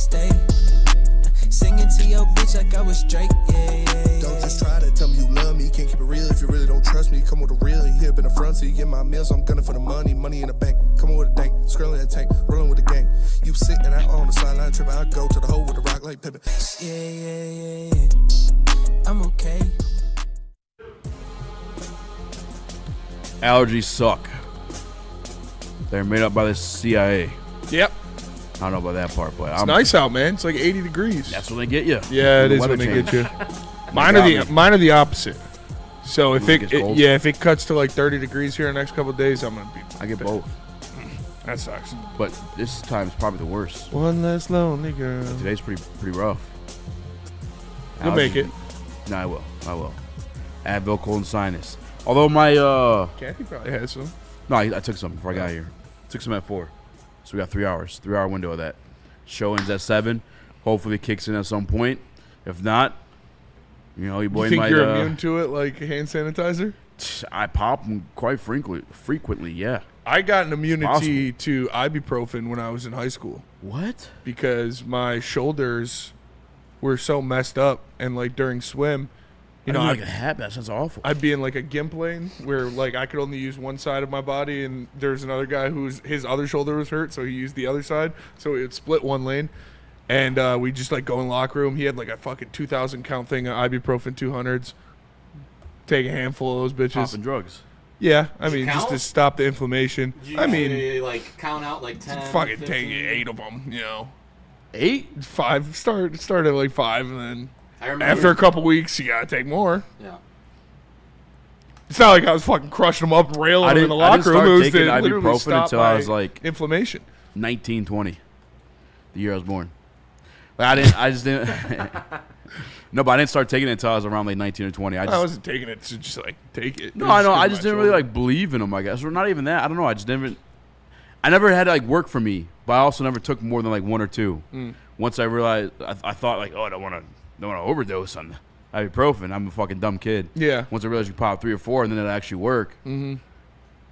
stay. Singing to your bitch like I was Drake, yeah. Don't just try to tell me you love me. Can't keep it real if you really don't trust me. Come with a real, you hip in the front seat. Get my meals, I'm gunning for the money. Money in the bank. Come on with a dank. Skirling in a tank. Rolling with the gang. You sitting out on the sideline tripping. I go to the hole with the rock like Pippin. Yeah. I'm okay. Allergies suck. They're made up by the CIA. Yep. I don't know about that part, but It's nice out, man. It's like 80 degrees. That's when they get you. Yeah, it is when they get you. Mine are the opposite. So if it cuts to like 30 degrees here in the next couple of days, I'm gonna be. I get both. That sucks. But this time is probably the worst. One less lonely girl. Today's pretty rough. You'll make it. No, I will. Advil, cold and sinus. Although my Kathy probably has some. No, I took some before I got here. Took some at 4. So we got 3 hours. 3-hour window of that. Show ends at 7. Hopefully it kicks in at some point. If not, your boy might. You think you're immune to it like hand sanitizer? I pop them quite frequently, yeah. I got an immunity to ibuprofen when I was in high school. What? Because my shoulders were so messed up, and like during swim, like a habit. That sounds awful. I'd be in like a gimp lane where like I could only use one side of my body, and there's another guy his other shoulder was hurt, so he used the other side. So it split one lane, and we just like go in the locker room. He had like a fucking 2,000 count thing of ibuprofen 200s. Take a handful of those bitches. Popping drugs. Yeah, I mean just to stop the inflammation. I mean, like count out like 10. Fucking 15? take 8 of them. 8? 5. Start at like 5, and then. I remember After a couple weeks, you gotta take more. Yeah. It's not like I was fucking crushing them up, railing them in the locker room. I It was didn't to start taking literally ibuprofen stop until I was my like inflammation. 19, 20, the year I was born. Like I just didn't. No, but I didn't start taking it until I was around like 19 or 20. I wasn't taking it to just like take it. No, I know. I just didn't really like believe in them, I guess. Or not even that. I don't know. I never had it like work for me, but I also never took more than like 1 or 2. Once I realized, I thought like, I don't want to overdose on ibuprofen. I'm a fucking dumb kid. Yeah. Once I realized you pop 3 or 4 and then it actually work, and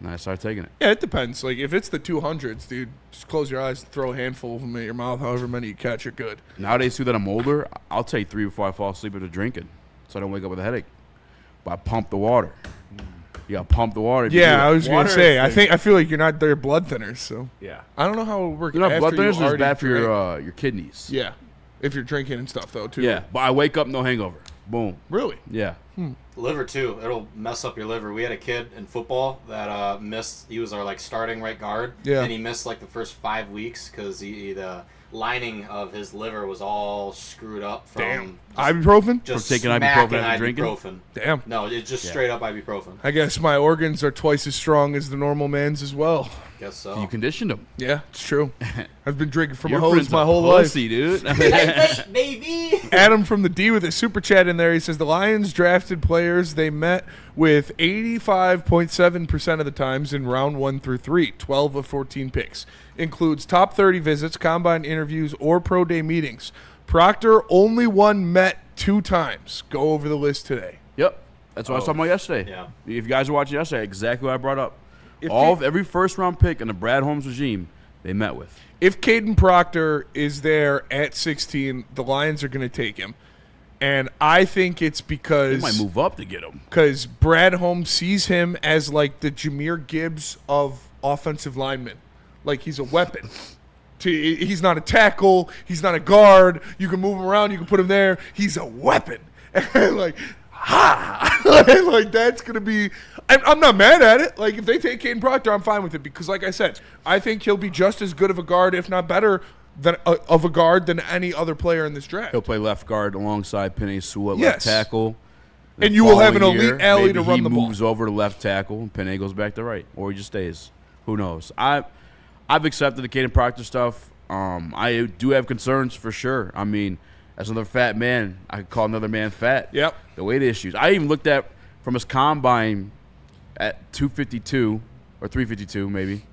I started taking it. Yeah, it depends. Like if it's the 200s, dude, just close your eyes, throw a handful of them in your mouth. However many you catch, you're good. Nowadays, too, that I'm older, I'll take 3 before I fall asleep after drinking, so I don't wake up with a headache. But I pump the water. You gotta pump the water. Yeah, I was gonna say. I feel like you're not their blood thinners, so yeah. I don't know how it works. Blood thinners is bad for your kidneys. Yeah, if you're drinking and stuff though too. Yeah, but I wake up no hangover. Boom. Really? Yeah. Liver too. It'll mess up your liver. We had a kid in football that missed. He was our like starting right guard. Yeah. And he missed like the first 5 weeks because the lining of his liver was all screwed up from ibuprofen. Just from taking ibuprofen after drinking. Drinking. No, it's just straight up ibuprofen. I guess my organs are twice as strong as the normal man's as well. Guess so. You conditioned them. Yeah, it's true. I've been drinking from a Your hose friend's my a whole pussy, life. dude. Wait, baby. Adam from the D with a super chat in there. He says the Lions drafted players they met with 85.7% of the times in round 1 through 3, 12 of 14 picks. Includes top 30 visits, combine interviews, or pro day meetings. Proctor only one met 2 times. Go over the list today. Yep. That's what I was talking about yesterday. Yeah. If you guys were watching yesterday, exactly what I brought up. Every first round pick in the Brad Holmes regime, they met with. If Caden Proctor is there at 16, the Lions are going to take him. And I think it's because They might move up to get him. Because Brad Holmes sees him as like the Jahmyr Gibbs of offensive linemen. Like he's a weapon. He's not a tackle. He's not a guard. You can move him around. You can put him there. He's a weapon. And like, like that's going to be – I'm not mad at it. Like if they take Caden Proctor, I'm fine with it because like I said, I think he'll be just as good of a guard, if not better, of a guard than any other player in this draft. He'll play left guard alongside Penei Sewell at left tackle. And you will have an elite alley to run the ball. He moves over to left tackle, and Penei goes back to right, or he just stays. Who knows? I've accepted the Caden Proctor stuff. I do have concerns for sure. I mean, as another fat man, I could call another man fat. Yep. The weight issues. I even looked at from his combine at 252 or 352 maybe,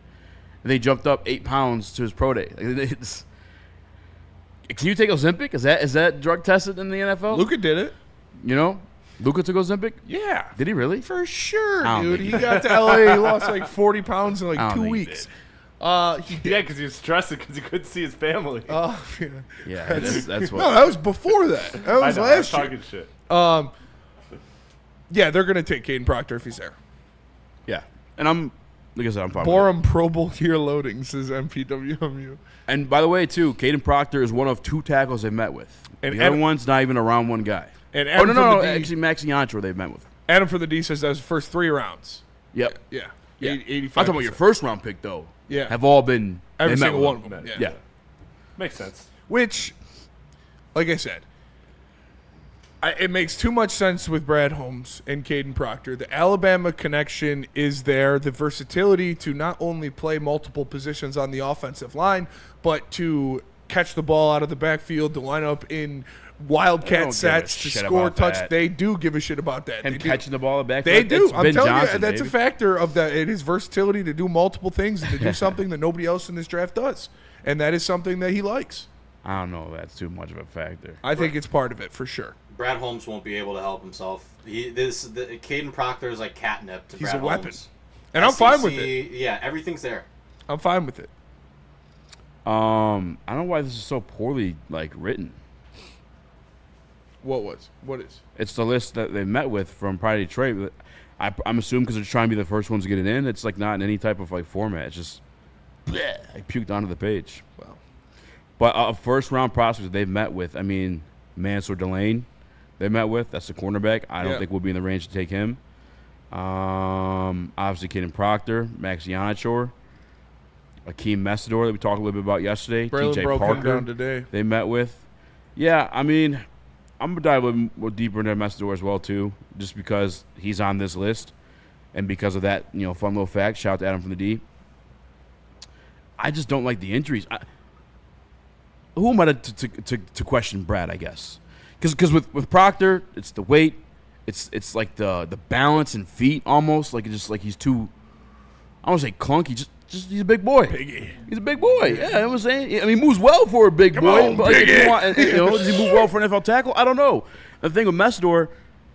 and they jumped up 8 pounds to his pro day. Can you take Ozempic? Is that drug tested in the NFL? Luka did it. Luka took Ozempic? Yeah. Did he really? For sure, I don't dude. think He got to LA. He lost like 40 pounds in like 2 weeks. He did. Yeah, because he was stressing because he couldn't see his family. Oh, yeah. Yeah, that's what. No, that was before that. That I was know, I last was year. talking shit. Yeah, they're gonna take Caden Proctor if he's there. Yeah, and I'm like I said, I'm fine. With it. Borum Pro Bowl year loading says MPWMU. And by the way, too, Caden Proctor is one of 2 tackles they've met with. And the other Adam- one's not even a round 1 guy. And Oh Adam no, from the D, actually, Maxi Ancho they've met with. Adam for the D says that was the first 3 rounds. Yep. Yeah, Yeah. 85%. I'm talking about your first round pick though. Yeah. Have all been Every they met single with one of him. them. Yeah. Yeah. Makes sense. Which, like I said, it makes too much sense with Brad Holmes and Caden Proctor. The Alabama connection is there. The versatility to not only play multiple positions on the offensive line, but to catch the ball out of the backfield, to line up in They don't wildcat give a sets, to shit score about touch. that. They do give a shit about that. Him They do. catching the ball back. They do. It's I'm Ben telling Johnson, you, that's baby. a factor of that. It is versatility to do multiple things and to do something that nobody else in this draft does, and that is something that he likes. I don't know if that's too much of a factor. I think it's part of it for sure. Brad Holmes won't be able to help himself. Caden Proctor is like catnip to He's Brad a weapon. Holmes. And I'm fine with SEC, it. Yeah, everything's there. I'm fine with it. I don't know why this is so poorly written. What is? It's the list that they met with from Pride of Detroit. I'm assuming because they're trying to be the first ones to get it in. It's not in any type of format. It's just bleh, I puked onto the page. Wow. But a first round prospect that they've met with, I mean, Mansour Delane, they met with. That's the cornerback. I don't think we'll be in the range to take him. Obviously, Caden Proctor, Max Yanachor, Akeem Messidor that we talked a little bit about yesterday. Braylon TJ broke him Parker down today. they met with. Yeah, I mean, I'm gonna dive a little more deeper into Messidor as well too, just because he's on this list, and because of that, fun little fact. Shout out to Adam from the D. I just don't like the injuries. Who am I to question Brad? I guess because with Proctor, it's the weight, it's like the balance and feet almost like he's too. I don't want to say clunky, just he's a big boy. Piggy. He's a big boy. Yeah, I'm saying. I mean, he moves well for a big boy. on, but if Piggy. you want, does he move well for an NFL tackle? I don't know. The thing with Messidor,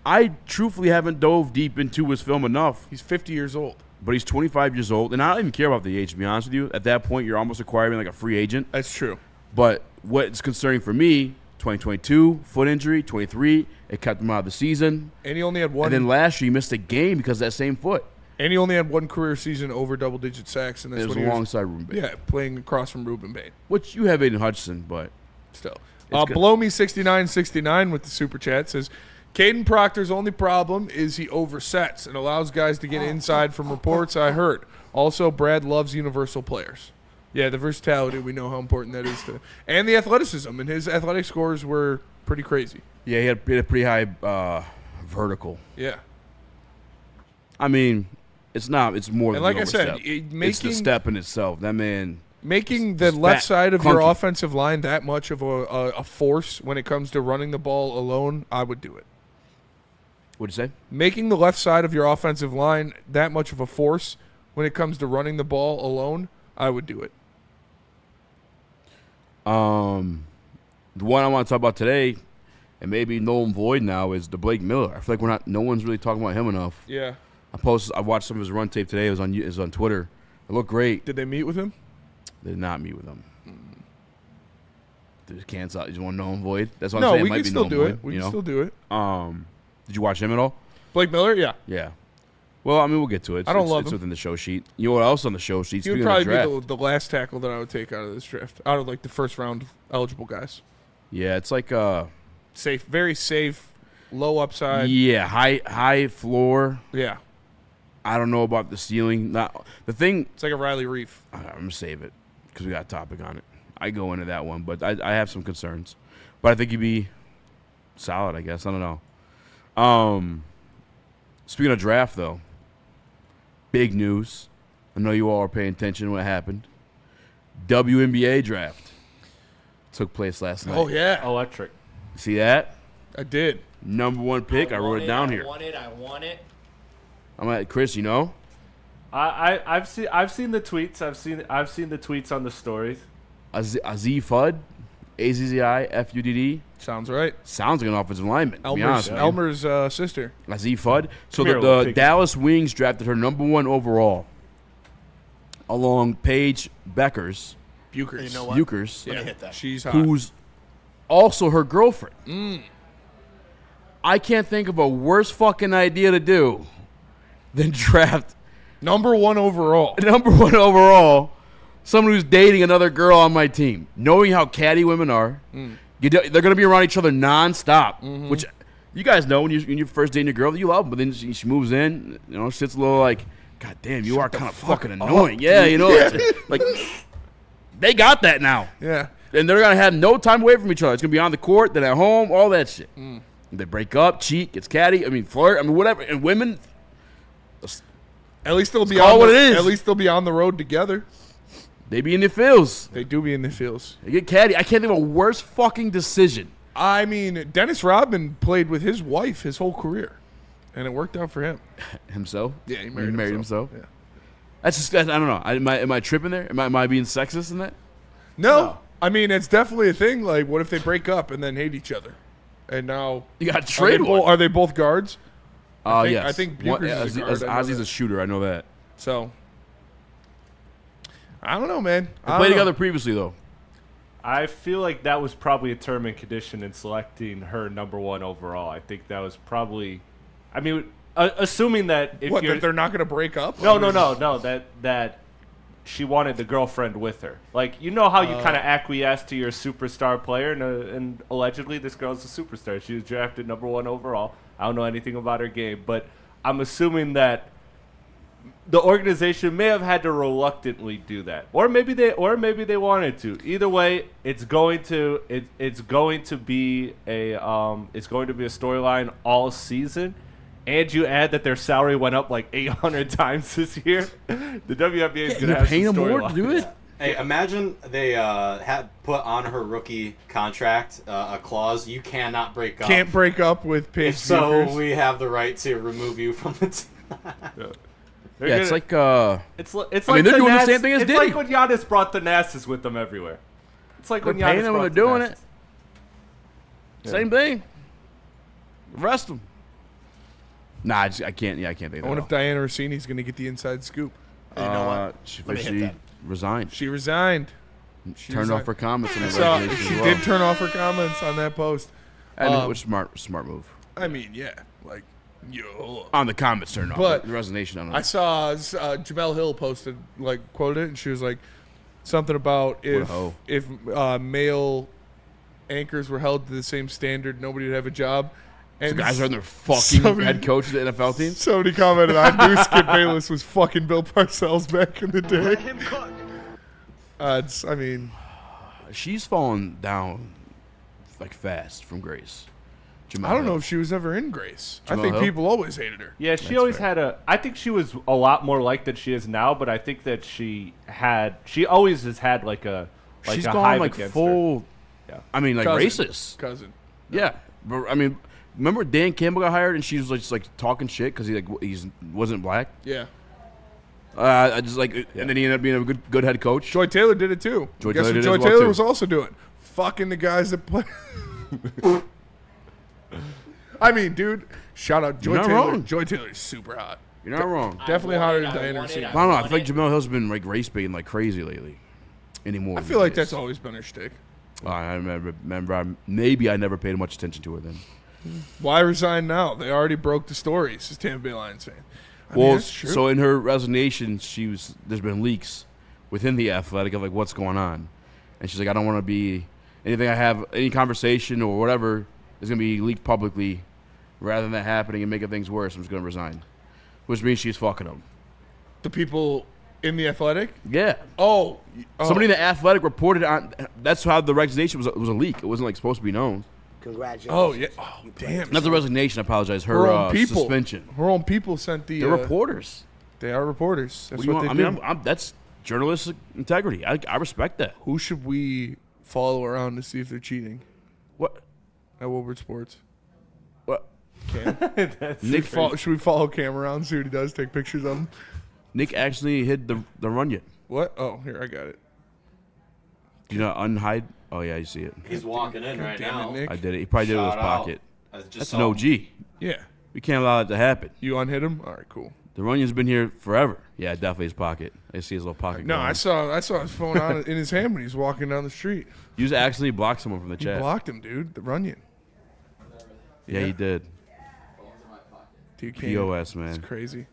I truthfully haven't dove deep into his film enough. He's 50 years old. But he's 25 years old, and I don't even care about the age. To be honest with you, at that point, you're almost acquiring like a free agent. That's true. But what's concerning for me, 2022 foot injury, 23, it kept him out of the season, And he only had one. and then last year he missed a game because of that same foot. And he only had one career season over double-digit sacks, and that's It was when he was alongside Ruben Bates. yeah playing across from Ruben Bain. Which you have Aiden Hutchinson, but Still, It's good. Below me 6969 with the super chat says, Caden Proctor's only problem is he oversets and allows guys to get inside from reports I heard. Also, Brad loves universal players. Yeah, the versatility, we know how important that is to, and the athleticism, and his athletic scores were pretty crazy. yeah, he had a pretty high vertical. Yeah. I mean, it's not. It's more And than like the I said, overstep. it's the making step in itself. That man. making the Just left fat, side of your clunky. offensive line that much of a force when it comes to running the ball alone, I would do it. What'd you say? Making the left side of your offensive line that much of a force when it comes to running the ball alone, I would do it. The one I want to talk about today, and maybe null and void now, is the Blake Miller. I feel like no one's really talking about him enough. Yeah. I watched some of his run tape today. It was on Twitter. It looked great. Did they meet with him? They did not meet with him. They just cancel. You just want null and void. That's what No, I'm saying. we It might can be still null and do void, it. We you can know? still do it. Did you watch him at all? Blake Miller, yeah. Yeah. Well, I mean, we'll get to it. I don't It's love him. within the show sheet. You know what else on the show sheet? He would Speaking probably of the draft. be the last tackle that I would take out of this draft, out of like the first round eligible guys. Yeah, it's like Safe, very safe, low upside. yeah, high floor. Yeah. I don't know about the ceiling. Not the thing. It's like a Riley Reef. I'm gonna save it because we got a topic on it. I go into that one, but I have some concerns. But I think he'd be solid. I guess I don't know. Speaking of draft, though, big news. I know you all are paying attention to what happened. WNBA draft took place last night. Oh yeah, Electric. See that? I did. Number one pick. I wrote it down here. I want it. I'm like, Chris, you know? I've seen the tweets. I've seen the tweets on the stories. Azee Fudd, Azzifudd. Sounds right. Sounds like an offensive lineman, to be honest with you. Elmer's sister. Azee Fudd. So Come here, the little piggy. Dallas Wings drafted her number one overall. along Paige Beckers, Bukers. You know what? Bukers, Let me hit that. She's hot. who's also her girlfriend. I can't think of a worse fucking idea to do than draft Number 1 overall. number 1 overall someone who's dating another girl on my team, knowing how catty women are. They're going to be around each other nonstop, which you guys know when you first dating a girl, you love them, but then she moves in, shit's a little like, God damn, you are kind of fucking annoying. Yeah, like they got that now. Yeah. And they're going to have no time away from each other. It's going to be on the court, then at home, all that shit. They break up, cheat, gets catty, flirt, whatever. And women, At least they'll be call on what it is. At least they'll be on the road together. they be in their feels. They do be in the fields. They get catty. I can't think of a worse fucking decision. I mean, Dennis Rodman played with his wife his whole career, and it worked out for him. Himself? Yeah, he married himself. Yeah. That's just, I don't know. Am I tripping there? Am I being sexist in that? No, I mean it's definitely a thing. Like, what if they break up and then hate each other, and now You got to trade one. are they both guards? Yes. I think Bukers is a guard, I know Ozzy's that. a shooter. I know that. So I don't know, man. They played together previously, though. I feel like that was probably a term and condition in selecting her number 1 overall. I think that was probably, assuming that if What? you're That they're not going to break up? no, that she wanted the girlfriend with her. Like, you know how you kind of acquiesce to your superstar player, and allegedly this girl's a superstar. She was drafted number 1 overall. I don't know anything about her game, but I'm assuming that the organization may have had to reluctantly do that, or maybe they wanted to. Either way, it's going to be a storyline all season. And you add that their salary went up like 800 times this year. The WNBA is going to You're have paying some them more to do storylines. it? Hey, imagine they had put on her rookie contract a clause: you cannot break up. Can't break up with Paige If so, Bukers. we have the right to remove you from the team. They're It's gonna- like it's I like mean, they're doing the same thing as It's Diddy. like when Giannis brought the Nasses with them everywhere. It's like they're when Giannis paying them when brought they're the doing Nasses. it. Same thing. Arrest them. Nah, I can't. Yeah, I can't think I of wonder that. if Diana Rossini's going to get the inside scoop. You know what? She Let me hit officially that. resigned. She resigned. Turned off her comments on the So resignation she as well. did turn off her comments on that post. And which smart move. I mean, yeah, like, yo. On the comments turned off. But the resignation on I it. saw Jamel Hill posted, like, quoted it, and she was like, something about a hoe. if male anchors were held to the same standard, nobody would have a job. And Guys are in their fucking somebody- head coach of the NFL team. Somebody commented, I knew Skip Bayless was fucking Bill Parcells back in the day. I mean, She's fallen down like fast from grace. Jamel I don't know Hill. if she was ever in Grace. I Jamel think Hill? people always hated her. Yeah, she always had I think she was a lot more liked than she is now, but I think that she always has had like a She's a gone hive like against full. Yeah. I mean, like Cousin. racist. Cousin. Yeah, but I mean, remember Dan Campbell got hired and she was like, just like talking shit because he wasn't black. Yeah. I just like, and then he ended up being a good head coach. Joy Taylor did it too. Joy Guess Taylor what did Joy as well, Taylor too. was also doing? Fucking the guys that play. I mean, dude, shout out Joy You're not Taylor. wrong. Joy Taylor's super hot. You're not wrong. Definitely hotter than Diana I Rossini. don't know. I feel like Jamel Hill's been like race baiting like crazy lately. Anymore. I feel like that's always been her shtick. I remember. Maybe I never paid much attention to her then. Why resign now? They already broke the stories. As Tampa Bay Lions fan. I mean, Well, that's true. so in her resignation, there's been leaks within the Athletic of like what's going on, and she's like, I don't want to be anything I have any conversation or whatever is gonna be leaked publicly, rather than that happening and making things worse. I'm just gonna resign, which means she's fucking them. the people in the Athletic. Yeah. Oh, Somebody in the Athletic reported on. That's how the resignation was a leak. It wasn't like supposed to be known. Congratulations. Oh yeah. Oh damn. Not the resignation. I apologize. Her own Her people. suspension. Her own people sent the. They're reporters. They are reporters. That's What do you what want? they I do. mean, that's journalistic integrity. I respect that. Who should we follow around to see if they're cheating What? at Woodward Sports? What? Nick, should we follow Cam around, see what he does, take pictures of him? Nick actually hid the runyon. What? Oh, here, I got it. Do you not unhide? Oh yeah, you see it. He's walking in right Damn now. it, Nick. I did it. He probably did it with his Shout out. pocket. I just That's saw an him. OG. Yeah. We can't allow that to happen. You unhit him? All right, cool. The Runyon's been here forever. Yeah, definitely his pocket. I see his little pocket. No, going. I saw his phone on in his hand when he was walking down the street. You just accidentally blocked someone from the He chat. blocked him, dude. The Runyon. Yeah, he did. Dude, POS, man. It's crazy.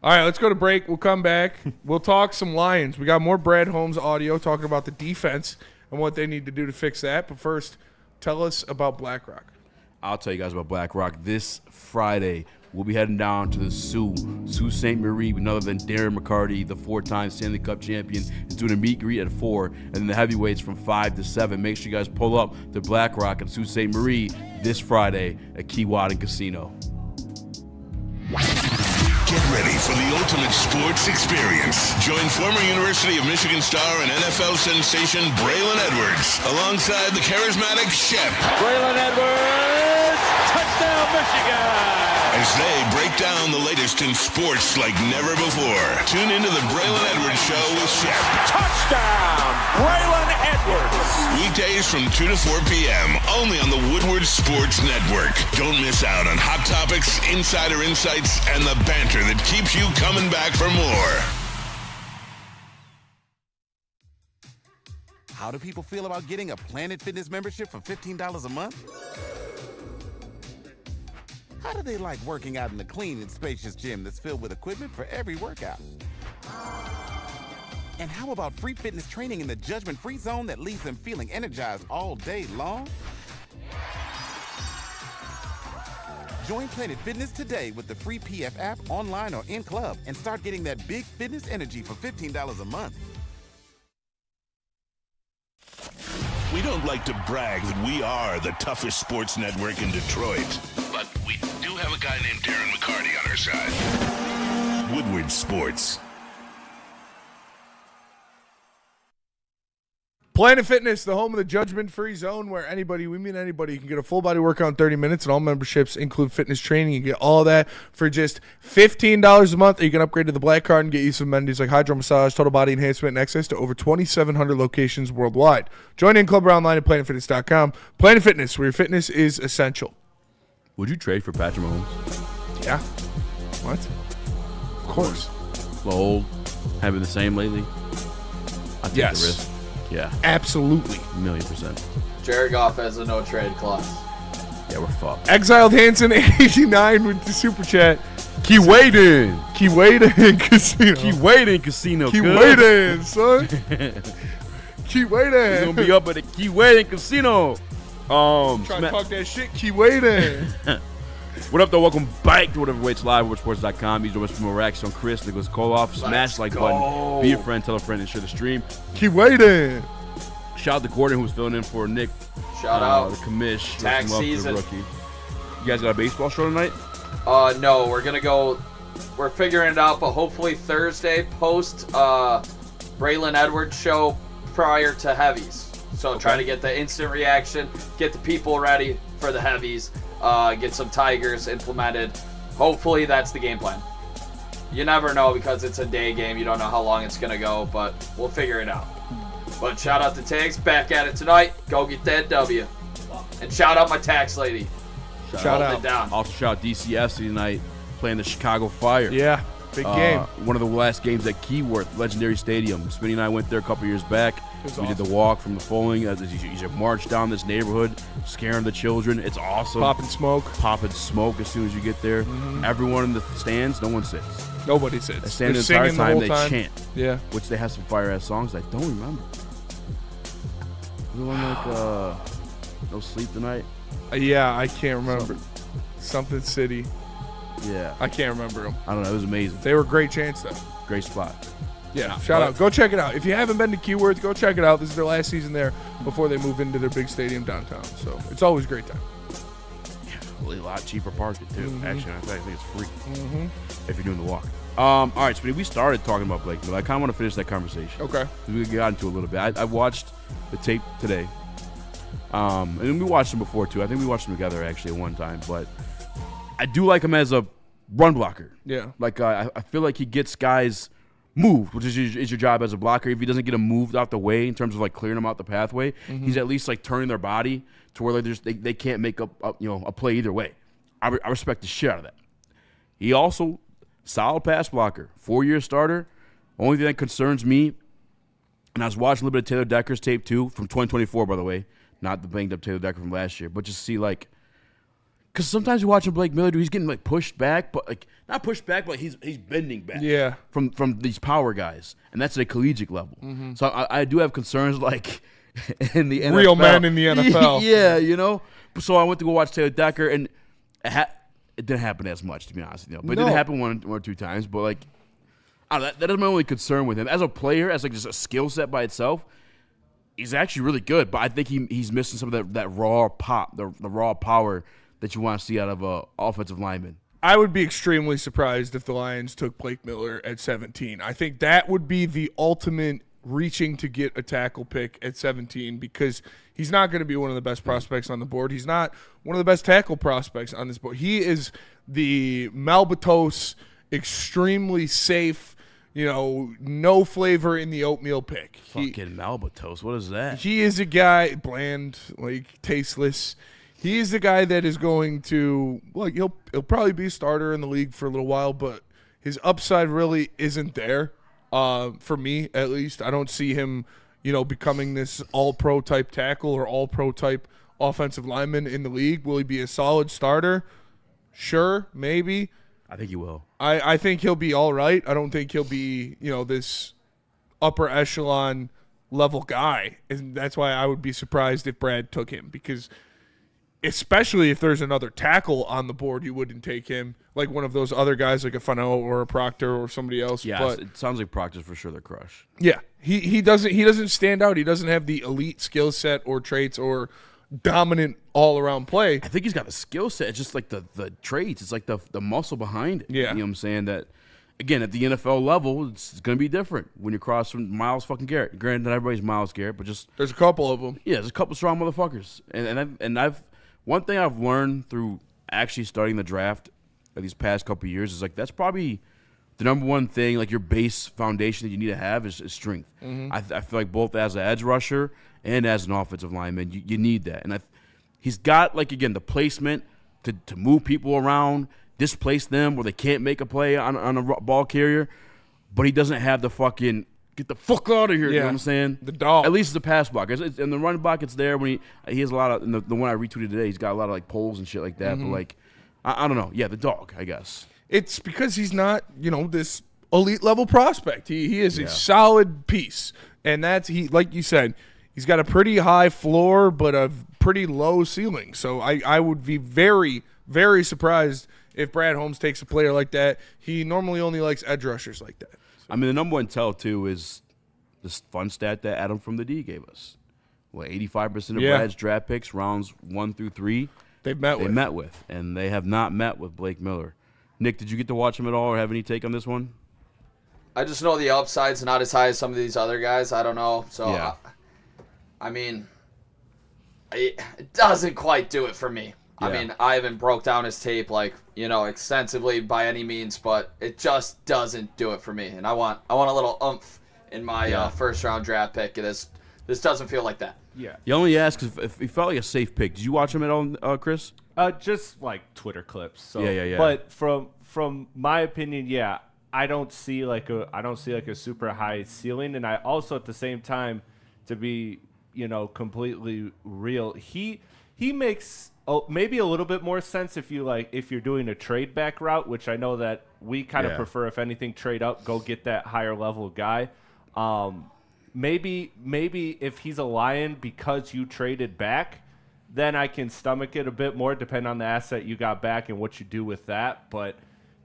All right, let's go to break. We'll come back. We'll talk some Lions. We got more Brad Holmes audio talking about the defense and what they need to do to fix that. But first, tell us about BlackRock. I'll tell you guys about BlackRock. This Friday, we'll be heading down to the Sault Ste. Marie, none other than Darren McCarty, the 4-time Stanley Cup champion, is doing a meet and greet at 4, and then the heavyweights from 5 to 7. Make sure you guys pull up to BlackRock and Sault Ste. Marie this Friday at Keewatin Casino. Get ready for the ultimate sports experience. Join former University of Michigan star and NFL sensation Braylon Edwards alongside the charismatic Shep. Braylon Edwards, touchdown Michigan! As they break down the latest in sports like never before. Tune into the Braylon Edwards Show with Shep. Touchdown, Braylon Edwards! Weekdays from 2 to 4 p.m. only on the Woodward Sports Network. Don't miss out on hot topics, insider insights, and the banter that keeps you coming back for more. How do people feel about getting a Planet Fitness membership for $15 a month? How do they like working out in a clean and spacious gym that's filled with equipment for every workout? And how about free fitness training in the judgment-free zone that leaves them feeling energized all day long? Join Planet Fitness today with the free PF app, online or in club, and start getting that big fitness energy for $15 a month. We don't like to brag that we are the toughest sports network in Detroit, but we do have a guy named Darren McCarty on our side. Woodward Sports. Planet Fitness, the home of the judgment-free zone where anybody can get a full-body workout in 30 minutes, and all memberships include fitness training. You get all that for just $15 a month, or you can upgrade to the Black Card and get use of amenities like hydro massage, total body enhancement, and access to over 2,700 locations worldwide. Join in Club or online at planetfitness.com. Planet Fitness, where your fitness is essential. Would you trade for Patrick Mahomes? Yeah. What? Of course. A little old, having the same lately. I take Yes. the risk. Yeah, Absolutely. 1,000,000%. Jared Goff has a no trade clause. Yeah, we're fucked. Exiled Hanson 89 with the super chat. Keewatin Casino. Keewatin Casino. Keewatin, son. We're gonna be up at the Keewatin Casino. Trying to talk that shit. Keewatin. What up, though? Welcome back to Whatever Waits Live, WoodsportsCom. He's always from Raxter on Chris, Nicholas Kohloff. Smash the like button. Be a friend, tell a friend, and share the stream. Keewatin. Shout out to Gordon, who's filling in for Nick. Shout out. The commish. Tax Some love to the season. rookie. You guys got a baseball show tonight? No, we're figuring it out, but hopefully Thursday post Braylon Edwards show prior to heavies. So trying to get the instant reaction, get the people ready for the heavies, get some Tigers implemented. Hopefully that's the game plan. You never know because it's a day game. You don't know how long it's going to go, but we'll figure it out. But shout out to Tags, back at it tonight. Go get that W. And shout out my tax lady. Shout Holding out. it down. Also, shout out DCFC tonight, playing the Chicago Fire. Yeah. Big game. One of the last games at Keyworth, legendary stadium. Smitty and I went there a couple years back. We did the walk from the Foaling. You march down this neighborhood, scaring the children. It's awesome. Popping smoke. Popping smoke as soon as you get there. Everyone in the stands, no one sits. Nobody They sits. stand the They're entire singing time, the they whole time. chant. Yeah. Which they have some fire-ass songs I don't remember. The one like, No Sleep Tonight? Yeah, I can't remember. Something City. Yeah. I can't remember them. I don't know. It was amazing. They were great chants, though. Great spot. Yeah, shout out. Go check it out. If you haven't been to Keyworth, go check it out. This is their last season there before they move into their big stadium downtown. So it's always a great time. Really a lot cheaper parking, too. Actually, I think it's free if you're doing the walk. All right, Smitty, we started talking about Blake, but I kind of want to finish that conversation. Okay. We got into a little bit. I watched the tape today. And we watched him before, too. I think we watched him together, actually, at one time. But I do like him as a run blocker. Yeah. Like, I feel like he gets guys moved, which is your job as a blocker. If he doesn't get them moved out the way in terms of, like, clearing them out the pathway, he's at least, like, turning their body to where they can't make a play either way. I respect the shit out of that. He also solid pass blocker, 4-year starter. Only thing that concerns me, and I was watching a little bit of Taylor Decker's tape too, from 2024, by the way, not the banged up Taylor Decker from last year, but just see like, because sometimes you're watching Blake Miller, dude, he's getting like pushed back, but like not pushed back, but he's bending back. Yeah. From these power guys, and that's at a collegiate level. So I do have concerns like in the NFL. Real men in the NFL. Yeah, you know. So I went to go watch Taylor Decker, and it didn't happen as much, to be honest with you. But it did happen one or two times. But like, I don't know, that is my only concern with him as a player, as like just a skill set by itself. He's actually really good, but I think he's missing some of that raw pop, the raw power that you want to see out of a offensive lineman. I would be extremely surprised if the Lions took Blake Miller at 17. I think that would be the ultimate reaching to get a tackle pick at 17 because he's not going to be one of the best prospects on the board. He's not one of the best tackle prospects on this board. He is the Malbatos, extremely safe, no flavor in the oatmeal pick. Fucking Malbatos, what is that? He is a guy, bland, like tasteless. He is the guy that is going to, he'll probably be a starter in the league for a little while, but his upside really isn't there, for me at least. I don't see him, becoming this all-pro type tackle or all-pro type offensive lineman in the league. Will he be a solid starter? Sure, maybe. I think he will. I think he'll be all right. I don't think he'll be, this upper echelon level guy. And that's why I would be surprised if Brad took him because – especially if there's another tackle on the board, you wouldn't take him, like one of those other guys like a Fano or a Proctor or somebody else. Yeah, but it sounds like Proctor's for sure their crush. Yeah, he doesn't stand out. He doesn't have the elite skill set or traits or dominant all-around play. I think he's got the skill set. It's just like the traits. It's like the muscle behind it. Yeah. You know what I'm saying? That, again, at the NFL level, it's going to be different when you cross from Myles fucking Garrett. Granted, not everybody's Myles Garrett, but just... There's a couple of them. Yeah, there's a couple strong motherfuckers. And I've one thing I've learned through actually starting the draft these past couple of years is like that's probably the number one thing, like your base foundation that you need to have is strength. I feel like both as an edge rusher and as an offensive lineman, you need that. And he's got, like, again, the placement to move people around, displace them where they can't make a play on a ball carrier, but he doesn't have the fucking get the fuck out of here. Yeah. You know what I'm saying? The dog. At least it's a pass block. In the run block, it's there when he has a lot of. The one I retweeted today, he's got a lot of like poles and shit like that. But like, I don't know. Yeah, the dog, I guess. It's because he's not, this elite level prospect. He is a solid piece, and that's like you said, he's got a pretty high floor but a pretty low ceiling. So I would be very, very surprised if Brad Holmes takes a player like that. He normally only likes edge rushers like that. I mean, the number one tell, too, is this fun stat that Adam from the D gave us. 85% of Brad's draft picks, rounds 1 through 3, they met with. And they have not met with Blake Miller. Nick, did you get to watch him at all or have any take on this one? I just know the upside's not as high as some of these other guys. I don't know. So, Yeah. I mean, it doesn't quite do it for me. Yeah. I mean, I haven't broke down his tape extensively by any means, but it just doesn't do it for me. And I want a little oomph in my first round draft pick. This doesn't feel like that. Yeah. You only asked if he felt like a safe pick. Did you watch him at all, Chris? Just like Twitter clips. So, Yeah. But from my opinion, I don't see like a super high ceiling, and I also at the same time, to be completely real, he makes maybe a little bit more sense if you're doing a trade back route, which I know that we kind of prefer. If anything, trade up, go get that higher level guy. Maybe if he's a Lion because you traded back, then I can stomach it a bit more, depending on the asset you got back and what you do with that. But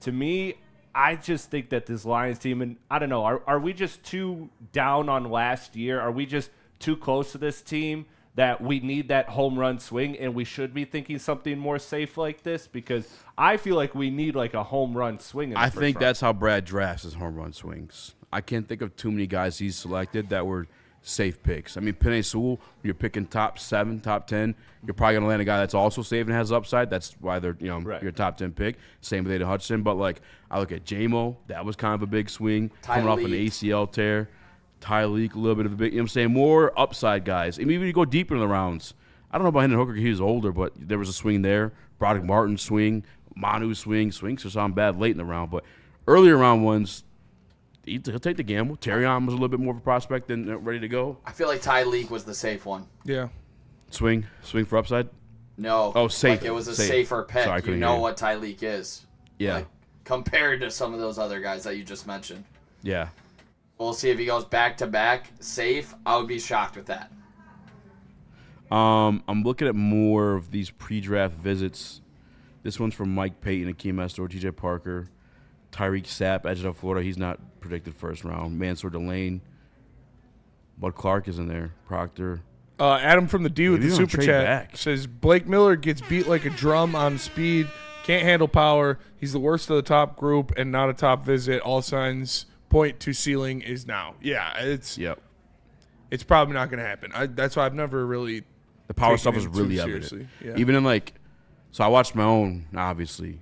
to me, I just think that this Lions team, and I don't know, are we just too down on last year? Are we just too close to this team that we need that home run swing and we should be thinking something more safe like this? Because I feel like we need like a home run swing in the I first think round. that's how Brad drafts his home run swings. I can't think of too many guys he's selected that were safe picks. I mean, Penei Sewell, you're picking top 7, top 10, you're probably going to land a guy that's also safe and has upside. That's why they're, your top 10 pick. Same with Aiden Hutchinson. But, like, I look at J-Mo. That was kind of a big swing. Coming off an ACL tear. Tyleek, a little bit of a big, I'm saying more upside guys. I mean, even you go deeper in the rounds. I don't know about Hendon Hooker, he was older, but there was a swing there. Broderick Martin swing. Manu swing. Swings are sound bad late in the round. But earlier round ones, he'll take the gamble. Terrion was a little bit more of a prospect than ready to go. I feel like Tyreek was the safe one. Yeah. Swing for upside. No. Oh, safe. Like it was a safer pick. Sorry, you know what Tyreek is. Yeah. Like, compared to some of those other guys that you just mentioned. Yeah. We'll see if he goes back-to-back safe. I would be shocked with that. I'm looking at more of these pre-draft visits. This one's from Mike Payton, Akeem Estor, T.J. Parker, Tyreek Sapp, edge of Florida. He's not predicted first round. Mansour Delane. Bud Clark is in there. Proctor. Adam from the D with Maybe the we don't super trade chat back. says Blake Miller gets beat like a drum on speed, can't handle power. He's the worst of the top group and not a top visit. All signs point to ceiling is now. Yeah, it's probably not going to happen. That's why I've never really. The power taken stuff is him really too evident. seriously. Yeah. Even in so I watched my own, obviously,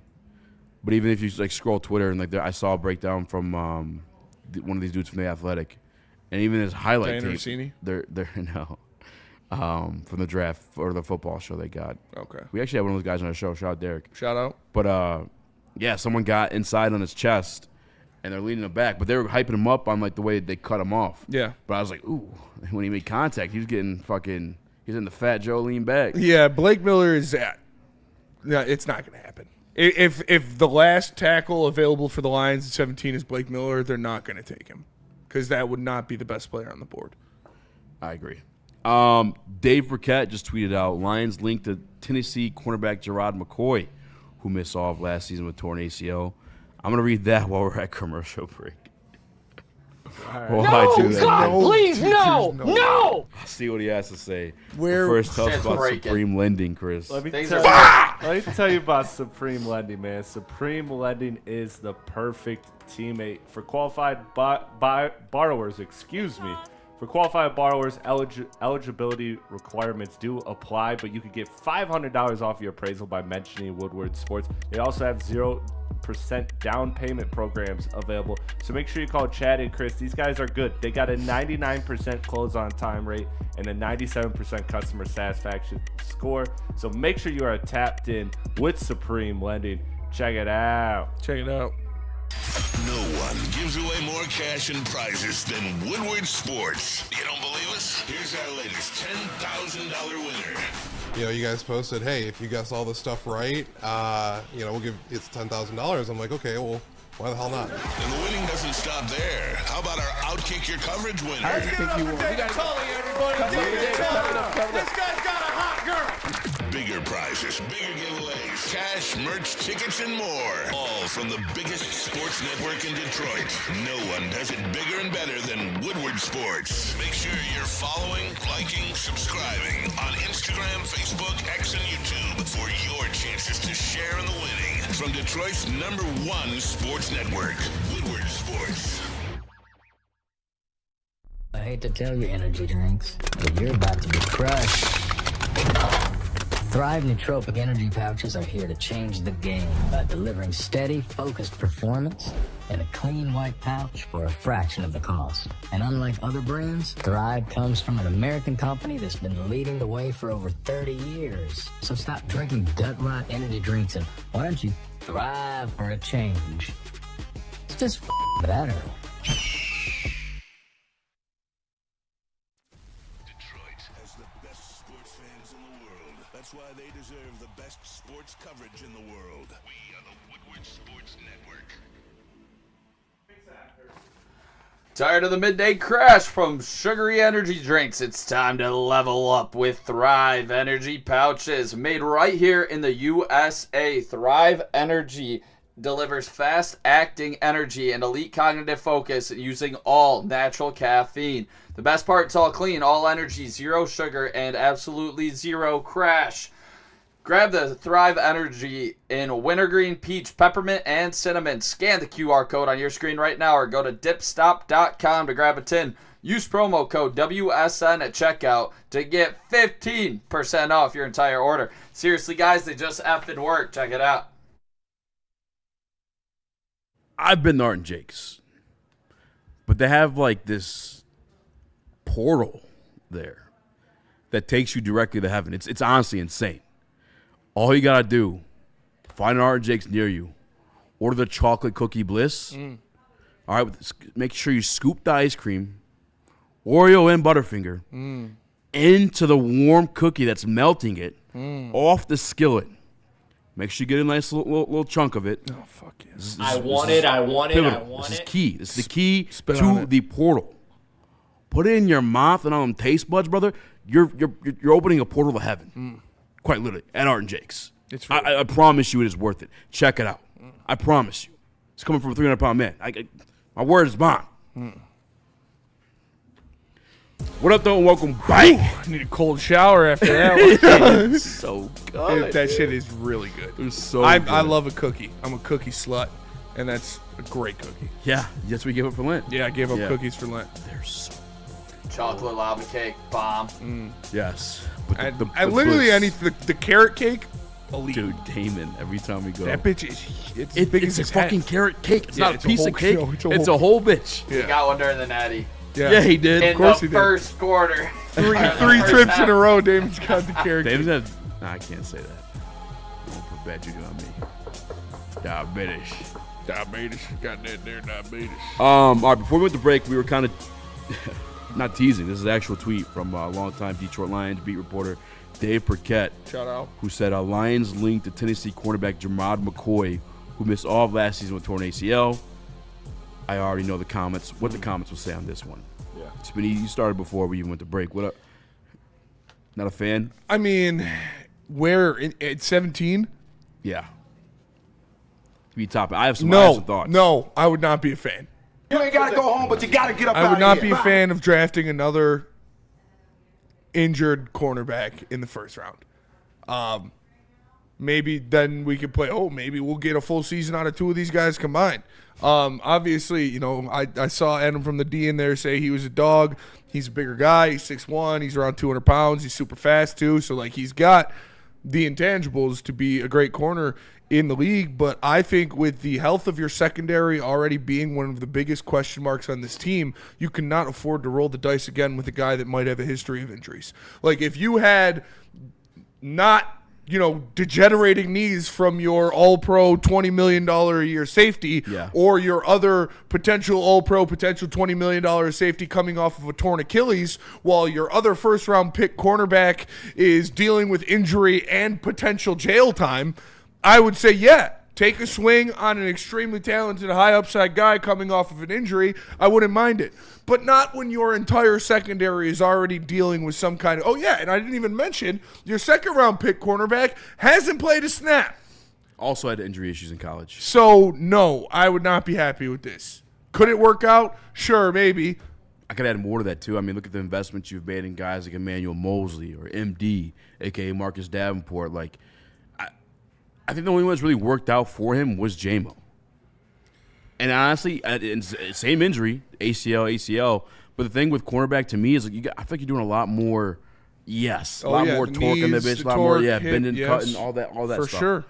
but even if you scroll Twitter and I saw a breakdown from one of these dudes from the Athletic, and even his highlight Dan tape, Orsini? they're no. From the draft or the football show they got. Okay. We actually had one of those guys on our show. Shout out Derek. Shout out. But someone got inside on his chest, and they're leaning him back. But they were hyping him up on the way they cut him off. Yeah. But I was like, ooh, when he made contact, he was getting he's in the Fat Joe lean back. Yeah, Blake Miller is that. No, it's not going to happen. If the last tackle available for the Lions at 17 is Blake Miller, they're not going to take him because that would not be the best player on the board. I agree. Dave Burkett just tweeted out, Lions linked to Tennessee cornerback Gerard McCoy, who missed all of last season with torn ACL. I'm going to read that while we're at commercial break. Please, no! I'll see what he has to say. First, tell us about Supreme Lending, Chris. Let me tell you about Supreme Lending, man. Supreme Lending is the perfect teammate for qualified borrowers. For qualified borrowers, eligibility requirements do apply, but you could get $500 off your appraisal by mentioning Woodward Sports. They also have 0% down payment programs available, so make sure you call Chad and Chris. These guys are good. They got a 99% close on time rate and a 97% customer satisfaction score, so make sure you are tapped in with Supreme Lending. Check it out. Check it out. No one gives away more cash and prizes than Woodward Sports. You don't believe us? Here's our latest $10,000 winner. You guys posted, hey, if you guess all this stuff right, we'll give it's $10,000. I'm like, okay, well, why the hell not? And the winning doesn't stop there. How about our Outkick Your Coverage winner? I think you won. This guy's got a hot girl. Bigger prizes, bigger giveaways, cash, merch, tickets, and more. All from the biggest sports network in Detroit. No one does it bigger and better than Woodward Sports. Make sure you're following, liking, subscribing on Instagram, Facebook, X, and YouTube for your chances to share in the winning. From Detroit's #1 sports network, Woodward Sports. I hate to tell you, energy drinks, but you're about to get crushed. Thrive nootropic energy pouches are here to change the game by delivering steady, focused performance in a clean white pouch for a fraction of the cost. And unlike other brands, Thrive comes from an American company that's been leading the way for over 30 years. So stop drinking gut rot energy drinks and why don't you thrive for a change? It's just better. That's why they deserve the best sports coverage in the world. We are the Woodward Sports Network. Tired of the midday crash from sugary energy drinks? It's time to level up with Thrive Energy pouches. Made right here in the USA, Thrive Energy delivers fast-acting energy and elite cognitive focus using all natural caffeine. The best part, it's all clean, all energy, zero sugar, and absolutely zero crash. Grab the Thrive Energy in wintergreen, peach, peppermint, and cinnamon. Scan the QR code on your screen right now or go to dipstop.com to grab a tin. Use promo code WSN at checkout to get 15% off your entire order. Seriously, guys, they just effing work. Check it out. I've been to Art and Jake's, but they have this portal there that takes you directly to heaven. It's honestly insane. All you gotta do, find an Art and Jake's near you, Order the chocolate cookie bliss. All right, make sure you scoop the ice cream, Oreo and Butterfinger, into the warm cookie that's melting it off the skillet. Make sure you get a nice little chunk of it. Oh, fuck yeah. I want it. This is key. This is the key to the portal. Put it in your mouth and on them taste buds, brother. You're opening a portal to heaven. Quite literally, at Art and Jake's. It's I promise you it is worth it. Check it out. I promise you. It's coming from a 300-pound man. My word is bond. What up, though, and welcome back. I need a cold shower after that one. So good. That shit is really good. It's so I good. love a cookie. I'm a cookie slut, and that's a great cookie. Yeah, that's what we gave up for Lent. Yeah, I gave up cookies for Lent. They're so Chocolate lava cake, bomb. Yes. But I literally the carrot cake. Elite. Dude, Damon, every time we go. That bitch is it's big as a his fucking head. carrot cake. It's Yeah, not it's a piece whole- of cake. no, it's a whole bitch. He got one during the natty. Yeah, he did. In Of course the he did. first quarter. Three trips in a row, Damon's got the carrot cake. Damon's had. Nah, I can't say that. Don't put bad juju on me. Diabetes. Got that there, diabetes. All right, before we went to break, we were kind of not teasing. This is an actual tweet from a longtime Detroit Lions beat reporter Dave Burkett, Shout out. who said Lions linked to Tennessee cornerback Jermod McCoy, who missed all of last season with torn ACL. I already know the comments. What the comments will say on this one. Yeah. Spinny, you started before we even went to break. What up? Not a fan? I mean, where at 17? Yeah. Be top. I have some thoughts. No, I would not be a fan. You ain't got to go home, but you got to get up out I of would not here. be a fan of drafting another injured cornerback in the first round. Maybe then we could play. Oh, maybe we'll get a full season out of two of these guys combined. Obviously, you know, I saw Adam from the D in there say he was a dog. He's a bigger guy. He's 6'1". He's around 200 pounds. He's super fast too. So like he's got the intangibles to be a great corner in the league. But I think with the health of your secondary already being one of the biggest question marks on this team, you cannot afford to roll the dice again with a guy that might have a history of injuries. Like if you had not, you know, degenerating knees from your all-pro $20 million a year safety or your other potential all-pro, potential $20 million safety coming off of a torn Achilles, while your other first-round pick cornerback is dealing with injury and potential jail time, I would say, yeah, take a swing on an extremely talented, high-upside guy coming off of an injury. I wouldn't mind it. But not when your entire secondary is already dealing with some kind of... Oh, yeah, and I didn't even mention your second-round pick cornerback hasn't played a snap. Also had injury issues in college. So, no, I would not be happy with this. Could it work out? Sure, maybe. I could add more to that, too. I mean, look at the investments you've made in guys like Emmanuel Mosley or MD, a.k.a. Marcus Davenport. Like, I think the only one that's really worked out for him was J-Mo. And honestly, same injury, ACL. But the thing with cornerback to me is, like, I think you're doing a lot more, a lot more torque in the bitch, a lot more, bending, cutting, all that for stuff. Sure.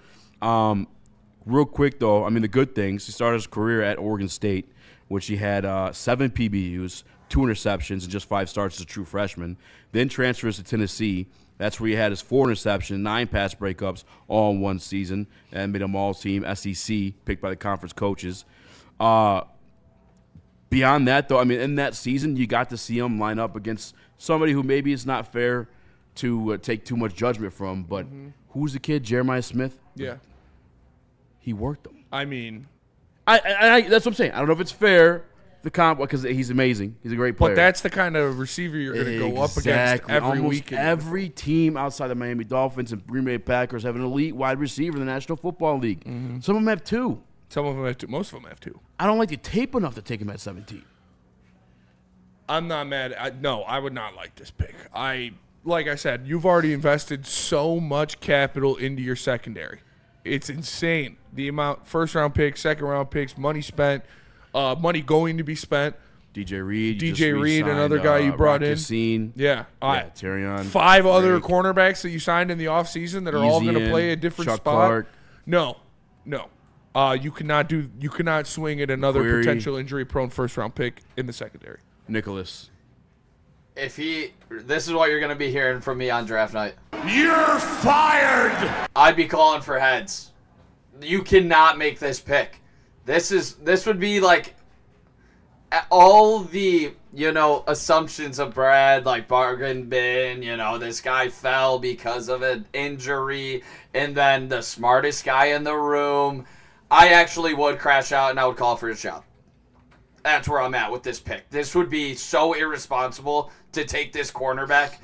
Real quick, though, I mean, the good things, he started his career at Oregon State, which he had 7 PBUs, 2 interceptions, and just 5 starts as a true freshman. Then transfers to Tennessee. That's where he had his 4 interceptions, 9 pass breakups, all in one season, and made them all-team SEC, picked by the conference coaches. Beyond that, though, I mean, in that season, you got to see him line up against somebody who maybe it's not fair to take too much judgment from, but who's the kid, Jeremiah Smith? Yeah. He worked him. I mean... I that's what I'm saying. I don't know if it's fair, the comp, because he's amazing. He's a great player. But that's the kind of receiver you're going to go up against every Almost week. Every team outside the Miami Dolphins and Green Bay Packers have an elite wide receiver in the National Football League. Some of them have 2. Some of them have 2. Most of them have 2. I don't like the tape enough to take him at 17. I'm not mad. No, I would not like this pick. Like I said, you've already invested so much capital into your secondary. It's insane. The amount, first-round picks, second-round picks, money spent, money going to be spent. DJ Reed, another guy you brought in. Yeah. Terrion. 5 other cornerbacks that you signed in the offseason that are all going to play a different Chuck spot. Clark. No. You cannot swing at another Query. potential injury-prone first-round pick in the secondary. Nicholas. This is what you're going to be hearing from me on draft night. You're fired! I'd be calling for heads. You cannot make this pick. This would be like all the, assumptions of Brad, like bargain bin, this guy fell because of an injury, and then the smartest guy in the room. I actually would crash out and I would call for his job. That's where I'm at with this pick. This would be so irresponsible to take this cornerback.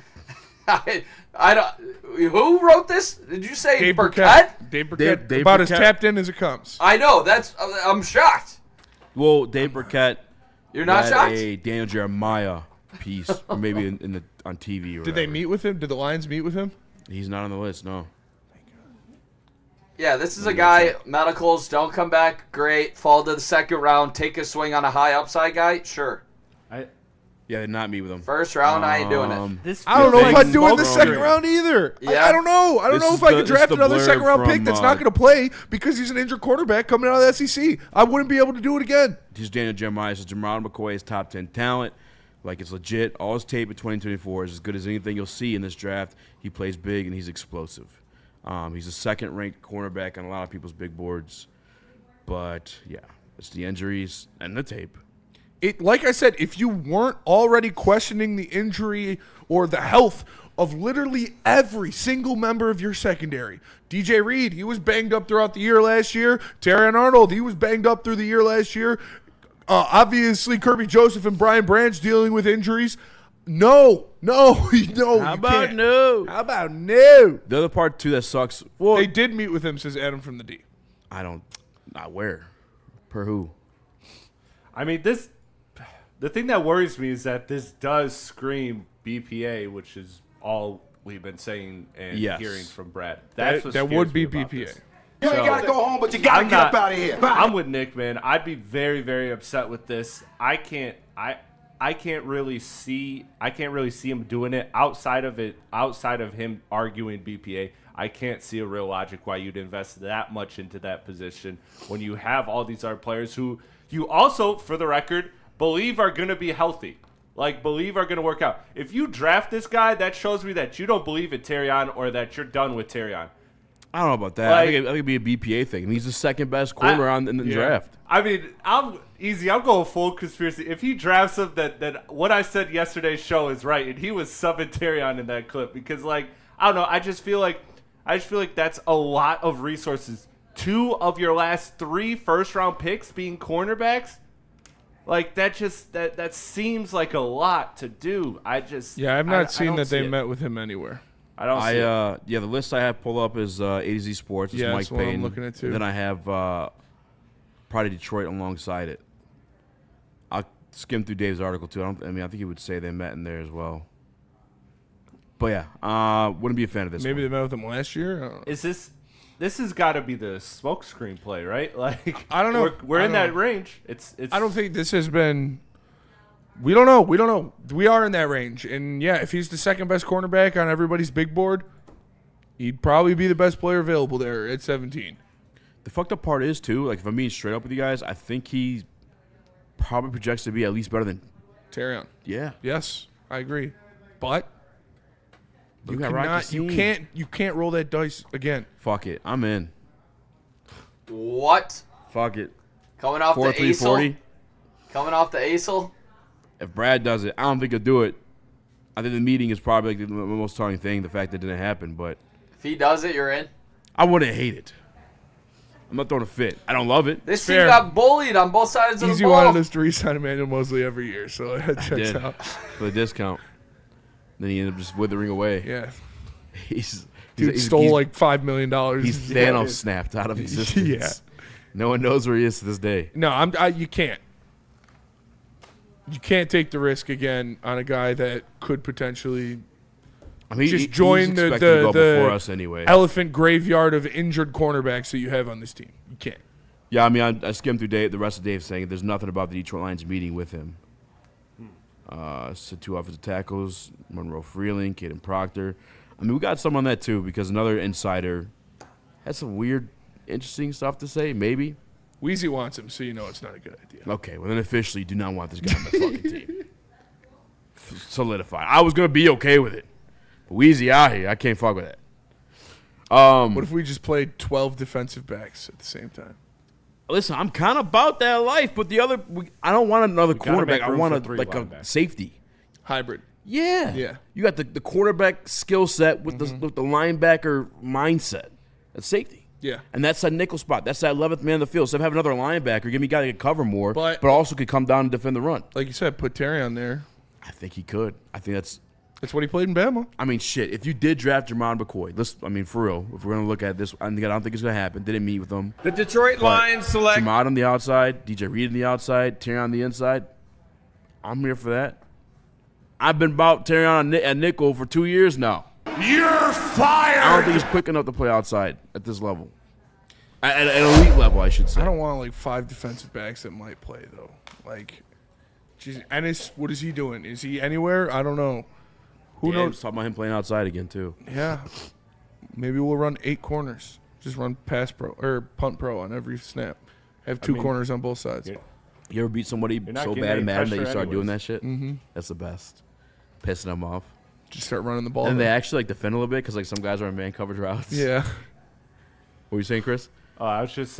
I don't. Who wrote this? Did you say Dave Burkett? Dave Burkett. Dave About Burkett. as tapped in as it comes. I know. I'm shocked. Well, Dave Burkett. You're not read shocked? a Daniel Jeremiah piece, or maybe on TV. Or Did they whatever. meet with him? Did the Lions meet with him? He's not on the list. No. Yeah, this is a guy, medicals, don't come back, great, fall to the second round, take a swing on a high upside guy, sure. Yeah, they did not meet with him. First round, I ain't doing it. I don't know if Big I'd do it in the smoke second screen. round either. Yeah. I don't know. I don't This know is if I the- could this draft is the another blurb second round pick from, that's not going to play because he's an injured quarterback coming out of the SEC. I wouldn't be able to do it again. He's Daniel Jeremiah. Says Jamal McCoy is top 10 talent. Like, it's legit. All his tape in 2024 is as good as anything you'll see in this draft. He plays big and he's explosive. He's a second-ranked cornerback on a lot of people's big boards. But, yeah, it's the injuries and the tape. Like I said, if you weren't already questioning the injury or the health of literally every single member of your secondary, DJ Reed, he was banged up throughout the year last year. Terrion Arnold, he was banged up through the year last year. Obviously, Kirby Joseph and Brian Branch dealing with injuries. No. How about can't. no? How about no? The other part, too, that sucks. Well, They did meet with him, says Adam from the D. Not where. Per who? I mean, the thing that worries me is that this does scream BPA, which is all we've been saying and Yes. hearing from Brad. That's what That scares would be me about BPA. this. You ain't got to go home, but you got to get up out of here. Bye. I'm with Nick, man. I'd be very, very upset with this. I can't really see him doing it outside of him arguing BPA. I can't see a real logic why you'd invest that much into that position when you have all these other players who you also, for the record, believe are going to be healthy. Like, believe are going to work out. If you draft this guy, that shows me that you don't believe in Terrion or that you're done with Terrion. I don't know about that. I think it'd be a BPA thing. I mean, he's the second best corner in the draft. I mean, I'm going full conspiracy. If he drafts him, that what I said yesterday's show is right, and he was subbing Terrion in that clip because, like, I don't know. I just feel like that's a lot of resources. 2 of your last 3 first-round picks being cornerbacks. Like, that just seems like a lot to do. I've not seen that they met with him anywhere. I don't see it. Yeah, the list I have pulled up is A to Z Sports. It's Yeah, Mike that's what I'm Payton. looking at, too. Then I have probably Detroit alongside it. I'll skim through Dave's article too. I think he would say they met in there as well. But yeah, wouldn't be a fan of this. Maybe one. they met with him last year. I don't know. Is this has got to be the smoke screen play, right? Like, I don't know. We're I in don't that know. range. It's. I don't think this has been. We don't know. We are in that range, and yeah, if he's the second best cornerback on everybody's big board, he'd probably be the best player available there at 17. The fucked up part is too. Like, if I'm being straight up with you guys, I think he probably projects to be at least better than. Terrion. Yeah. Yes, I agree, but You got Rocky you can't roll that dice again. Fuck it. I'm in. What? Fuck it. Coming off the 4-3-40. ASL? Coming off the ASL? If Brad does it, I don't think he'll do it. I think the meeting is probably like the most telling thing, the fact that it didn't happen. But If he does it, you're in. I wouldn't hate it. I'm not throwing a fit. I don't love it. This team Fair. got bullied on both sides of Easy the ball. wanted us to re-sign Emmanuel Mosley every year, so that checks Did out. for the discount. Then he ended up just withering away. Yeah, He's dude stole like $5 million. He's Thanos snapped out of existence. Yeah. No one knows where he is to this day. No, you can't. You can't take the risk again on a guy that could potentially I mean, just join he's the expected to go before us anyway. elephant graveyard of injured cornerbacks that you have on this team. You can't. Yeah, I mean, I skimmed through the rest of Dave saying there's nothing about the Detroit Lions meeting with him. So 2 offensive tackles, Monroe Freeling, Caden Proctor. I mean, we got some on that too because another insider had some weird, interesting stuff to say, maybe. Weezy wants him, so you know it's not a good idea. Okay, well then officially you do not want this guy on the fucking team. Solidified. I was going to be okay with it. But Weezy out here, I can't fuck with that. What if we just played 12 defensive backs at the same time? Listen, I'm kind of about that life, but I don't want another quarterback. I want a safety. Hybrid. Yeah. Yeah. You got the quarterback skill set with the linebacker mindset. That's safety. Yeah. And that's that nickel spot. That's that 11th man in the field. So have another linebacker, give me a guy that can cover more, but also could come down and defend the run. Like you said, put Terry on there. I think he could. I think that's what he played in Bama. I mean, shit. If you did draft Jermon McCoy, for real, if we're going to look at this, I don't think it's going to happen. Didn't meet with him. The Detroit Lions select Jermon on the outside, DJ Reed on the outside, Terry on the inside. I'm here for that. I've been about Terry on at nickel for 2 years now. You're fired! I don't think he's quick enough to play outside at this level. At an elite level, I should say. I don't want like 5 defensive backs that might play, though. Like, geez, Ennis, what is he doing? Is he anywhere? I don't know. Who knows? Talking about him playing outside again, too. Yeah. Maybe we'll run 8 corners. Just run pass pro or punt pro on every snap. Have 2 corners on both sides. You ever beat somebody so bad and mad that you start doing that shit? Mm-hmm. That's the best. Pissing them off. Just start running the ball. And they actually defend a little bit because some guys are in man coverage routes. Yeah. What were you saying, Chris? I was just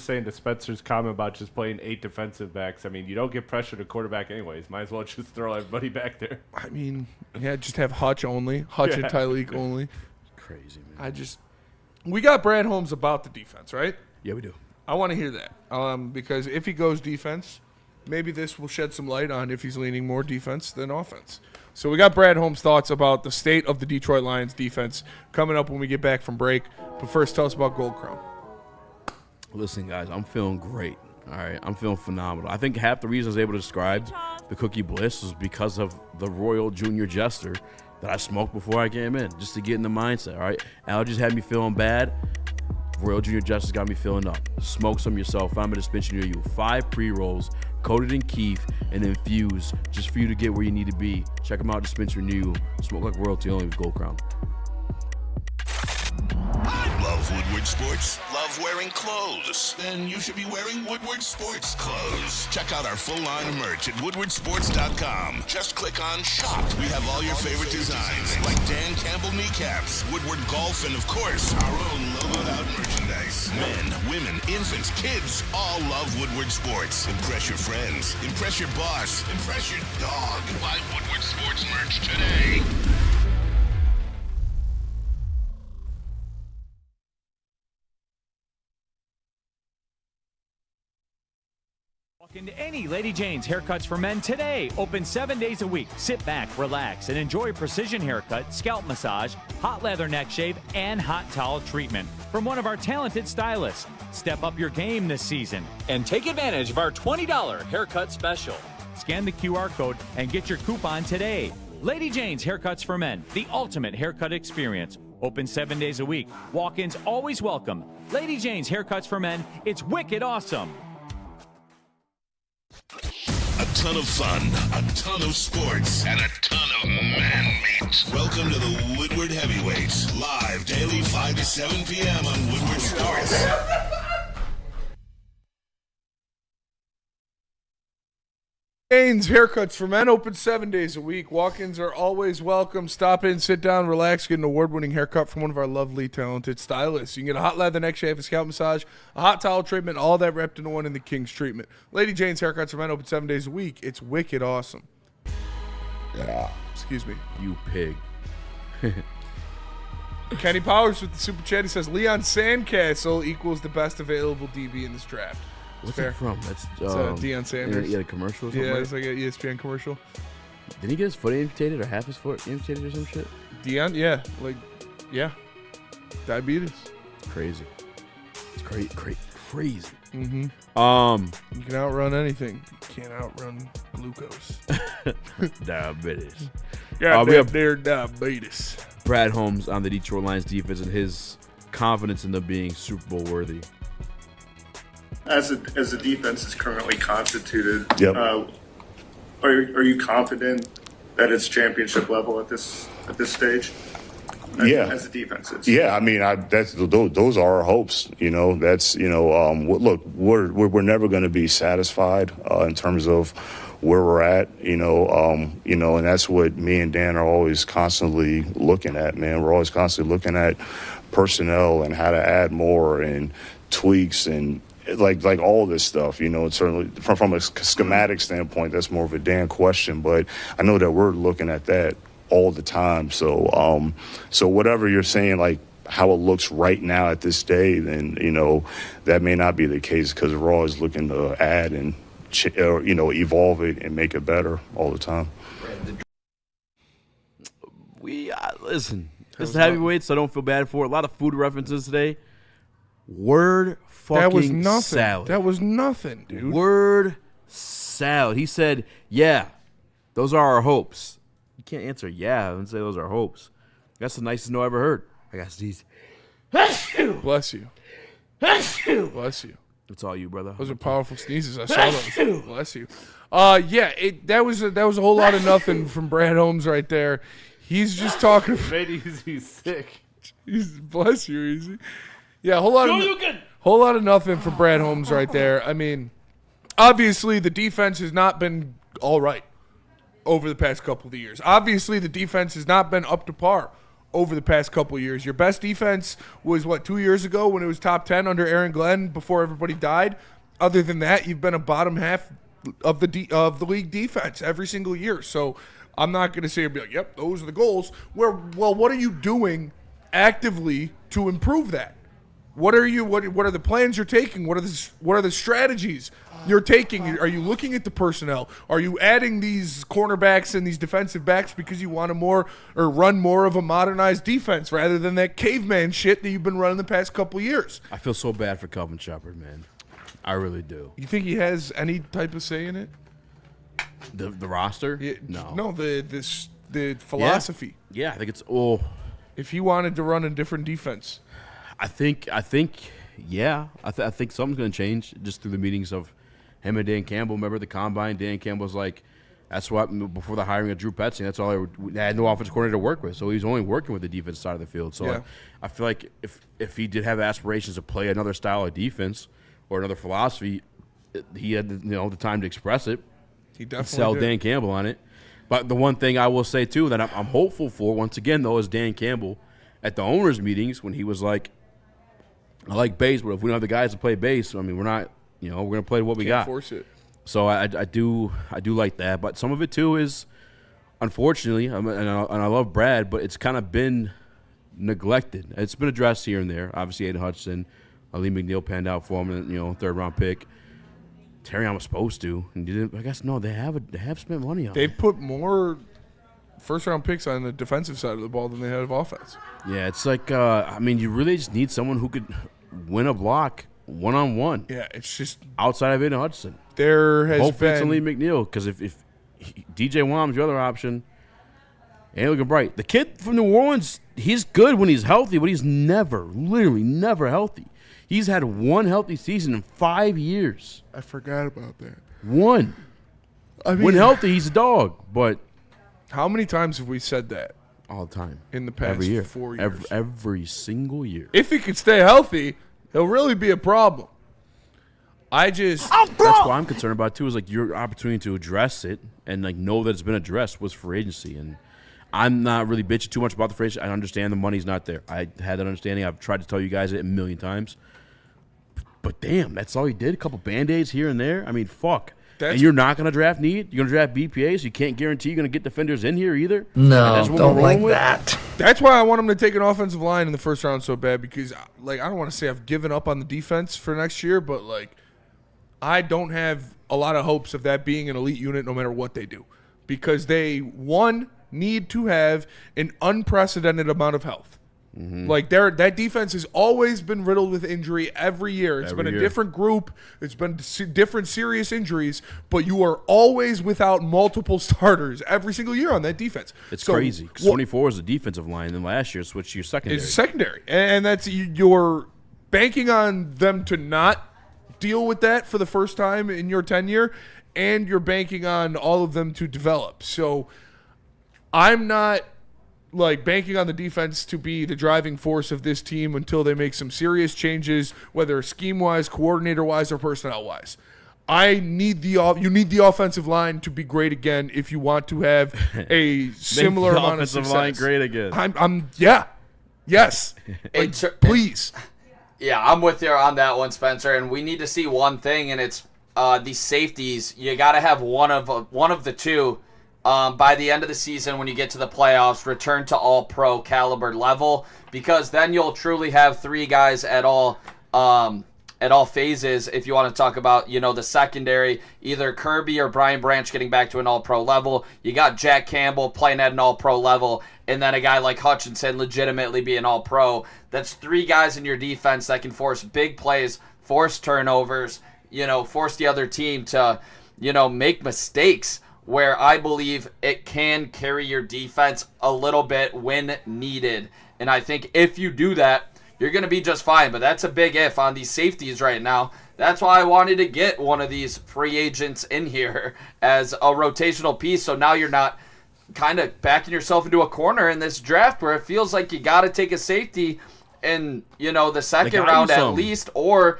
saying to Spencer's comment about just playing 8 defensive backs. I mean, you don't get pressure to quarterback anyways. Might as well just throw everybody back there. I mean, yeah, just have Hutch only. Hutch and Tyleek only. Crazy, man. We got Brad Holmes about the defense, right? Yeah, we do. I want to hear that because if he goes defense, maybe this will shed some light on if he's leaning more defense than offense. So we got Brad Holmes' thoughts about the state of the Detroit Lions defense coming up when we get back from break. But first, tell us about Gold Crown. Listen, guys, I'm feeling great. All right, I'm feeling phenomenal. I think half the reason I was able to describe the Cookie Bliss was because of the Royal Junior Jester that I smoked before I came in, just to get in the mindset. All right, allergies had me feeling bad. Royal Junior Justice got me feeling up. Smoke some yourself. Find a dispensary near you. 5 pre-rolls, coated in keef and infused, just for you to get where you need to be. Check them out, dispensary near you. Smoke like royalty only with Gold Crown. Love Woodward Sports? Love wearing clothes? Then you should be wearing Woodward Sports clothes. Check out our full line of merch at woodwardsports.com. Just click on shop. We have all your favorite designs, like Dan Campbell kneecaps, Woodward Golf, and of course, our own logoed out merchandise. Men, women, infants, kids all love Woodward Sports. Impress your friends. Impress your boss. Impress your dog. Buy Woodward Sports merch today. Walk into any Lady Jane's Haircuts for Men today. Open 7 days a week. Sit back, relax, and enjoy precision haircut, scalp massage, hot leather neck shave, and hot towel treatment from one of our talented stylists. Step up your game this season and take advantage of our $20 haircut special. Scan the QR code and get your coupon today. Lady Jane's Haircuts for Men, the ultimate haircut experience. Open 7 days a week. Walk-ins always welcome. Lady Jane's Haircuts for Men. It's wicked awesome. A ton of fun, a ton of sports, and a ton of man meat. Welcome to the Woodward Heavyweights, live daily 5 to 7 p.m. on Woodward Sports. Jane's Haircuts for Men, open 7 days a week. Walk-ins are always welcome. Stop in, sit down, relax, get an award-winning haircut from one of our lovely, talented stylists. You can get a hot leather neck shave, a scalp massage, a hot towel treatment, all that wrapped into one in the King's treatment. Lady Jane's Haircuts for Men, open 7 days a week. It's wicked awesome. Yeah. Excuse me. You pig. Kenny Powers with the super chat. He says Leon Sandcastle equals the best available DB in this draft. What's that from? That's Deion Sanders. He had a commercial or something? Yeah, it's like an ESPN commercial. Didn't he get his foot amputated or half his foot amputated or some shit? Deion, yeah. Diabetes. Crazy. It's crazy. Mm-hmm. You can outrun anything. You can't outrun glucose. Diabetes. Yeah, we have there diabetes. Brad Holmes on the Detroit Lions defense and his confidence in them being Super Bowl worthy. As the defense is currently constituted, yep. Are you confident that it's championship level at this stage? As the defense is. Yeah, I mean, those are our hopes. That's look, we're never going to be satisfied in terms of where we're at, and that's what me and Dan are always constantly looking at, man. We're always constantly looking at personnel and how to add more and tweaks and like all this stuff, certainly from a schematic standpoint, that's more of a Dan question, but I know that we're looking at that all the time. So whatever you're saying, like how it looks right now at this day, then, that may not be the case because we're always looking to add and, evolve it and make it better all the time. Listen, it's the heavyweights, so I don't feel bad for it. A lot of food references today. Word fucking that was nothing. salad. That was nothing, dude. Word salad. He said, yeah, those are our hopes. You can't answer yeah and say those are hopes. That's the nicest no I ever heard. I got sneeze. Bless you. Bless you. It's all you, brother. Those are powerful sneezes. I saw those. Bless you. That was a whole lot of nothing from Brad Holmes right there. He's just talking. He's sick. Bless you, Easy. Yeah, whole lot of nothing from Brad Holmes right there. I mean, obviously the defense has not been all right over the past couple of years. Obviously the defense has not been up to par over the past couple of years. Your best defense was, 2 years ago when it was top 10 under Aaron Glenn before everybody died. Other than that, you've been a bottom half of the league defense every single year. So I'm not going to say, yep, those are the goals. What are you doing actively to improve that? What are the plans you're taking? What are the strategies you're taking? Are you looking at the personnel? Are you adding these cornerbacks and these defensive backs because you want to run more of a modernized defense rather than that caveman shit that you've been running the past couple of years? I feel so bad for Kelvin Shepard, man. I really do. You think he has any type of say in it? The roster? Yeah, no. The philosophy. Yeah, I think it's if he wanted to run a different defense. I think something's going to change just through the meetings of him and Dan Campbell. Remember the combine? Dan Campbell's like, that's what, before the hiring of Drew Petzing, that's all they had no offensive coordinator to work with. So he's only working with the defense side of the field. So yeah. I feel like if he did have aspirations to play another style of defense or another philosophy, he had the time to express it. He definitely sell did. Dan Campbell on it. But the one thing I will say, too, that I'm hopeful for, once again, though, is Dan Campbell at the owners' meetings when he was like, I like bass, but if we don't have the guys to play bass, I mean, we're not, we're going to play what we got. Can't force it. So I do like that. But some of it, too, is, unfortunately, and I love Brad, but it's kind of been neglected. It's been addressed here and there. Obviously, Aiden Hutchinson, Ali McNeil panned out for him, third-round pick. Terrion was supposed to. And didn't, I guess, no, they have spent money on it. They've put more first-round picks on the defensive side of the ball than they have offense. Yeah, it's like, you really just need someone who could win a block one-on-one. Yeah, it's just outside of Aiden Hutchinson. There has hopefully been it's Lee McNeil, because if DJ Wom's your other option, ain't looking bright. The kid from New Orleans, he's good when he's healthy, but he's literally never healthy. He's had one healthy season in 5 years. I forgot about that. One. When healthy, he's a dog, but how many times have we said that? All the time. In the past every year. 4 years. Every single year. If he could stay healthy, he'll really be a problem. That's why I'm concerned about it, too, is like your opportunity to address it and like know that it's been addressed was free agency. And I'm not really bitching too much about the free agency. I understand the money's not there. I had that understanding. I've tried to tell you guys it a million times. But damn, that's all he did? A couple Band-Aids here and there? I mean, fuck. And you're not going to draft need? You're going to draft BPA, so you can't guarantee you're going to get defenders in here either? No, don't like that. That's why I want him to take an offensive line in the first round so bad, because I don't want to say I've given up on the defense for next year, but I don't have a lot of hopes of that being an elite unit no matter what they do, because they, one, need to have an unprecedented amount of health. Mm-hmm. That defense has always been riddled with injury every year. It's been a different group. It's been different serious injuries, but you are always without multiple starters every single year on that defense. It's crazy. 24 is the defensive line, and last year switched to your secondary. It's secondary, and that's you're banking on them to not deal with that for the first time in your tenure, and you're banking on all of them to develop. So I'm not banking on the defense to be the driving force of this team until they make some serious changes, whether scheme-wise, coordinator-wise, or personnel-wise. you need the offensive line to be great again if you want to have a similar amount of success. Offensive line great again. Yes. Like, please. Yeah, I'm with you on that one, Spencer. And we need to see one thing, and it's these safeties. You got to have one of the two by the end of the season when you get to the playoffs, return to all-pro caliber level, because then you'll truly have three guys at all phases. If you want to talk about, the secondary, either Kirby or Brian Branch getting back to an all-pro level. You got Jack Campbell playing at an all-pro level, and then a guy like Hutchinson legitimately being all-pro. That's three guys in your defense that can force big plays, force turnovers, force the other team to, make mistakes, where I believe it can carry your defense a little bit when needed. And I think if you do that, you're going to be just fine. But that's a big if on these safeties right now. That's why I wanted to get one of these free agents in here as a rotational piece. So now you're not kind of backing yourself into a corner in this draft where it feels like you got to take a safety in, the second round at least, or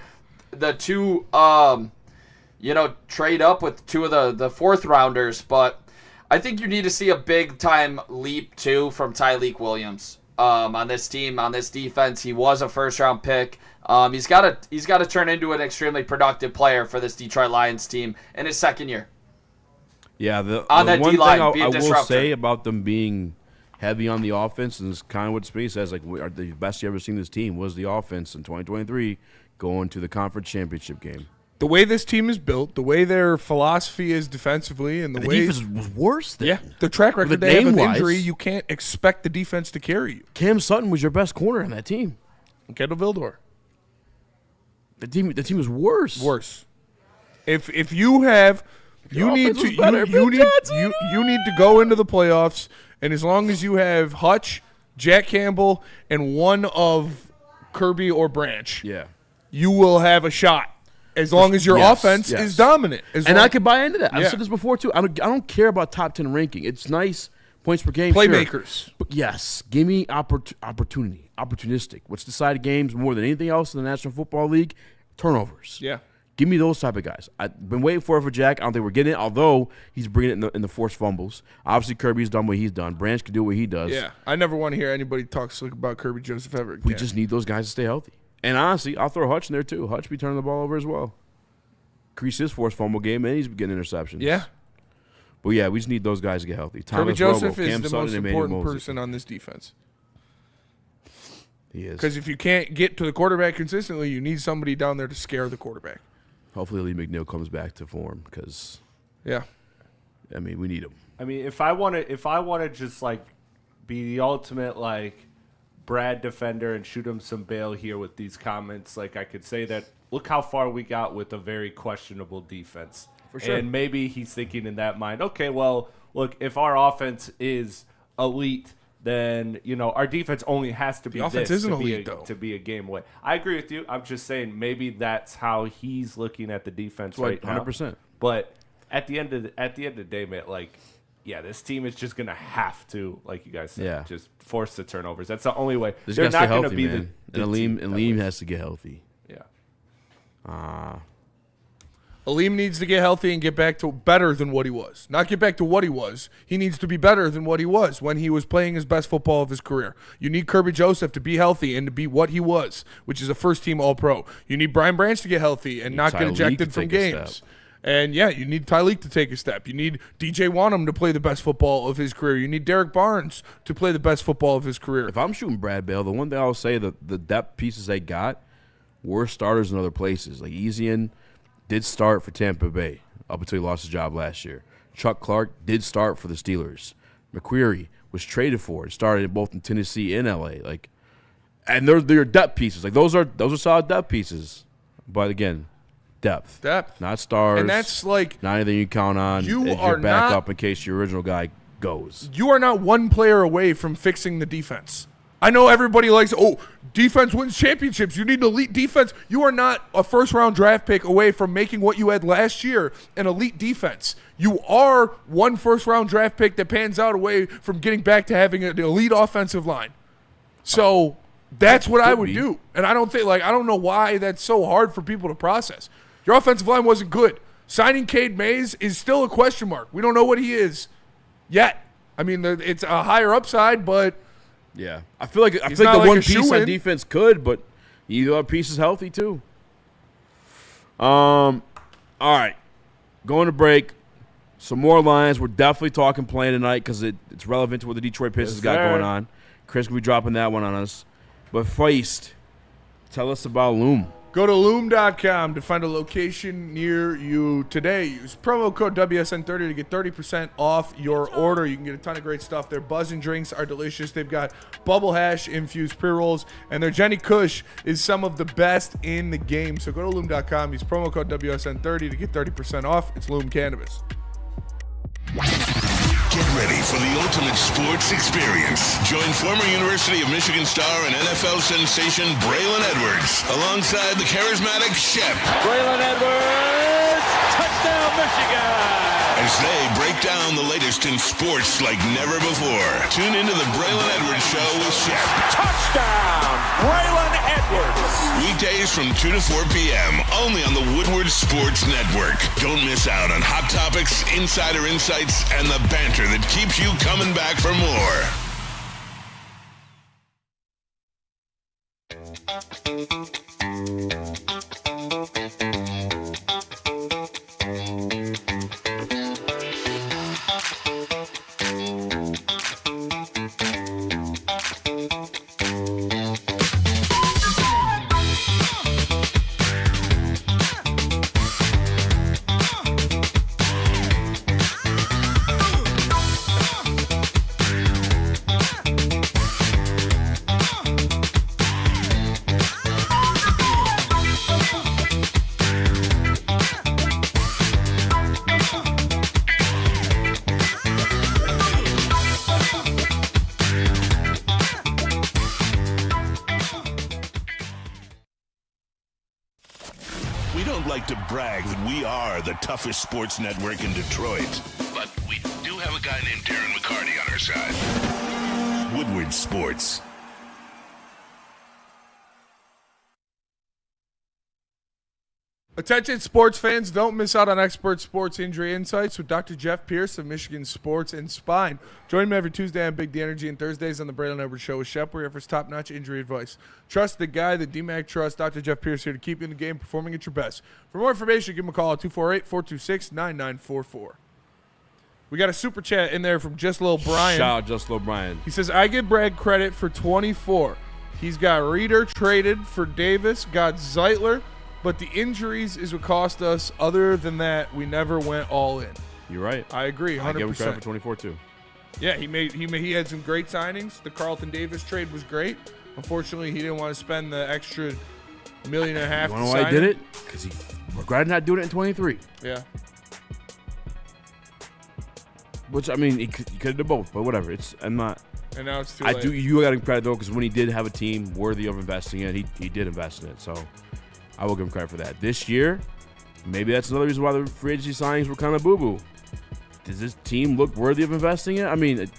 the two, trade up with two of the fourth rounders. But I think you need to see a big time leap too from Tyleik Williams. On this team, on this defense. He was a first-round pick. He's got to turn into an extremely productive player for this Detroit Lions team in his second year. Yeah, the one thing I will disruptor. say about them being heavy on the offense, and it's kind of what Spade says, like, the best you ever seen this team was the offense in 2023 going to the conference championship game. The way this team is built, the way their philosophy is defensively, and the way defense was worse than. Yeah, the track record they have with injury, you can't expect the defense to carry you. Cam Sutton was your best corner on that team. Kendall Vildor. The team is worse. Worse. If you have, you need to you need to go into the playoffs, and as long as you have Hutch, Jack Campbell, and one of Kirby or Branch, you will have a shot. As long as your offense is dominant. I could buy into that. I've said this before, too. I don't care about top 10 ranking. It's nice, points per game. Playmakers. Sure. But yes, give me opportunity. Opportunistic. What's decided games more than anything else in the National Football League? Turnovers. Yeah. Give me those type of guys. I've been waiting for Jack. I don't think we're getting it, although he's bringing it in the forced fumbles. Obviously, Kirby's done what he's done. Branch can do what he does. Yeah. I never want to hear anybody talk slick about Kirby Joseph ever again. We just need those guys to stay healthy. And honestly, I'll throw Hutch in there too. Hutch be turning the ball over as well. Increase his forced fumble game, and he's getting interceptions. Yeah. But yeah, we just need those guys to get healthy. Kirby Joseph is the most important person on this defense. He is. Because if you can't get to the quarterback consistently, you need somebody down there to scare the quarterback. Hopefully Lee McNeil comes back to form because, we need him. I mean, if I want to just like be the ultimate like Brad defender and shoot him some bail here with these comments, like I could say that look how far we got with a very questionable defense. For sure. And maybe he's thinking in that mind, okay, well, look, if our offense is elite, then our defense only has to be to be a game away. I agree with you. I'm just saying maybe that's how he's looking at the defense right now. 100%. But at the end of the day, man, like, yeah, this team is just gonna have to, like you guys said, just force the turnovers. That's the only way. They're not going to be man. And Aleem has to get healthy. Yeah. Aleem needs to get healthy and get back to better than what he was. Not get back to what he was. He needs to be better than what he was when he was playing his best football of his career. You need Kirby Joseph to be healthy and to be what he was, which is a first-team All-Pro. You need Brian Branch to get healthy and not get ejected from games. And, you need Tyleik to take a step. You need DJ Wanham to play the best football of his career. You need Derek Barnes to play the best football of his career. If I'm shooting Brad Bale, the one thing I'll say, the depth pieces they got were starters in other places. Like Ezian did start for Tampa Bay up until he lost his job last year. Chuck Clark did start for the Steelers. McQuarrie was traded for and started both in Tennessee and LA. And they're depth pieces. Like those are solid depth pieces. But again, depth, not stars, and that's like not anything you count on. You as are your backup not, in case your original guy goes. You are not one player away from fixing the defense. I know everybody likes, defense wins championships. You need an elite defense. You are not a first-round draft pick away from making what you had last year an elite defense. You are one first-round draft pick that pans out away from getting back to having an elite offensive line. So that's what I would do. And I don't know why that's so hard for people to process. Your offensive line wasn't good. Signing Cade Mays is still a question mark. We don't know what he is yet. I mean, it's a higher upside, but yeah, I feel like the like one a piece shoo-in. on defense could, but either other piece is healthy too. All right, going to break. Some more lines. We're definitely talking playing tonight because it's relevant to what the Detroit Pistons got going on. Chris will be dropping that one on us. But Feist, tell us about Loom. Go to loom.com to find a location near you today. Use promo code WSN30 to get 30% off your order. You can get a ton of great stuff. Their buzzing drinks are delicious. They've got bubble hash infused pre-rolls, and their Jenny Kush is some of the best in the game. So go to loom.com. Use promo code WSN30 to get 30% off. It's Loom Cannabis. Get ready for the ultimate sports experience. Join former University of Michigan star and NFL sensation Braylon Edwards alongside the charismatic Shep. Braylon Edwards, touchdown Michigan! As they break down the latest in sports like never before. Tune into the Braylon Edwards Show with Shep. Touchdown, Braylon Edwards! Weekdays from 2 to 4 p.m. only on the Woodward Sports Network. Don't miss out on hot topics, insider insights, and the banter that keeps you coming back for more. We don't like to brag that we are the toughest sports network in Detroit, but we do have a guy named Darren McCarty on our side. Woodward Sports. Attention sports fans, don't miss out on expert sports injury insights with Dr. Jeff Pierce of Michigan Sports and Spine. Join me every Tuesday on Big D Energy and Thursdays on the Braylon Edwards Show with Shep. We're here for top-notch injury advice. Trust the guy that DMAC trusts. Dr. Jeff Pierce here to keep you in the game, performing at your best. For more information, give him a call at 248-426-9944. We got a super chat in there from Just Lil Brian. Shout out Just Lil Brian. He says, I give Brad credit for 24. He's got Reeder traded for Davis, got Zeitler, but the injuries is what cost us. Other than that, we never went all in. You're right. I agree, 100%. I give him credit for 24 too. Yeah, he had some great signings. The Carlton Davis trade was great. Unfortunately, he didn't want to spend the extra $1.5 million. You want to know why he did it? Because he regretted not doing it in 23. Yeah. Which, I mean, he could have done both, but whatever. And now it's too late. You got to give credit though, because when he did have a team worthy of investing in it, he did invest in it. So I will give him credit for that. This year, maybe that's another reason why the free agency signings were kind of boo-boo. Does this team look worthy of investing in? I mean,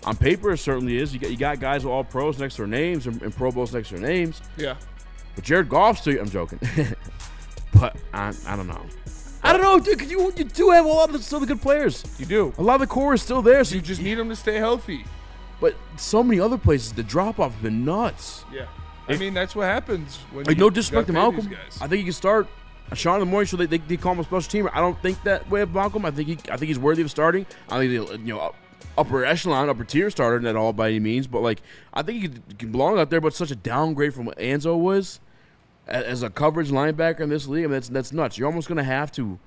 on paper, it certainly is. You got guys with all pros next to their names and Pro Bowls next to their names. Yeah. But Jared Goff's still, I'm joking. But I don't know. I don't know, dude, because you do have a lot of still the good players. You do. A lot of the core is still there. So you just need them to stay healthy. But so many other places, the drop-off has been nuts. Yeah. I mean, that's what happens when no disrespect to Malcolm. Guys. I think he can start. Sean in the morning, so they call him a special teamer. I don't think that way of Malcolm. I think he's worthy of starting. I think upper echelon, upper tier starter, not all by any means, but like I think he can belong out there. But such a downgrade from what Anzo was as a coverage linebacker in this league. I mean, that's nuts. You're almost gonna have to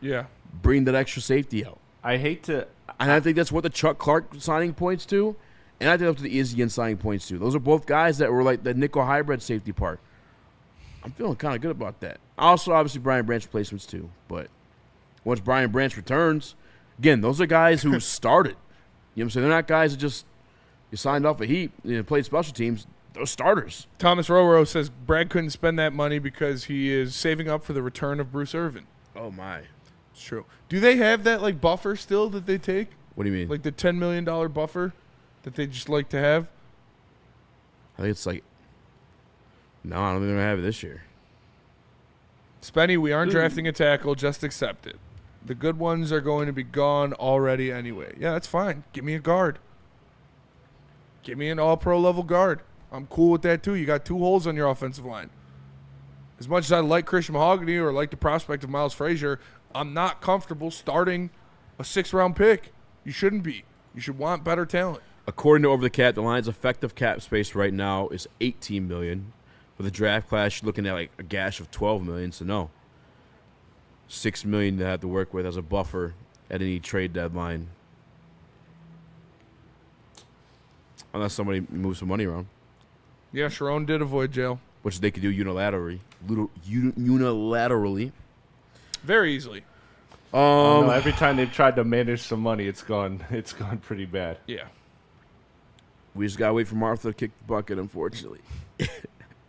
bring that extra safety out. I hate to, and I think that's what the Chuck Clark signing points to, and I think that's what the Izzy signing points to. Those are both guys that were like the nickel hybrid safety part. I'm feeling kind of good about that. Also, obviously, Brian Branch replacements too. But once Brian Branch returns, again, those are guys who started. You know what I'm saying? They're not guys that just you signed off a heap, played special teams. They're starters. Thomas Roro says Brad couldn't spend that money because he is saving up for the return of Bruce Irvin. Oh, my. It's true. Do they have that like buffer still that they take? What do you mean? Like the $10 million buffer that they just like to have? I think it's like no, I don't think they're going to have it this year. Spenny, we aren't drafting a tackle. Just accept it. The good ones are going to be gone already anyway. Yeah, that's fine. Give me a guard. Give me an all-pro level guard. I'm cool with that too. You got 2 holes on your offensive line. As much as I like Christian Mahogany or like the prospect of Miles Frazier, I'm not comfortable starting a 6th-round pick. You shouldn't be. You should want better talent. According to Over the Cap, the Lions' effective cap space right now is $18 million. With a draft class, you're looking at like a gash of $12 million. So no, $6 million to have to work with as a buffer at any trade deadline, unless somebody moves some money around. Yeah, Sharon did avoid jail, which they could do unilaterally. Unilaterally, very easily. Every time they've tried to manage some money, it's gone pretty bad. Yeah. We just gotta wait for Martha to kick the bucket, unfortunately.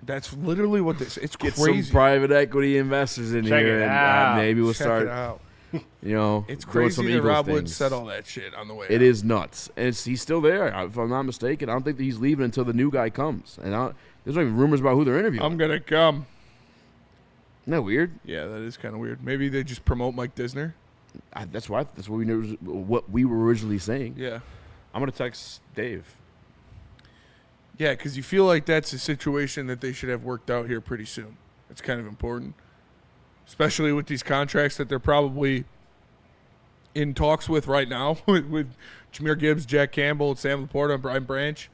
That's literally what this. It's Get crazy. some private equity investors in Check here, it and out. maybe we'll Check start. it out. You know, It's doing crazy some that Eagles Rob Wood things. said all that shit on the way. It out. is nuts, and he's still there. If I'm not mistaken, I don't think that he's leaving until the new guy comes. And there's not even rumors about who they're interviewing. I'm gonna come. Isn't that weird? Yeah, that is kind of weird. Maybe they just promote Mike Disner. That's what we were originally saying. Yeah. I'm gonna text Dave. Yeah, because you feel like that's a situation that they should have worked out here pretty soon. It's kind of important, especially with these contracts that they're probably in talks with right now with Jahmyr Gibbs, Jack Campbell, Sam Laporta, and Brian Branch.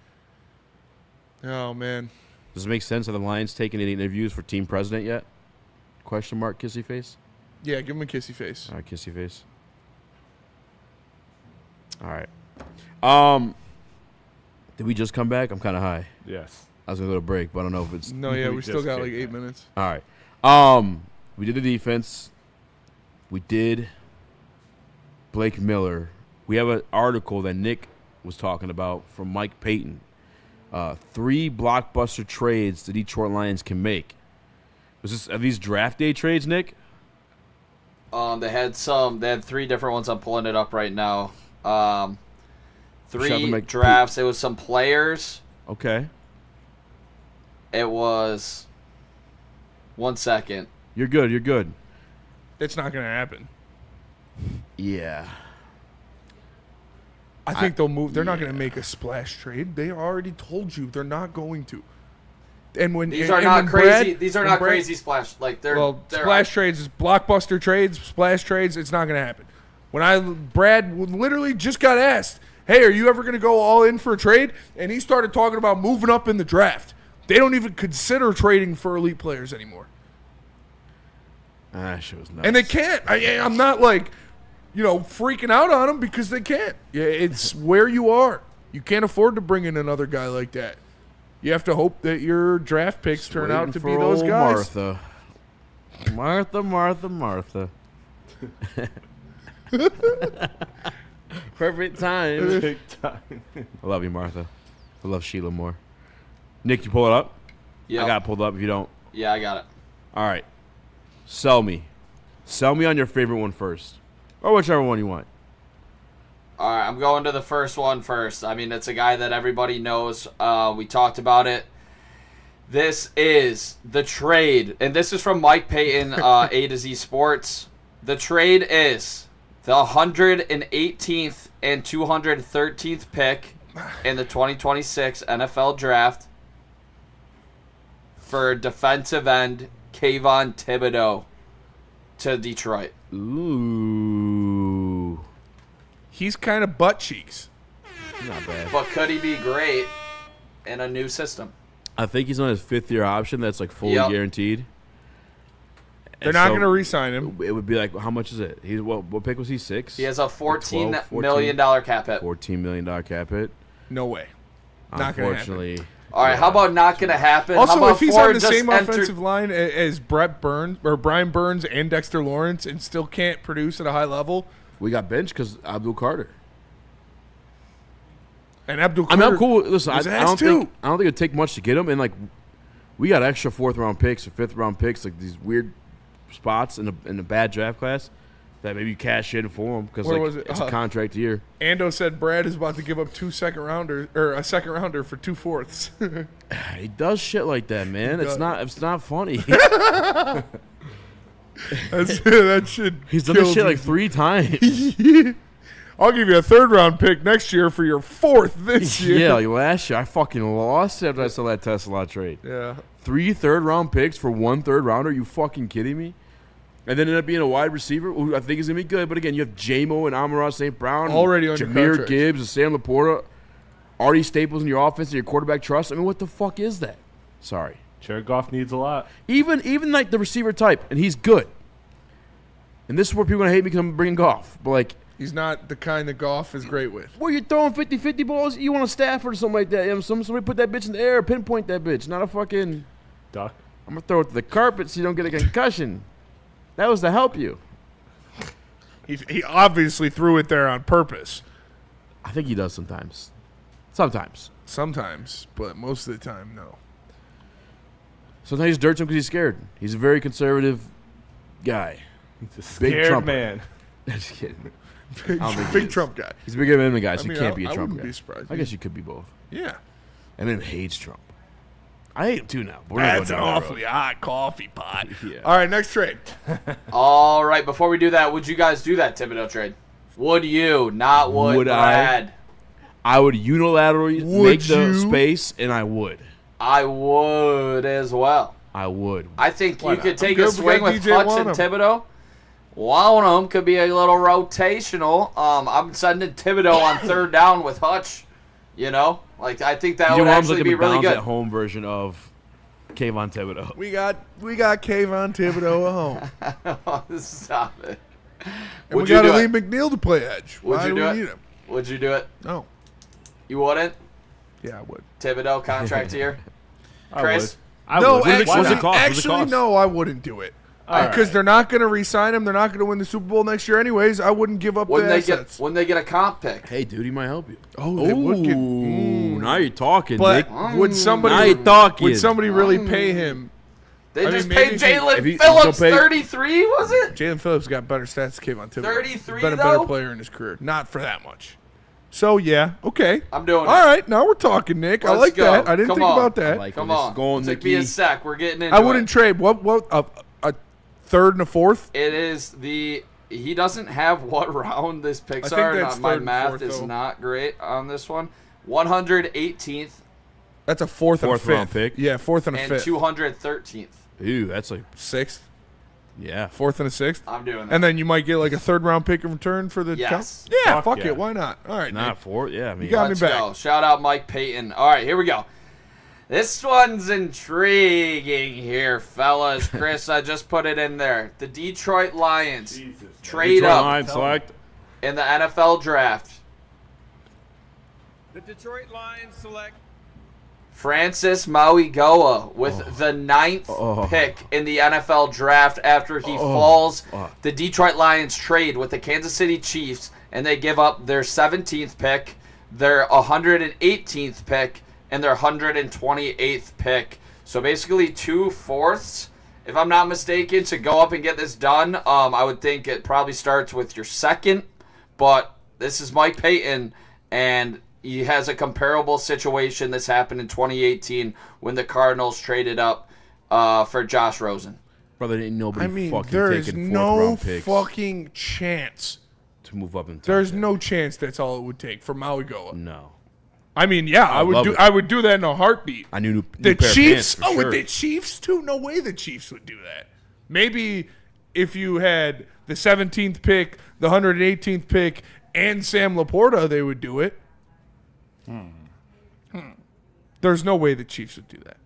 Oh, man. Does it make sense? Have the Lions taken any interviews for team president yet? Question mark, kissy face? Yeah, give him a kissy face. All right, kissy face. All right. Did we just come back? I'm kind of high. Yes. I was going to go to break, but I don't know if it's... No, yeah, we still got like 8 minutes. All right. We did the defense. We did Blake Miller. We have an article that Nick was talking about from Mike Payton. 3 blockbuster trades the Detroit Lions can make. Are these draft day trades, Nick? They had 3 different ones. I'm pulling it up right now. 3 drafts. It was some players. Okay. It was... 1 second. You're good. It's not going to happen. Yeah. I think they'll move. They're not going to make a splash trade. They already told you they're not going to. And when these are not crazy. These are not crazy splash. Like they're splash trades, blockbuster trades, splash trades. It's not going to happen. Brad literally just got asked, "Hey, are you ever going to go all in for a trade?" And he started talking about moving up in the draft. They don't even consider trading for elite players anymore. Shit was nuts. And they can't. I'm not like, freaking out on them because they can't. Yeah, it's where you are. You can't afford to bring in another guy like that. You have to hope that your draft picks turn out to be those guys. Martha. Perfect time. I love you, Martha. I love Sheila more. Nick, you pull it up? Yeah. I got it pulled up if you don't. Yeah, I got it. All right. Sell me. Sell me on your favorite one first. Or whichever one you want. All right, I'm going to the first one first. I mean, it's a guy that everybody knows. We talked about it. This is the trade, and this is from Mike Payton, A to Z Sports. The trade is the 118th and 213th pick in the 2026 NFL Draft for defensive end Kayvon Thibodeau to Detroit. Ooh. He's kind of butt cheeks. Not bad. But could he be great in a new system? I think he's on his 5th-year option that's like fully guaranteed. They're not going to re-sign him. It would be like, how much is it? What pick was he, 6? He has a $14 million cap hit. $14 million cap hit. No way. Not going to happen. All right, how about not going to happen? Also, how about if he's Ford on the same just offensive line as Brett Burns or Brian Burns and Dexter Lawrence and still can't produce at a high level. We got benched because Abdul Carter. And Abdul Carter. I mean, I'm cool. Listen, I don't think it'd take much to get him. And like, we got extra 4th-round picks or 5th-round picks, like these weird spots in a bad draft class that maybe you cash in for him because it's a contract year. Ando said Brad is about to give up 2 second-rounders or a second-rounder for 2 fourths. He does shit like that, man. It's not funny. That should. He's done this shit like 3 times. I'll give you a 3rd-round pick next year for your 4th this year. Yeah, like last year I fucking lost after I saw that Tesla trade. Yeah. 3 3rd-round picks for 1 3rd-rounder? Are you fucking kidding me? And then ended up being a wide receiver who I think is going to be good. But again, you have J-Mo and Amon-Ra St. Brown. Already on your Jahmyr contract. Gibbs and Sam Laporta. Artie Staples in your offense and your quarterback trust. I mean, what the fuck is that? Sorry. Jared Goff needs a lot. Even like the receiver type, and he's good. And this is where people are going to hate me because I'm bringing Goff. But like, he's not the kind that Goff is great with. where you're throwing 50-50 balls, you want a Stafford or something like that. Somebody put that bitch in the air, pinpoint that bitch, not a fucking duck. I'm going to throw it to the carpet so you don't get a concussion. That was to help you. He obviously threw it there on purpose. I think he does sometimes. Sometimes, but most of the time, no. Sometimes he's dirt him because he's scared. He's a very conservative guy. He's a scared man. Just kidding. Big Trump guy. He's a big Eminem guy, so I mean, he can't be a I Trump wouldn't guy. be surprised. I guess you could be both. Yeah. Eminem hates Trump. I hate him too now. But That's an awfully hot coffee pot. Yeah. All right, next trade. All right, before we do that, would you guys do that Thibodeau trade? Would you? Not would Brad. I would unilaterally make the space, and I would. I would as well. I would. I think Why you not? could I'm take good a for swing that with DJ Hutch and Wanham. Thibodeau. One of them could be a little rotational. I'm sending Thibodeau on 3rd down with Hutch. You know, like I think that would actually be really good. At home version of Kayvon Thibodeau. We got Kayvon Thibodeau at home. Stop it. And we got Lee McNeil to play edge. Would Why you do do we it? need him? Would you do it? No. You wouldn't? Yeah, I would. Thibodeau contract here. I Chris? would. No, What's it actually, cost? actually no, I wouldn't do it. Because they're not going to re-sign him. They're not going to win the Super Bowl next year anyways. I wouldn't give up the assets. Wouldn't they get a comp pick? Hey, dude, he might help you. Oh, they would get. Now you're talking, But Nick. would somebody? Now you're talking. Would somebody really pay him? They I just mean, paid maybe Jalen Phillips 33, was it? Jalen Phillips got better stats than Kayvon Thibodeau. 33 been a though? better player in his career. Not for that much. So, yeah, okay. I'm doing it. All right, now we're talking, Nick. I Let's like go. that. I didn't Come think on. about that. I like Come this. on. Go on, Took me Nicky. a sec. We're getting into I wouldn't it. trade. What a 3rd and a 4th? It is the... He doesn't have what round this picks I think are. that's My 3rd and math 4th, is though. not great on this one. 118th That's a 4th and a 5th. Round pick. Yeah, 4th and a and 5th. 213th. Ew, that's like 6th, yeah. 4th and a 6th. I'm doing that. And then you might get like a 3rd round pick in return for the Yes. Yeah, Fuck fuck yeah. it. Why not? All right, Not Nick. 4. Yeah, I mean, You got Let's me back. go. Shout out Mike Payton. All right, here we go. This one's intriguing here, fellas. Chris, I just put it in there. The Detroit Lions trade Detroit up Lions select. in the NFL draft. The Detroit Lions select Francis Mauigoa with the 9th pick in the NFL draft after he falls. The Detroit Lions trade with the Kansas City Chiefs, and they give up their 17th pick, their 118th pick, and their 128th pick. So basically 2 fourths, if I'm not mistaken, to go up and get this done. I would think it probably starts with your 2nd, but this is Mike Payton, and he has a comparable situation. This happened in 2018 when the Cardinals traded up for Josh Rosen. Brother, ain't nobody I mean, fucking there is taking 4th no round picks fucking chance. to move up in time. There's no chance that's all it would take for Mauigoa. No. I mean, yeah, I would love do. it. I would do that in a heartbeat. I knew The pair of Chiefs. pants for With sure. the Chiefs too. No way the Chiefs would do that. Maybe if you had the 17th pick, the 118th pick, and Sam Laporta, they would do it. There's no way the Chiefs would do that.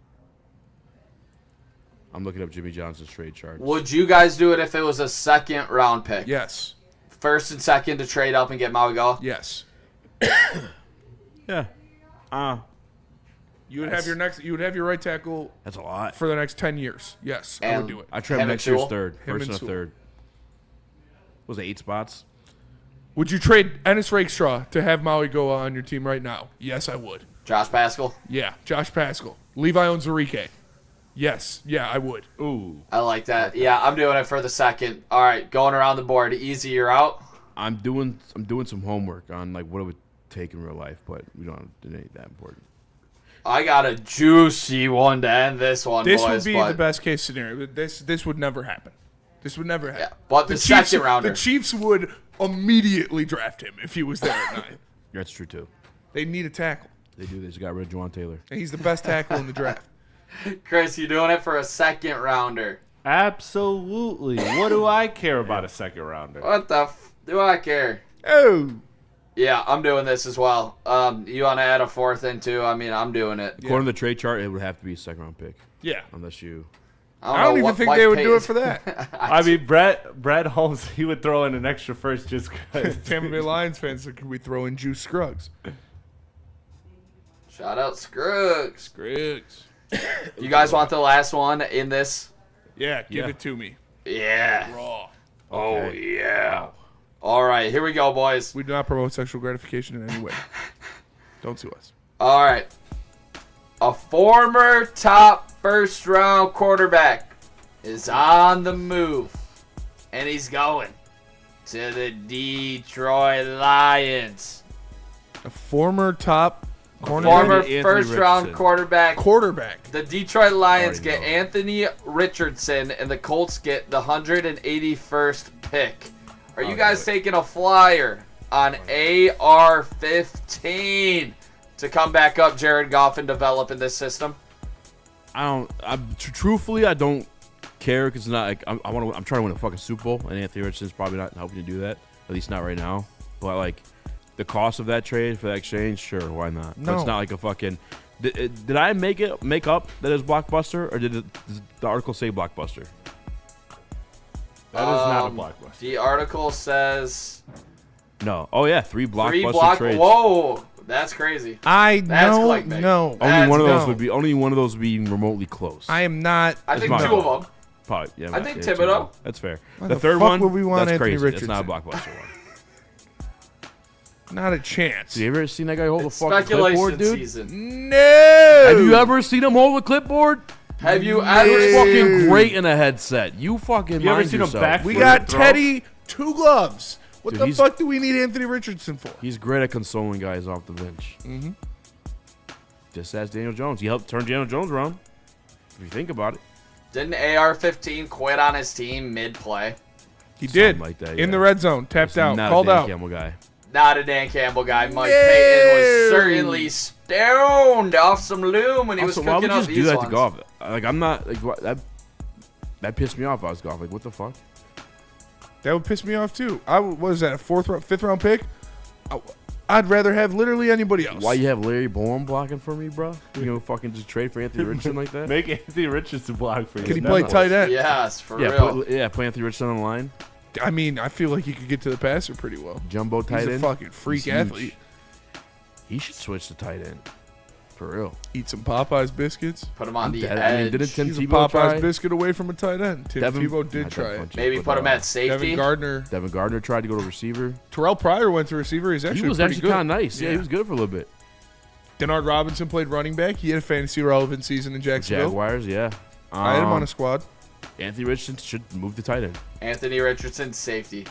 I'm looking up Jimmy Johnson's trade chart. Would you guys do it if it was a 2nd round pick? Yes. 1st and 2nd to trade up and get Mauigoa? Yes. Yeah. You would have your next. You would have your right tackle That's a lot. for the next 10 years. Yes, I And would do it. I trade Him next and year's Sewell? 3rd. Him 1st and and a Sewell. 3rd. Was it 8 spots? Would you trade Ennis Rakestraw to have Mauigoa on your team right now? Yes, I would. Josh Pascal? Yeah, Josh Pascal, Levi Onwuzurike. Yes, yeah, I would. Ooh. I like that. Yeah, I'm doing it for the 2nd. All right, going around the board. Easy, you're out. I'm doing some homework on like what it would take in real life, but we don't it ain't that important. I got a juicy one to end this one, This boys. would be but the best case scenario. This would never happen. This would never happen. Yeah, but the second rounder. The Chiefs would immediately draft him if he was there at 9. That's true, too. They need a tackle. They do. They just got rid of Juwan Taylor. And he's the best tackle in the draft. Chris, you doing it for a second rounder? Absolutely. What do I care about a second rounder? What the do I care? Oh. Yeah, I'm doing this as well. You want to add a fourth in too? I mean, I'm doing it. According to the trade chart, it would have to be a second-round pick. Yeah. Unless you... I don't even think they would do it for that. I mean, Brad Holmes, he would throw in an extra first just because. Tampa Bay Lions fans, so can we throw in Juice Scruggs? Shout out Scruggs. Scruggs. You guys want the last one in this? Yeah, give it to me. Yeah. Raw. Oh, yeah. All right, here we go, boys. We do not promote sexual gratification in any way. Don't sue us. All right. A former top first-round quarterback is on the move, and he's going to the Detroit Lions. A former top former first-round quarterback. The Detroit Lions get know. Anthony Richardson, and the Colts get the 181st pick. Are you guys taking a flyer on AR-15 to come back up Jared Goff and develop in this system? Truthfully, I don't care because it's not like I'm trying to win a fucking Super Bowl, and Anthony Richardson's probably not helping you do that. At least not right now. But like the cost of that trade for that exchange, sure, why not? No. But it's not like a fucking. Did I make up that it's blockbuster, or did the article say blockbuster? That is not a blockbuster. The article says No. Oh yeah, three blockbuster trades. Whoa, that's crazy. Only one of those would be remotely close. I am not. I think two of them. Probably, yeah. I think Thibodeau. That's fair. Why the the third fuck one, would we want that's Anthony crazy. It's not a Richardson? blockbuster one. Not a chance. Have you ever seen that guy hold a fucking Speculation clipboard, dude? season. No. Have you ever seen him hold a clipboard? Have you He's ever fucking great in a headset. You fucking You ever mind seen him yourself. back- We Free got throw? Teddy, 2 gloves. What Dude, the he's- fuck do we need Anthony Richardson for? He's great at consoling guys off the bench. Mm-hmm. Just ask Daniel Jones. He helped turn Daniel Jones around. If you think about it. Didn't AR-15 quit on his team mid-play? He did. Like that, In yeah. the red zone. Tapped out. Not Called a Dan out. Campbell guy. Not a Dan Campbell guy. Mike Payton was certainly stoned off some loom when he was Also, why would cooking you up just do these that ones. to Goff? Like, I'm not like that pissed me off. I was Goff. Like, what the fuck? That would piss me off too. What was that, a 5th round pick? I'd rather have literally anybody else. Why you have Larry Bourne blocking for me, bro? You know, fucking just trade for Anthony Richardson like that? Make Anthony Richardson block for you. Can he play tight end? Yes, for real. Play Anthony Richardson on the line. I mean, I feel like he could get to the passer pretty well. Jumbo tight end. He's a fucking freak He's huge. athlete. He should switch to tight end. For real. Eat some Popeyes biscuits. Put him on the dead. edge. I mean, didn't Tim He's a Tebow Popeyes try? biscuit away from a tight end. Tim Tebow did not try Devin it. Funchess, Maybe but, put him at safety. Devin Gardner tried to go to receiver. Terrell Pryor went to receiver. He's actually He was pretty actually good. kind of nice. Yeah, he was good for a little bit. Denard Robinson played running back. He had a fantasy relevant season in Jacksonville. Jaguars, yeah. I had him on a squad. Anthony Richardson should move to tight end. Anthony Richardson, safety.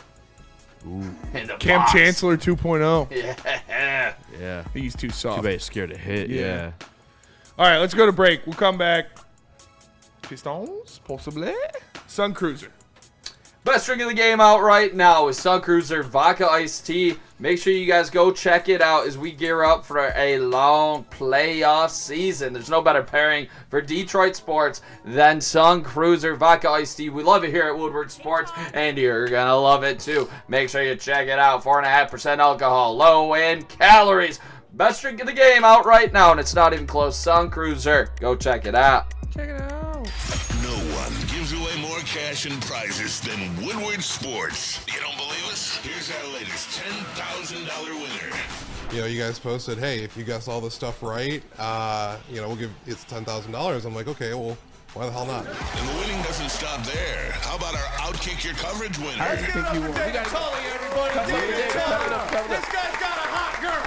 Ooh. In the Cam box. Chancellor 2.0. Yeah. Yeah. He's too soft. Too bad he's scared to hit. Yeah. All right, let's go to break. We'll come back. Pistons, possibly. Sun Cruiser. Best drink of the game out right now is Sun Cruiser Vodka Iced Tea. Make sure you guys go check it out as we gear up for a long playoff season. There's no better pairing for Detroit sports than Sun Cruiser Vodka Iced Tea. We love it here at Woodward Sports, and you're going to love it too. Make sure you check it out. 4.5% alcohol, low in calories. Best drink of the game out right now, and it's not even close. Sun Cruiser. Go check it out. Check it out. No one gives away more cash and prizes than Woodward Sports. You don't believe us? Here's our latest $10,000 winner. You know, you guys posted, hey, if you guess all this stuff right, we'll give it's $10,000. I'm like, okay, well, why the hell not? And the winning doesn't stop there. How about our Outkick Your Coverage winner? I think you won. David Tully, everybody. David Tully. This guy's got a hot girl.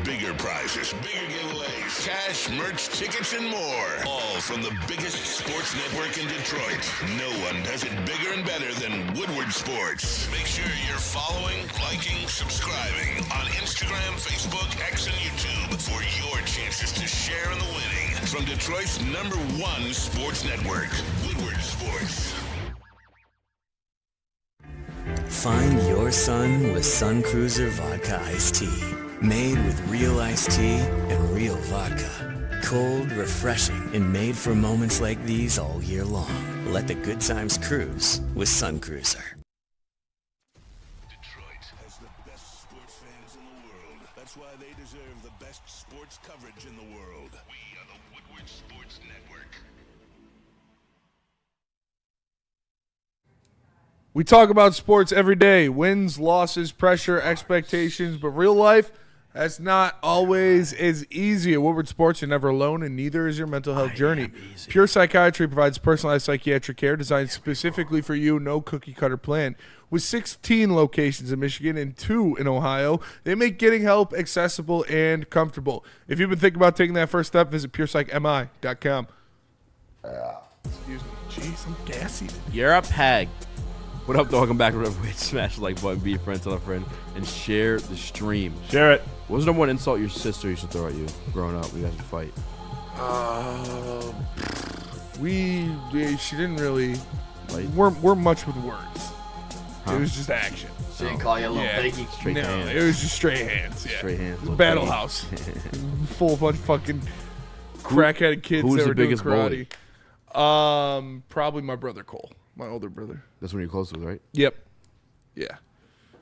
Bigger prizes, bigger giveaways, cash, merch, tickets, and more. All from the biggest sports network in Detroit. No one does it bigger and better than Woodward Sports. Make sure you're following, liking, subscribing on Instagram, Facebook, X, and YouTube for your chances to share in the winning. From Detroit's #1 sports network, Woodward Sports. Find your sun with Sun Cruiser Vodka Iced Tea. Made with real iced tea and real vodka. Cold, refreshing, and made for moments like these all year long. Let the good times cruise with Sun Cruiser. Detroit has the best sports fans in the world. That's why they deserve the best sports coverage in the world. We are the Woodward Sports Network. We talk about sports every day. Wins, losses, pressure, expectations, but real life, that's not always as easy. At Woodward Sports, you're never alone, and neither is your mental health journey. Pure Psychiatry provides personalized psychiatric care designed specifically for you, no cookie-cutter plan. With 16 locations in Michigan and 2 in Ohio, they make getting help accessible and comfortable. If you've been thinking about taking that first step, visit PurePsychMI.com. Excuse me. Jeez, I'm gassy. You're a peg. What up, dog? I'm back with a smash like button, be a friend, tell a friend, and share the stream. Share it. What was the number one insult your sister used to throw at you growing up when you guys would fight? She didn't really, weren't much with words. It was just action. She didn't call you a little piggy. Straight hands. It was just straight hands. Yeah. Straight hands. little Battle piggy. house. Full of bunch of fucking crackheaded kids who's that the were doing biggest karate. bully? Probably my brother Cole, my older brother. That's when you're close with, right? Yep. Yeah.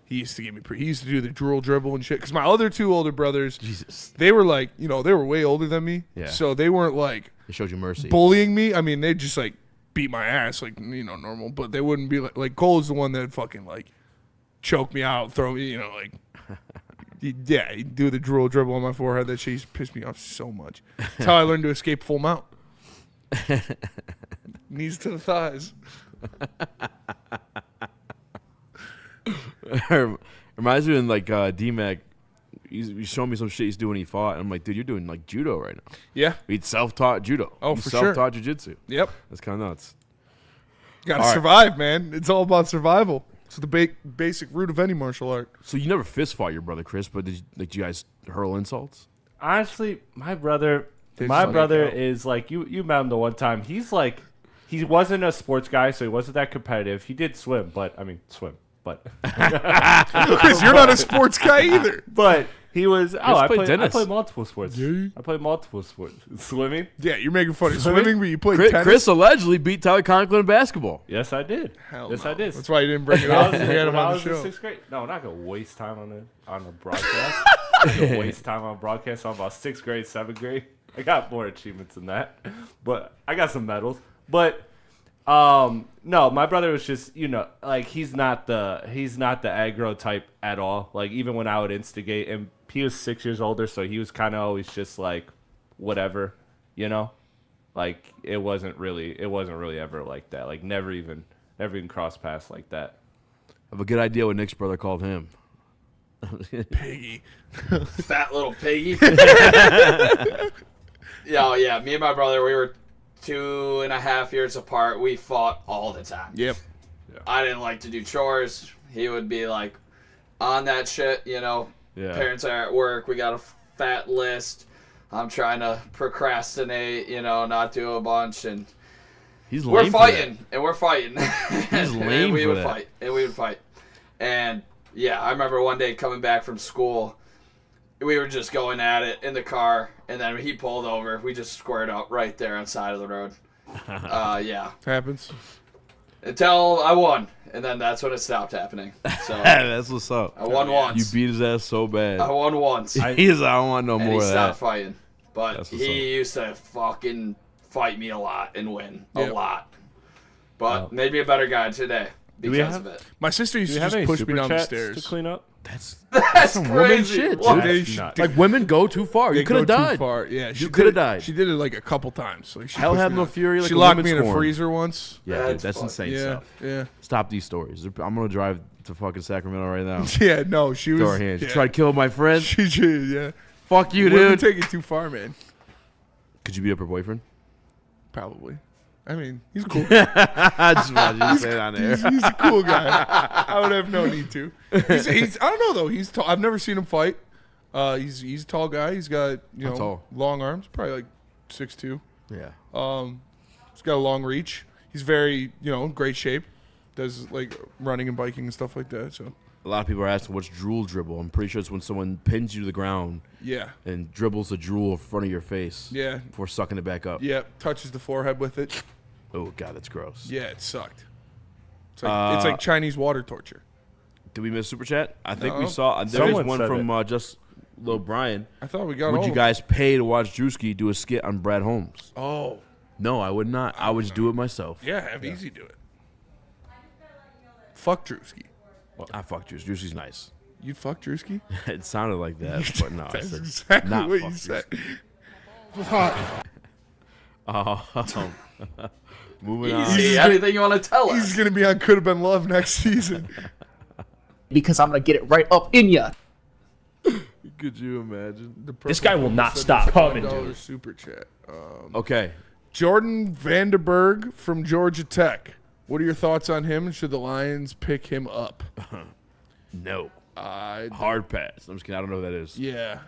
He used to give me. He used to do the drool dribble and shit. Because my other 2 older brothers, they were like, they were way older than me. Yeah. So they weren't like. They showed you mercy. Bullying me. I mean, they just like beat my ass, like normal. But they wouldn't be like Cole is the one that fucking like choke me out, throw me, like. Yeah, he'd do the drool dribble on my forehead. That shit used to piss me off so much. That's how I learned to escape full mount. Knees to the thighs. Reminds me when like D-Mac, he's showing me some shit he's doing when he fought, and I'm like, dude, you're doing like judo right now. Yeah. He's self-taught judo. Oh, He's for self-taught jiu-jitsu. Yep. That's kind of nuts. Gotta All right. survive, man. It's all about survival. It's the basic root of any martial art. So you never fist fought your brother Chris, but did you guys hurl insults? Honestly, my brother is like you met him the one time. He's like, he wasn't a sports guy, so he wasn't that competitive. He did swim, but Chris, you're not a sports guy either. But he was. I tennis. play multiple sports. I play multiple sports. Swimming. Yeah, you're making fun of swimming, but you played tennis. Chris allegedly beat Tyler Conklin in basketball. Yes, I did. Hell yes, no. I did. That's why you didn't bring it up. We had him When I on the was in show. 6th grade. No, I'm not gonna waste time on a broadcast. I'm not gonna waste time on a broadcast. I'm about 6th grade, 7th grade. I got more achievements than that, but I got some medals. But no, my brother was just, like he's not the aggro type at all. Like even when I would instigate, and he was 6 years older, so he was kind of always just like whatever, like it wasn't really ever like that. Like never even cross paths like that. I have a good idea what Nick's brother called him. Piggy. Fat little piggy. Yeah, me and my brother, we were 2.5 years apart. We fought all the time. Yep. I didn't like to do chores. He would be like on that shit, Yeah. Parents are at work. We got a fat list. I'm trying to procrastinate, not do a bunch, and He's we're lame for fighting, that. and we're fighting. He's lame and we for would that. fight, and we would fight. And yeah, I remember one day coming back from school, we were just going at it in the car, and then he pulled over. We just squared up right there on the side of the road. Yeah. Happens. Until I won, and then that's when it stopped happening. So That's what's up. I won once. You beat his ass so bad. I won once. He's I don't want no and more he of stopped that. fighting. But That's what's he used to fucking fight me a lot and win a Yep. lot. But maybe a better guy today because of it. My sister used Do to you have just any push super me down the chats stairs. to clean up? That's some woman crazy. shit, What? dude. Nuts. Like women go too far. You They could have go too died. far. Yeah, You could have died. She did it like a couple times. Like she Hell pushed have me no down. fury like she a locked woman's me in a scorn. freezer once. Yeah, dude, that's insane yeah, stuff. yeah. Stop these stories. I'm gonna drive to fucking Sacramento right now. Yeah, no, she was. Throw her hands. Yeah. Try to kill my friend. She did, yeah. Fuck you, Women dude. take it too far, man. Could you beat up her boyfriend? Probably. I mean, he's cool. I just wanted you to say it on air. He's a cool guy. I would have no need to. He's I don't know though. He's tall. I've never seen him fight. He's a tall guy. He's got How tall? long arms, probably like 6'2". Yeah. He's got a long reach. He's very in great shape. does like running and biking and stuff like that. So A lot of people are asking what's drool dribble. I'm pretty sure it's when someone pins you to the ground. Yeah. And dribbles the drool in front of your face. Yeah. Before sucking it back up. Yeah, touches the forehead with it. Oh God, that's gross. Yeah, it sucked. It's like Chinese water torture. Did we miss super chat? I think we No. saw. There was one from just Lil Brian. I thought we got Would all you of guys pay to watch Drewski do a skit on Brad Holmes? Oh. No, I would not. I would just do it myself. Yeah, have Easy do it. Fuck Drewski. I fuck Drewski. Drewski's nice. You'd fuck Drewski? It sounded like that, but no. That's I said exactly not what fuck you said. Drewski. Moving on. Easy. Anything you want to tell us? He's going to be on Could Have Been Love next season. Because I'm going to get it right up in ya. Could you imagine? This guy will not stop coming, dude. Super chat. Okay. Jordan Vandenberg from Georgia Tech. What are your thoughts on him? Should the Lions pick him up? No. Hard pass. I'm just kidding. I don't know who that is. Yeah.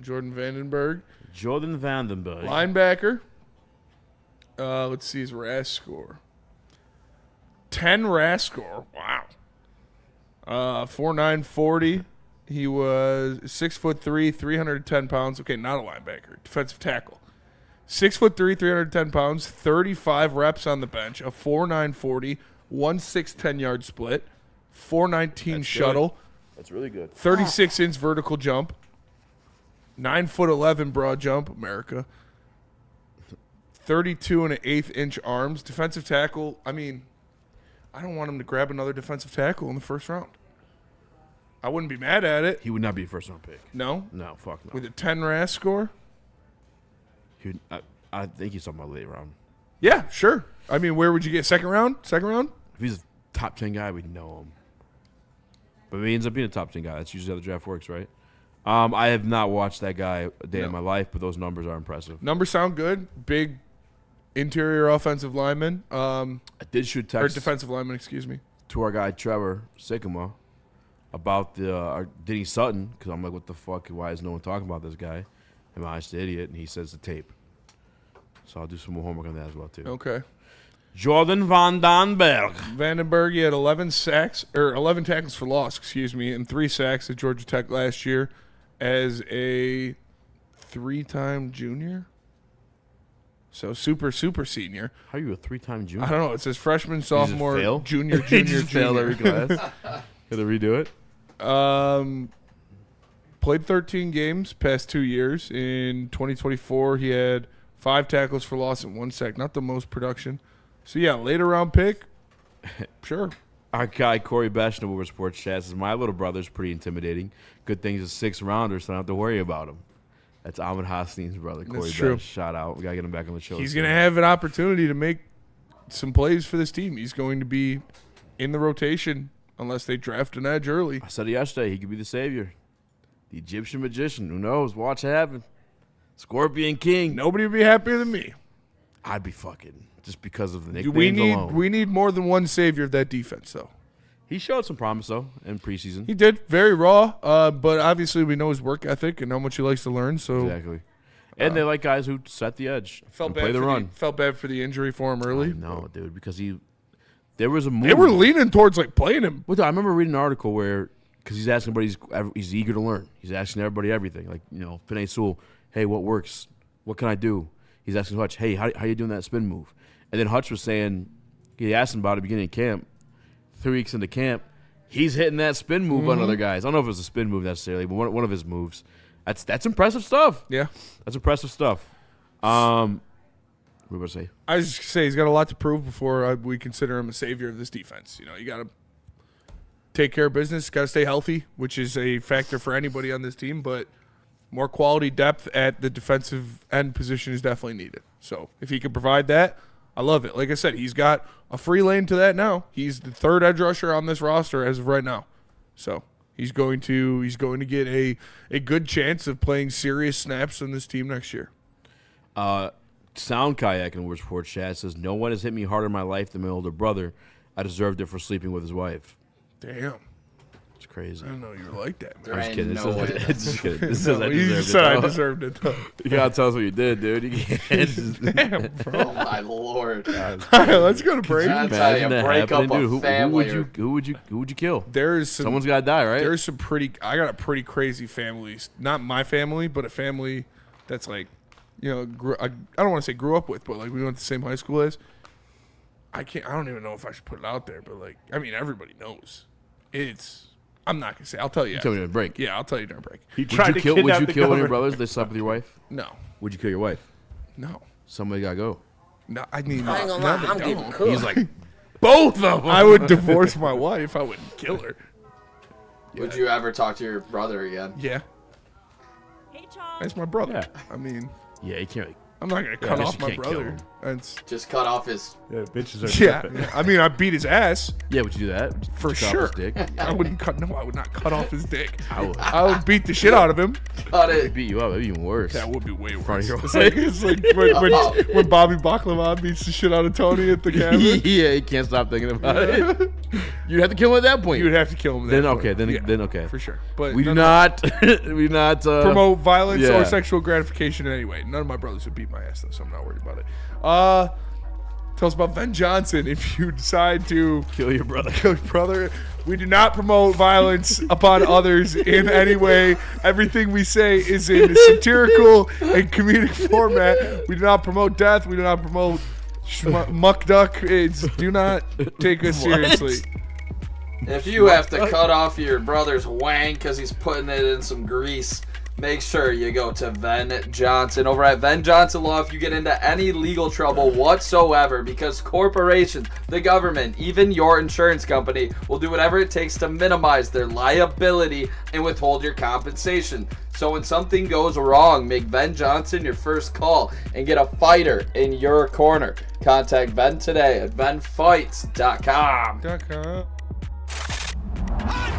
Jordan Vandenberg. Jordan Vandenberg. Linebacker. Let's see his RAS score. 10 RAS score. Wow. 4'9", 40. He was 6'3", 310 pounds. Okay, not a linebacker. Defensive tackle. 6'3", 310 pounds. 35 reps on the bench. A 4'9", 40. 1.6 10-yard split. 4.19 shuttle. Good. That's really good. 36-inch vertical jump. 9'11" broad jump. America. 32 and an 1/8 inch arms. Defensive tackle. I mean, I don't want him to grab another defensive tackle in the first round. I wouldn't be mad at it. He would not be a first round pick. No? No, fuck no. With a 10 RAS score? He would, I think he's talking about late round. Yeah, sure. I mean, where would you get? Second round? Second round? If he's a top 10 guy, we'd know him. But if he ends up being a top 10 guy, that's usually how the draft works, right? I have not watched that guy a day in my life, but those numbers are impressive. Numbers sound good. Big interior offensive lineman. I did shoot text. Or defensive lineman, excuse me. To our guy, Trevor Sycamore, about the Denny Sutton, because I'm like, what the fuck? Why is no one talking about this guy? Am I just an idiot? And he says the tape. So I'll do some more homework on that as well, too. Okay. Jordan Vandenberg. Vandenberg, he had 11 tackles for loss, and 3 sacks at Georgia Tech last year as a 3-time junior. So super senior. How are you a 3-time junior? I don't know. It says freshman, sophomore, fail? junior, He junior, just failed every class. Got to redo it? Played 13 games past 2 years. In 2024, he had 5 tackles for loss and 1 sack. Not the most production. So, yeah, later round pick, sure. Our guy, Corey Besh, in the Woodward Sports Chat, says, my little brother's pretty intimidating. Good thing he's a 6th rounder, so I don't have to worry about him. That's Amon-Ra brother, Corey Besh. Shout out. We got to get him back on the show. He's going to have an opportunity to make some plays for this team. He's going to be in the rotation unless they draft an edge early. I said it yesterday. He could be the savior. The Egyptian magician. Who knows? Watch it happen. Scorpion King. Nobody would be happier than me. I'd be fucking just because of the nicknames alone. We need more than one savior of that defense, though. He showed some promise, though, in preseason. He did. Very raw, but obviously we know his work ethic and how much he likes to learn. So exactly. And they like guys who set the edge and play the run. Felt bad for the injury for him early. No, dude, because there was a move. They were leaning towards like playing him. Well, I remember reading an article where, because he's asking everybody, he's eager to learn. He's asking everybody everything. Like, Penei Sewell, hey, what works? What can I do? He's asking Hutch, hey, how you doing that spin move? And then Hutch was saying, he asked him about it at the beginning of camp. 3 weeks into camp, he's hitting that spin move on other guys. I don't know if it was a spin move necessarily, but one of his moves. That's impressive stuff. Yeah. That's impressive stuff. What were you say? I was just say he's got a lot to prove before we consider him a savior of this defense. You got to take care of business, got to stay healthy, which is a factor for anybody on this team, but more quality depth at the defensive end position is definitely needed. So if he can provide that, I love it. Like I said, he's got a free lane to that now. He's the 3rd edge rusher on this roster as of right now. So he's going to get a good chance of playing serious snaps on this team next year. Sound Kayak in Woodward Sports Chat says, no one has hit me harder in my life than my older brother. I deserved it for sleeping with his wife. Damn. It's crazy. I didn't know you were like that, man. There I'm just ain't kidding. no way. Just kidding. This is No, I you deserved said it. I deserved it. Though. You gotta tell us what you did, dude. You can't. Damn, bro. Oh my lord. All right, let's go to break. That's how you Imagine that break up happening, a dude. family. Who would you kill? There's some, Someone's gotta die, right? There's some pretty. I got a pretty crazy family. Not my family, but a family that's like, you know, I don't want to say grew up with, but like we went to the same high school as. I don't even know if I should put it out there, but like, I mean, everybody knows. I'm not gonna say. I'll tell you. You tell me during break. Yeah, I'll tell you during break. Would you kill one of your brothers that slept with your wife? No. Would you kill your wife? No. Somebody gotta go. No, I mean, I ain't gonna lie, I'm getting cooked. He's like, both of them. I would divorce my wife. I wouldn't kill her. Would you ever talk to your brother again? Yeah. That's my brother. Yeah. I mean, yeah, you can't. I'm not gonna cut off my brother. That's Just cut off his. Yeah, bitches are yeah. I mean, I beat his ass Yeah, would you do that? for Cut off sure. his dick? I wouldn't cut. No, I would not cut off his dick. I would. Beat the shit out of him. Cut He'd it. beat you up. That'd be even worse. That would be way front of worse. your It's like when Bobby Baklava beats the shit out of Tony at the cabin. Yeah, he can't stop thinking about it. You'd have to kill him at that point. You would have to kill him. At Then that okay, point. then okay. for sure. But we do none not we do not promote violence yeah. or sexual gratification in any way. None of my brothers would beat my ass though, so I'm not worried about it. Tell us about Ben Johnson. If you decide to kill your brother, we do not promote violence upon others in any way. Everything we say is in satirical and comedic format. We do not promote death. We do not promote muck duck. Do not take us seriously. If you have to cut off your brother's wang because he's putting it in some grease, make sure you go to Ven Johnson. Over at Ven Johnson Law, if you get into any legal trouble whatsoever, because corporations, the government, even your insurance company will do whatever it takes to minimize their liability and withhold your compensation. So when something goes wrong, make Ven Johnson your first call and get a fighter in your corner. Contact Ven today at venfights.com.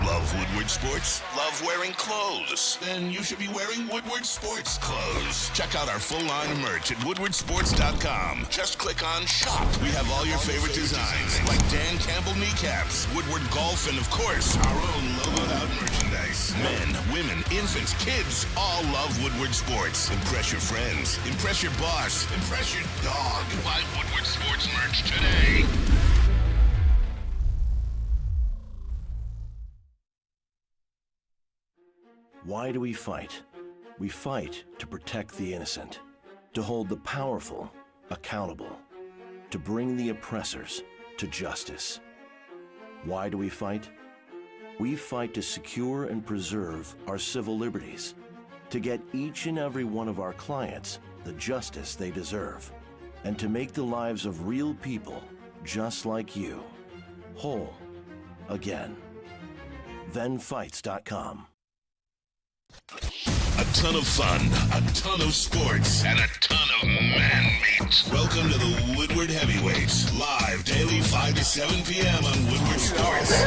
Love Woodward Sports? Love wearing clothes? Then you should be wearing Woodward Sports clothes. Check out our full line of merch at woodwardsports.com. Just click on shop. We have all your favorite designs, like Dan Campbell kneecaps, Woodward golf, and of course, our own logoed out merchandise. Men, women, infants, kids, all love Woodward Sports. Impress your friends. Impress your boss. Impress your dog. Buy Woodward Sports merch today. Why do we fight? We fight to protect the innocent, to hold the powerful accountable, to bring the oppressors to justice. Why do we fight? We fight to secure and preserve our civil liberties, to get each and every one of our clients the justice they deserve, and to make the lives of real people just like you whole again. Venfights.com. A ton of fun, a ton of sports, and a ton of man meat. Welcome to the Woodward Heavyweights, live daily 5 to 7 p.m. on Woodward Sports.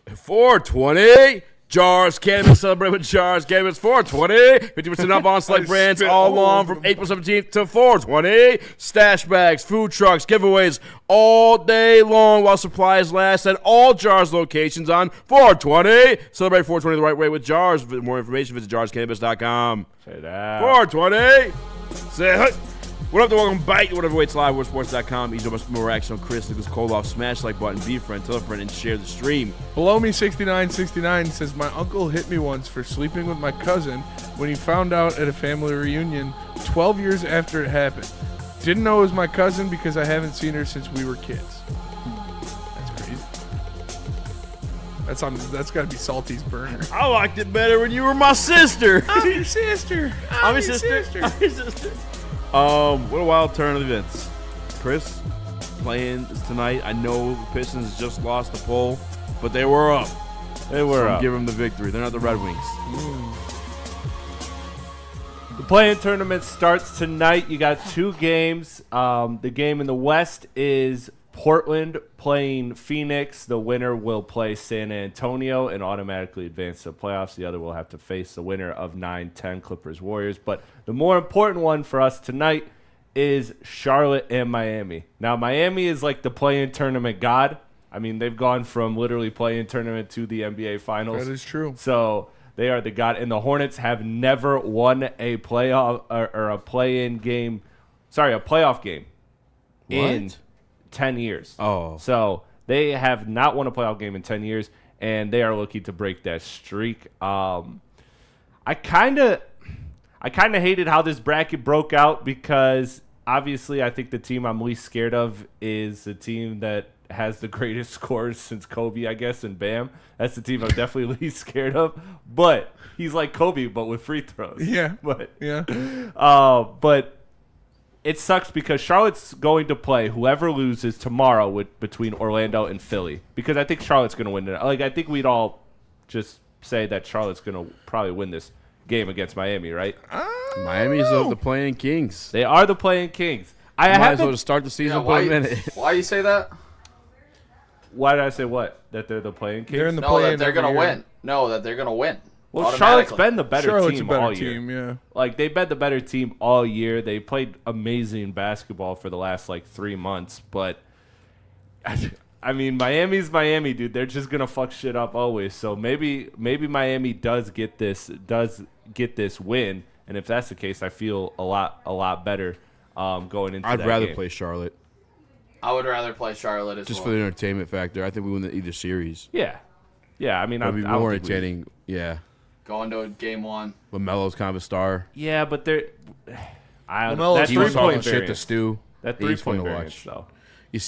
$4.20. Jars Cannabis. Celebrate with Jars Cannabis. $4.20. 50% off on select brands all along from April 17th to $4.20. Stash bags, food trucks, giveaways all day long while supplies last at all Jars locations on $4.20. Celebrate $4.20 the right way with Jars. For more information, visit jarscannabis.com. Say that. $4.20. Say hey. What up, the welcome back to Whatever Waits Live, WordSports.com. Easy more action on Chris Nicholas Kohloff. Smash like button, be a friend, tell a friend, and share the stream. Below me 6969 says, my uncle hit me once for sleeping with my cousin when he found out at a family reunion 12 years after it happened. Didn't know it was my cousin because I haven't seen her since we were kids. That's crazy. That's got to be Salty's burner. I liked it better when you were my sister. I'm your sister. I'm your sister. I'm your sister. What a wild turn of events. Chris playing tonight. I know the Pistons just lost the poll, but they were up. They were up. Give them the victory. They're not the Red Wings. The play-in tournament starts tonight. You got two games. The game in the West is Portland playing Phoenix. The winner will play San Antonio and automatically advance to the playoffs. The other will have to face the winner of 9-10 Clippers-Warriors. But the more important one for us tonight is Charlotte and Miami. Now, Miami is like the play-in tournament god. I mean, they've gone from literally play-in tournament to the NBA Finals. That is true. So they are the god. And the Hornets have never won a playoff or a play-in game. Sorry, a playoff game in 10 years. Oh. So they have not won a playoff game in 10 years, and they are looking to break that streak. I kind of hated how this bracket broke out because obviously I think the team I'm least scared of is the team that has the greatest scores since Kobe, I guess, and Bam. That's the team I'm definitely least scared of. But he's like Kobe, but with free throws. Yeah. But yeah. But it sucks because Charlotte's going to play whoever loses tomorrow between Orlando and Philly because I think Charlotte's going to win it. Like I think we'd all just say that Charlotte's going to probably win this game against Miami, right? Miami's the playing Kings. They are the playing Kings. Might as well just start the season. why in it. Why you say that? Why did I say what? That they're the playing Kings? They're in the No, play-in that they're every gonna year. win. No, that they're gonna win. Well, automatically. Charlotte's been the better Charlotte's team a better all team, year. yeah. Like they've been the better team all year. They played amazing basketball for the last 3 months, but I mean, Miami's Miami, dude. They're just gonna fuck shit up always. So maybe Miami does get this win, and if that's the case, I feel a lot better going into. I'd that rather game. play Charlotte I would rather play Charlotte as just well. for the entertainment factor. I think we win either series. Yeah. I mean, It'd be I don't more think we- entertaining. Yeah. Going to game one. LaMelo's kind of a star. Yeah, but they're. LaMelo's That He was talking 3-point shit to variance. Stu. That He's fun 3-point to variance, watch. though. You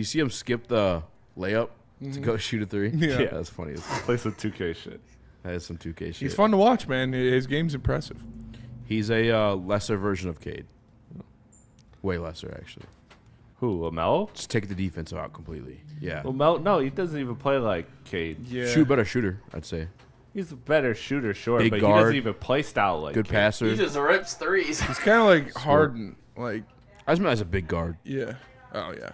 see him skip the layup to go shoot a 3. Yeah. That's funny. Play some 2K shit. That is some 2K shit. He's fun to watch, man. His game's impressive. He's a lesser version of Cade. Way lesser, actually. Who, LaMelo? Just take the defense out completely. Yeah. LaMelo? No, he doesn't even play like Cade. Yeah. Better shooter, I'd say. He's a better shooter, sure, Big but he guard. doesn't even play style like Good Cade. passer. He just rips threes. He's kind of like Harden. Like, I just meant as a big guard. yeah. Oh, yeah.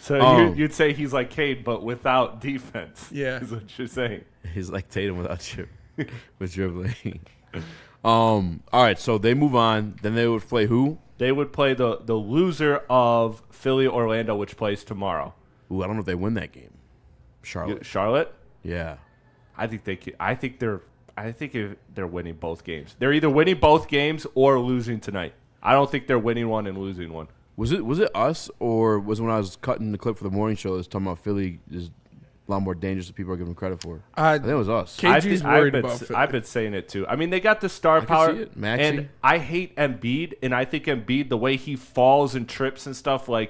So you'd say he's like Cade, but without defense. Yeah. Is what you're saying. He's like Tatum without with dribbling. All right, so they move on. Then they would play who? They would play the loser of Philly Orlando, which plays tomorrow. Ooh, I don't know if they win that game. Charlotte. Charlotte? Yeah. I think they could, I think if they're winning both games. They're either winning both games or losing tonight. I don't think they're winning one and losing one. Was it us or was it when I was cutting the clip for the morning show that was talking about Philly is a lot more dangerous than people are giving credit for? I think it was us. KG's worried about Philly. I've been saying it too. I mean, they got the star I can power. see it. Maxey. And I hate Embiid, and I think Embiid, the way he falls and trips and stuff, I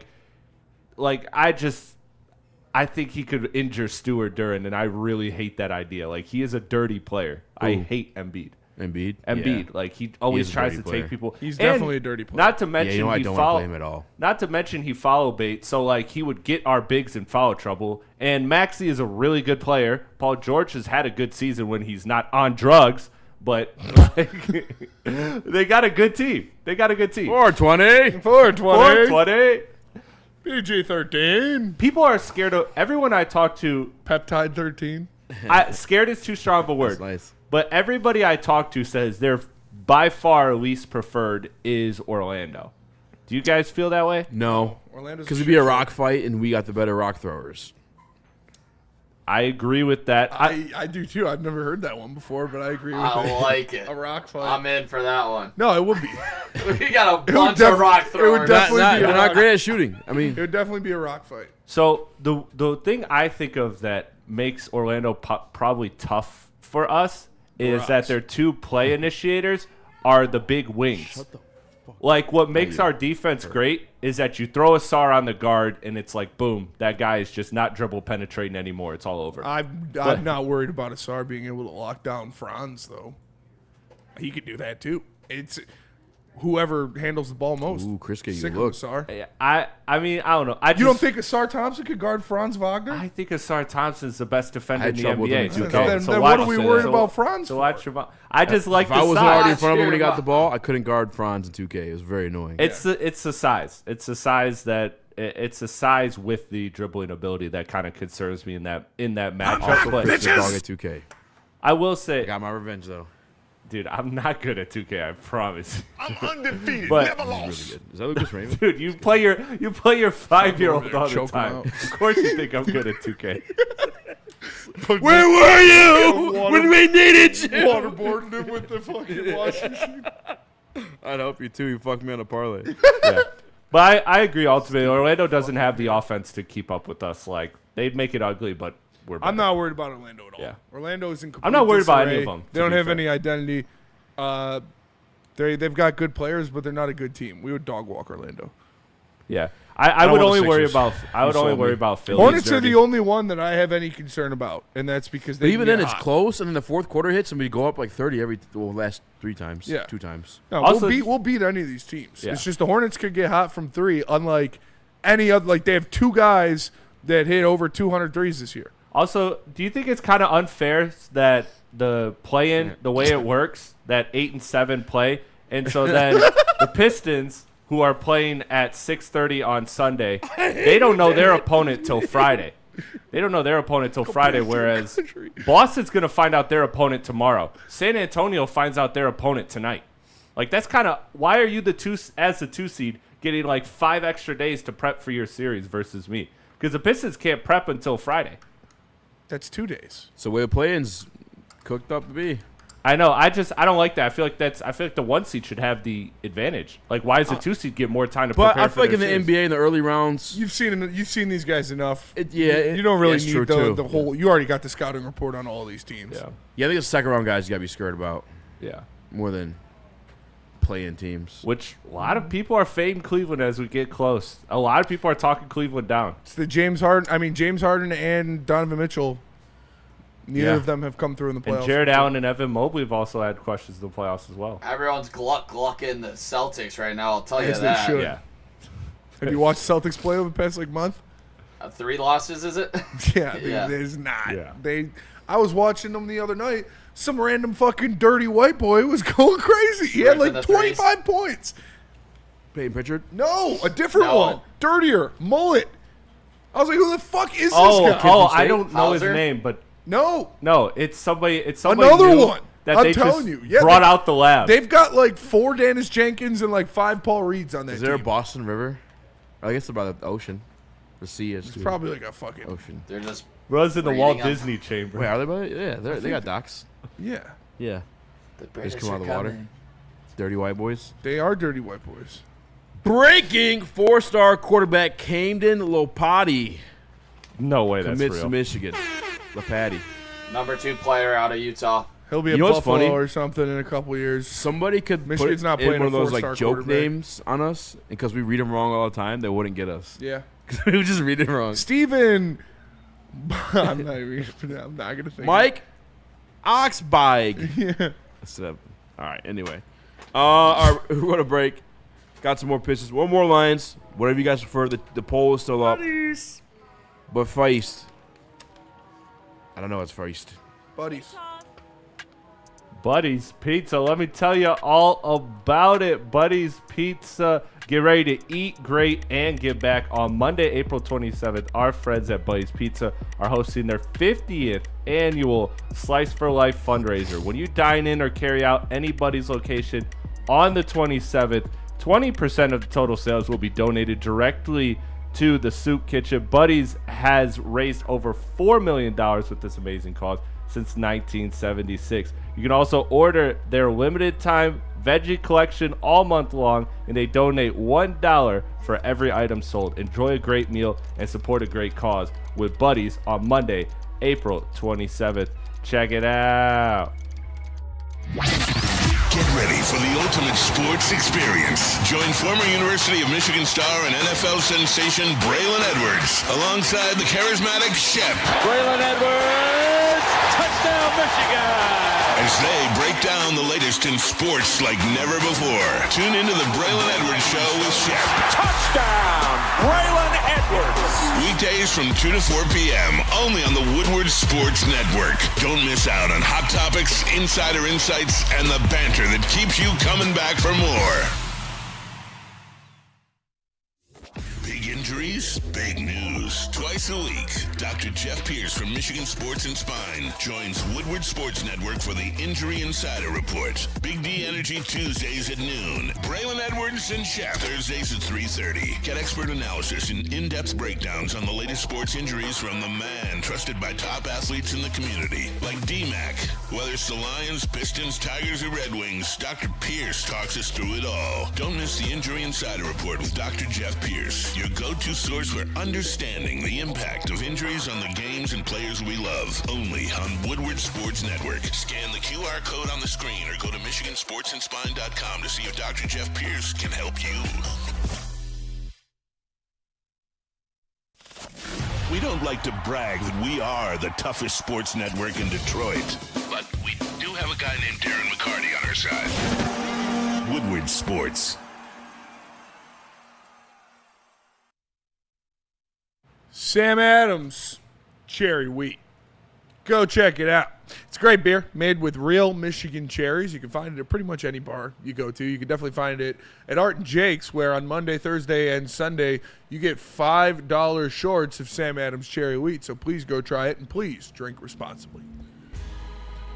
think he could injure Stuart Duran, and I really hate that idea. Like, he is a dirty player. I hate Embiid. Embiid? Embiid. Yeah. Like, he always is a tries dirty to player. take people. He's And definitely a dirty player. Not to mention I he don't follow want to play him at all. Not to mention he follow bait, so like he would get our bigs in foul trouble. And Maxey is a really good player. Paul George has had a good season when he's not on drugs, but they got a good team. 420. 420. PG-13. People are scared of everyone I talk to. Peptide 13. Scared is too strong of a word. That's nice. But everybody I talk to says their by far least preferred is Orlando. Do you guys feel that way? No. Orlando's Because a it'd be a shit rock fight and we got the better rock throwers. I agree with that. I do too. I've never heard that one before, but I agree with it. I like it. A rock fight. I'm in for that one. No, it would be. We got a bunch of rock It would throwers. definitely be. They're not great at shooting. I mean, It would definitely be a rock fight. So the thing I think of that makes Orlando probably tough for us is that their two play initiators are the big wings. Like, what makes our defense great is that you throw a SAR on the guard and it's like, boom, that guy is just not dribble penetrating anymore. It's all over. I'm not worried about Asar being able to lock down Franz, though. He could do that, too. It's whoever handles the ball most. Ooh, Chris getting Sick a of look. Asar. I mean, I don't know. You don't think Asar Thompson could guard Franz Wagner? I think Asar Thompson's the best defender I in had the trouble with NBA. him in 2K. Then So what watch- are we I'll say worried that. about Franz So for? watch your mouth. I just like if the I wasn't size. already in front of him when he got Watch the ball, I couldn't guard Franz in 2K. It was very annoying. It's the size. It's the size that it's the size with the dribbling ability that kind of concerns me in that matchup. Also, But Chris the dog at 2K. I will say, I got my revenge though. dude, I'm not good at 2K. I promise. I'm undefeated. But- Never Really lost. good. Is that Lucas Raymond? Dude, you play your 5-year-old all the Choke him time. out. Of course you think I'm good at 2K. Where were you when we needed you? Waterboarding him with the fucking washing machine. I'd help you too. You fucked me on a parlay. Yeah. But I agree ultimately. Orlando doesn't have the offense to keep up with us. Like, they'd make it ugly, but we're better. I'm not worried about Orlando at all. Yeah. Orlando's in complete I'm not worried about any disarray. of them, They to don't be have fair. any identity. They've got good players, but they're not a good team. We would dog walk Orlando. Yeah. I don't would want the only worry Sixers. about I would You only sold worry me. about Philly. Hornets are the only one that I have any concern about, and that's because But they even can then, get it's hot. close, and then the fourth quarter hits, and we go up like 30 last 3 times. Yeah. 2 times. No, Also- we'll beat any of these teams. Yeah. It's just the Hornets could get hot from 3, unlike any other. Like, they have 2 guys that hit over 200 threes this year. Also, do you think it's kind of unfair that the play-in, the way it works, that 8 and 7 play, and so then the Pistons, who are playing at 6:30 on Sunday, they don't know their opponent till Friday. They don't know their opponent till Friday, whereas Boston's going to find out their opponent tomorrow. San Antonio finds out their opponent tonight. Like, that's kind of why are you the 2 seed getting like 5 extra days to prep for your series versus me? Because the Pistons can't prep until Friday. That's 2 days. So way of playing's cooked up to be. I know. I don't like that. I feel like the 1 seed should have the advantage. Like, why does the 2 seed get more time to But prepare? I feel like in the series? NBA in the early rounds, You've seen these guys enough. you don't really it's need true, too. the whole. You already got the scouting report on all these teams. Yeah, I think the second round guys you gotta be scared about. Yeah. More than playing teams. Which a lot of people are fading Cleveland as we get close. A lot of people are talking Cleveland down. It's the James Harden and Donovan Mitchell. Neither of them have come through in the playoffs. And Jared Allen and Evan Mobley have also had questions in the playoffs as well. Everyone's glucking the Celtics right now. I'll tell you As they that. should. Yeah. Have you watched Celtics play over the past month? 3 losses, is it? Yeah, Yeah. there's not. Yeah. I was watching them the other night. Some random fucking dirty white boy was going crazy. He had Ripping like the 25 points. Peyton Pritchard? No, a different No. one. Dirtier. Mullet. I was like, who the fuck is this Oh, guy? I don't know Hauser? his name, but No. it's somebody Another new one. that I'm they telling just you. Yeah, brought out the lab. They've got like 4 Dennis Jenkins and like 5 Paul Reeds on that Is there a team. Boston River? I guess it's about the ocean. The sea is It's too. probably like a fucking ocean. They're just Runs in the breeding Walt them. Disney chamber. Wait, are they by it? Yeah, they got docks. Yeah. Yeah. The They British just come out are of the water. coming. Dirty white boys. They are dirty white boys. Breaking 4-star quarterback Camden Lopati No way that's commits real. to Michigan. Lopati. Number 2 player out of Utah. He'll be You a know what's Buffalo funny? or something in a couple years. Somebody could Michigan's put not in playing one of a those 4-star like joke quarterback. names on us, and because we read them wrong all the time, they wouldn't get us. Yeah. we would just read it wrong. Steven. I'm not going to think. Mike Oxbike. Yeah. All right. Anyway, all right, we're gonna break. Got some more pitches. One more lines. Whatever you guys prefer. The poll is still up. But Feist. I don't know. It's Feist. Buddies. Buddy's Pizza. Let me tell you all about it. Buddy's Pizza. Get ready to eat great and give back. On Monday, April 27th, our friends at Buddy's Pizza are hosting their 50th annual Slice for Life fundraiser. When you dine in or carry out any Buddy's location on the 27th, 20% of the total sales will be donated directly to the Soup Kitchen. Buddy's has raised over $4 million with this amazing cause since 1976. You can also order their limited time veggie collection all month long, and they donate $1 for every item sold. Enjoy a great meal and support a great cause with Buddies on Monday, April 27th. Check it out. Get ready for the ultimate sports experience. Join former University of Michigan star and NFL sensation Braylon Edwards alongside the charismatic Shep. Braylon Edwards, touchdown Michigan! As they break down the latest in sports like never before. Tune into the Braylon Edwards Show with Shep. Touchdown, Braylon Edwards. Weekdays from 2 to 4 p.m. only on the Woodward Sports Network. Don't miss out on hot topics, insider insights, and the banter that keeps you coming back for more. Big Injuries? Big news. Twice a week, Dr. Jeff Pierce from Michigan Sports and Spine joins Woodward Sports Network for the Injury Insider Report. Big D Energy Tuesdays at noon. Braylon Edwards and Shaq Thursdays at 3:30. Get expert analysis and in-depth breakdowns on the latest sports injuries from the man trusted by top athletes in the community, like D-Mac. Whether it's the Lions, Pistons, Tigers, or Red Wings, Dr. Pierce talks us through it all. Don't miss the Injury Insider Report with Dr. Jeff Pierce, your go-to source for understanding the impact of injuries on the games and players we love. Only on Woodward Sports Network. Scan the QR code on the screen or go to MichiganSportsandSpine.com to see if Dr. Jeff Pierce can help you. We don't like to brag that we are the toughest sports network in Detroit, but we do have a guy named Darren McCarty on our side. Woodward Sports. Sam Adams cherry wheat. Go check it out. It's a great beer made with real Michigan cherries. You can find it at pretty much any bar you go to. You can definitely find it at Art and Jake's, where on Monday, Thursday, and Sunday you get $5 shorts of Sam Adams cherry wheat. So please go try it, and please drink responsibly.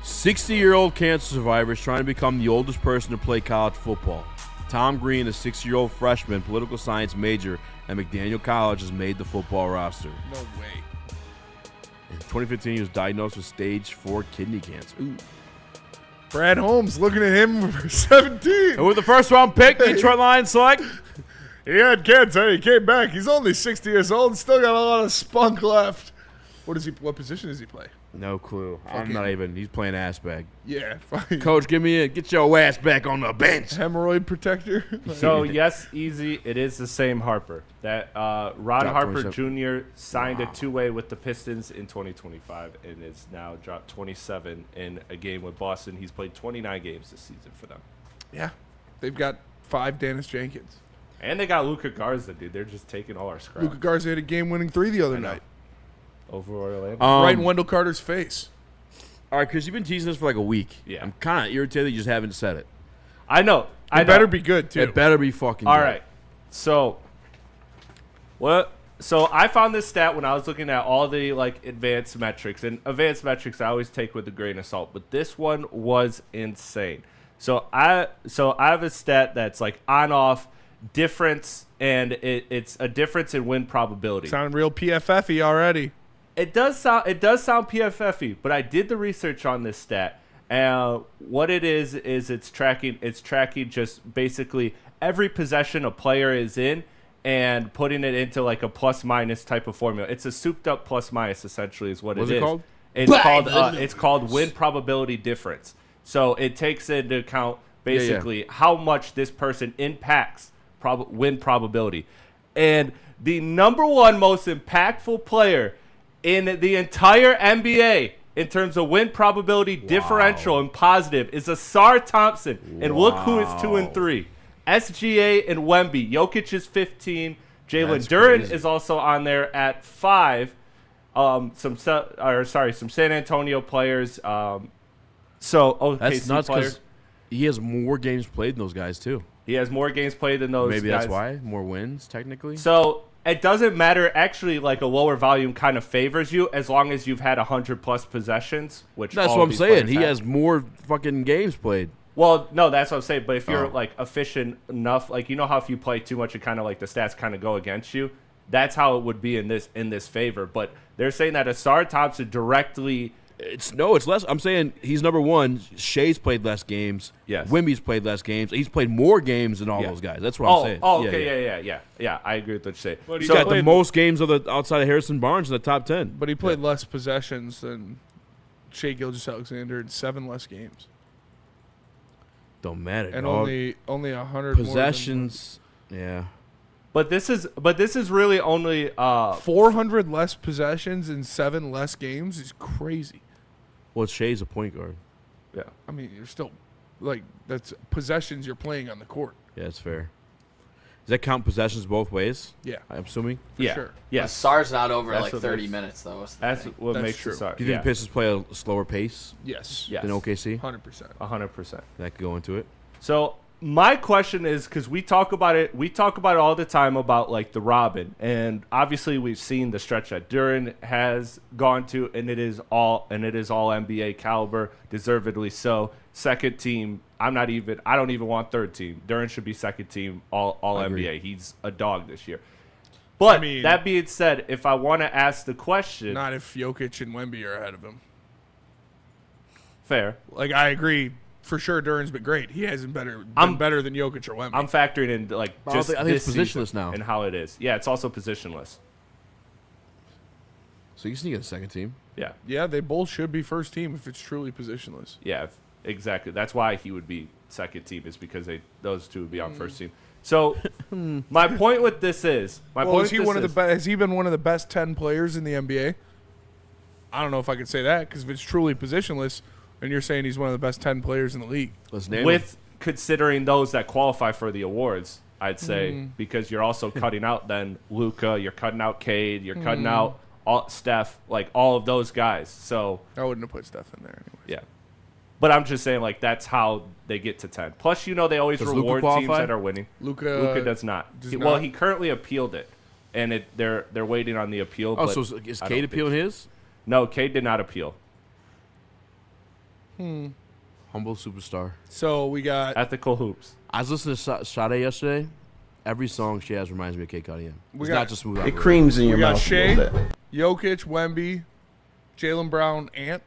60-year-old cancer survivor is trying to become the oldest person to play college football. Tom Green, a 60-year-old freshman, political science major at McDaniel College, has made the football roster. No way. In 2015, he was diagnosed with stage 4 kidney cancer. Ooh. Brad Holmes, looking at him for 17. And with the first-round pick, Detroit Lions select. He had cancer. He came back. He's only 60 years old and still got a lot of spunk left. What position does he play? No clue. I'm not even. He's playing ass bag. Yeah. Fine. Coach, get your ass back on the bench. Hemorrhoid protector. So, yes, easy. It is the same Harper. That Ron Harper Jr. signed a two-way with the Pistons in 2025 and is now dropped 27 in a game with Boston. He's played 29 games this season for them. Yeah. They've got 5 Dennis Jenkins. And they got Luka Garza, dude. They're just taking all our scraps. Luka Garza had a game-winning 3 the other night. Over Orlando. Right in Wendell Carter's face. All right, Chris, you've been teasing this for like a week. Yeah. I'm kind of irritated you just haven't said it. I know. It better be good, too. It better be fucking all good. right. So I found this stat when I was looking at all the like advanced metrics. And advanced metrics I always take with a grain of salt, but this one was insane. So I have a stat that's like on-off difference, and it's a difference in win probability. Sound real PFF-y already. It does sound PFF-y, but I did the research on this stat. What it is it's tracking just basically every possession a player is in and putting it into like a plus minus type of formula. It's a souped up plus minus essentially is what it is. What's it called? It's called win probability difference. So it takes into account basically how much this person impacts win probability. And the number one most impactful player in the entire NBA in terms of win probability differential and positive is Asar Thompson. And look who is 2 and 3. SGA and Wemby. Jokic is 15. Jalen Duren is also on there at 5. Some San Antonio players. That's nuts because he has more games played than those guys too. He has more games played than those guys. Maybe that's why. More wins, technically. So it doesn't matter. Actually, like a lower volume kind of favors you as long as you've had 100+ possessions. Which that's what I'm saying. He has more fucking games played. Well, no, that's what I'm saying. But if you're like efficient enough, like you know how if you play too much, it kind of like the stats kind of go against you. That's how it would be in this favor. But they're saying that Asar Thompson directly. It's less. I'm saying he's number one. Shea's played less games. Yes. Wemby's played less games. He's played more games than all those guys. That's what I'm saying. Oh, okay, yeah. I agree with what you're saying. But he's got the most games outside of Harrison Barnes in the top 10. But he played less possessions than Shai Gilgeous-Alexander in 7 less games. Don't matter. And dog. only 100 possessions. Yeah. But this is really only 400 less possessions in 7 less games is crazy. Well, Shea's a point guard. Yeah. I mean, you're still that's possessions you're playing on the court. Yeah, that's fair. Does that count possessions both ways? Yeah. I'm assuming. For sure. Yeah. Asar's not over like 30 minutes though. That's what makes true. Asar. Do you think the Pistons play a slower pace? Yes. Than OKC? 100%. 100%. That could go into it. So My question is, because we talk about it all the time about like the Robin, and obviously we've seen the stretch that Duren has gone to, and it is all NBA caliber, deservedly so. Second team, I don't even want third team. Duren should be second team, all NBA. He's a dog this year. But that being said, if I want to ask the question, not if Jokic and Wemby are ahead of him. Fair. Like I agree. For sure, Duren's been great. He hasn't been better than Jokic or Wemby. I'm factoring in like just I think it's this positionless season now and how it is. Yeah, it's also positionless. So you sneak a second team. Yeah, they both should be first team if it's truly positionless. Yeah, exactly. That's why he would be second team, is because those two would be on first team. So my point with this is, has he been one of the best 10 players in the NBA? I don't know if I could say that, because if it's truly positionless, and you're saying he's one of the best 10 players in the league. With considering those that qualify for the awards, I'd say, because you're also cutting out then Luka, you're cutting out Cade, you're cutting out Steph, like all of those guys. So I wouldn't have put Steph in there anyway. Yeah. But I'm just saying, like, that's how they get to 10. Plus, they always reward teams that are winning. Luka does not. Well, he currently appealed it, and they're waiting on the appeal. Oh, but so is Cade appealing his? No, Cade did not appeal. Humble superstar. So we got Ethical Hoops. I was listening to Sade yesterday. Every song she has reminds me of Kate Cunningham. It's not just smooth. It creams in your mouth. Shea, a little bit. Jokic, Wemby, Jaylen Brown, Ant.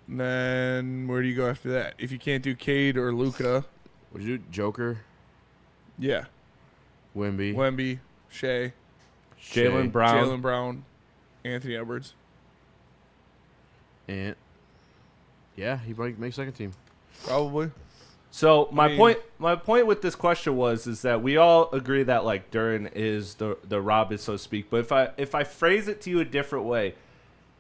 And then where do you go after that? If you can't do Cade or Luka, would you do Joker? Yeah. Wemby, Shea, Jaylen Brown, Anthony Edwards. And yeah, he might make second team. Probably. So my point with this question is that we all agree that like Duren is the Robin, so to speak. But if I phrase it to you a different way,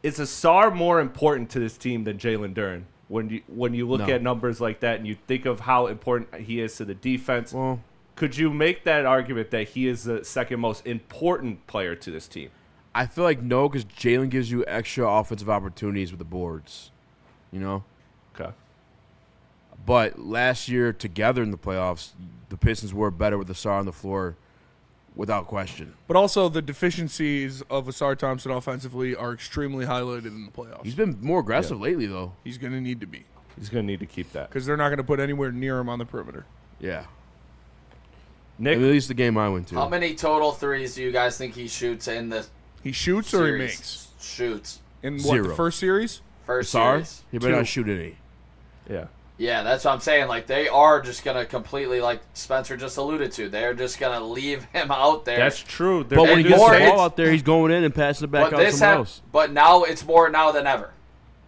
is Ausar more important to this team than Jalen Duren? When you look at numbers like that and you think of how important he is to the defense, could you make that argument that he is the second most important player to this team? I feel like no, because Jalen gives you extra offensive opportunities with the boards. You know? Okay. But last year, together in the playoffs, the Pistons were better with Ausar on the floor without question. But also the deficiencies of Ausar Thompson offensively are extremely highlighted in the playoffs. He's been more aggressive lately, though. He's going to need to be. He's going to need to keep that. Because they're not going to put anywhere near him on the perimeter. Yeah. Nick, at least the game I went to. How many total threes do you guys think he shoots in the He shoots series? or he makes? Shoots. In what, Zero. the first series? First Ausar? series. He better not shoot any. Yeah. Yeah, that's what I'm saying. Like, they are just going to completely, like Spencer just alluded to, they're just going to leave him out there. That's true. But when he gets the ball out there, he's going in and passing it back out to someone else. But now it's more now than ever.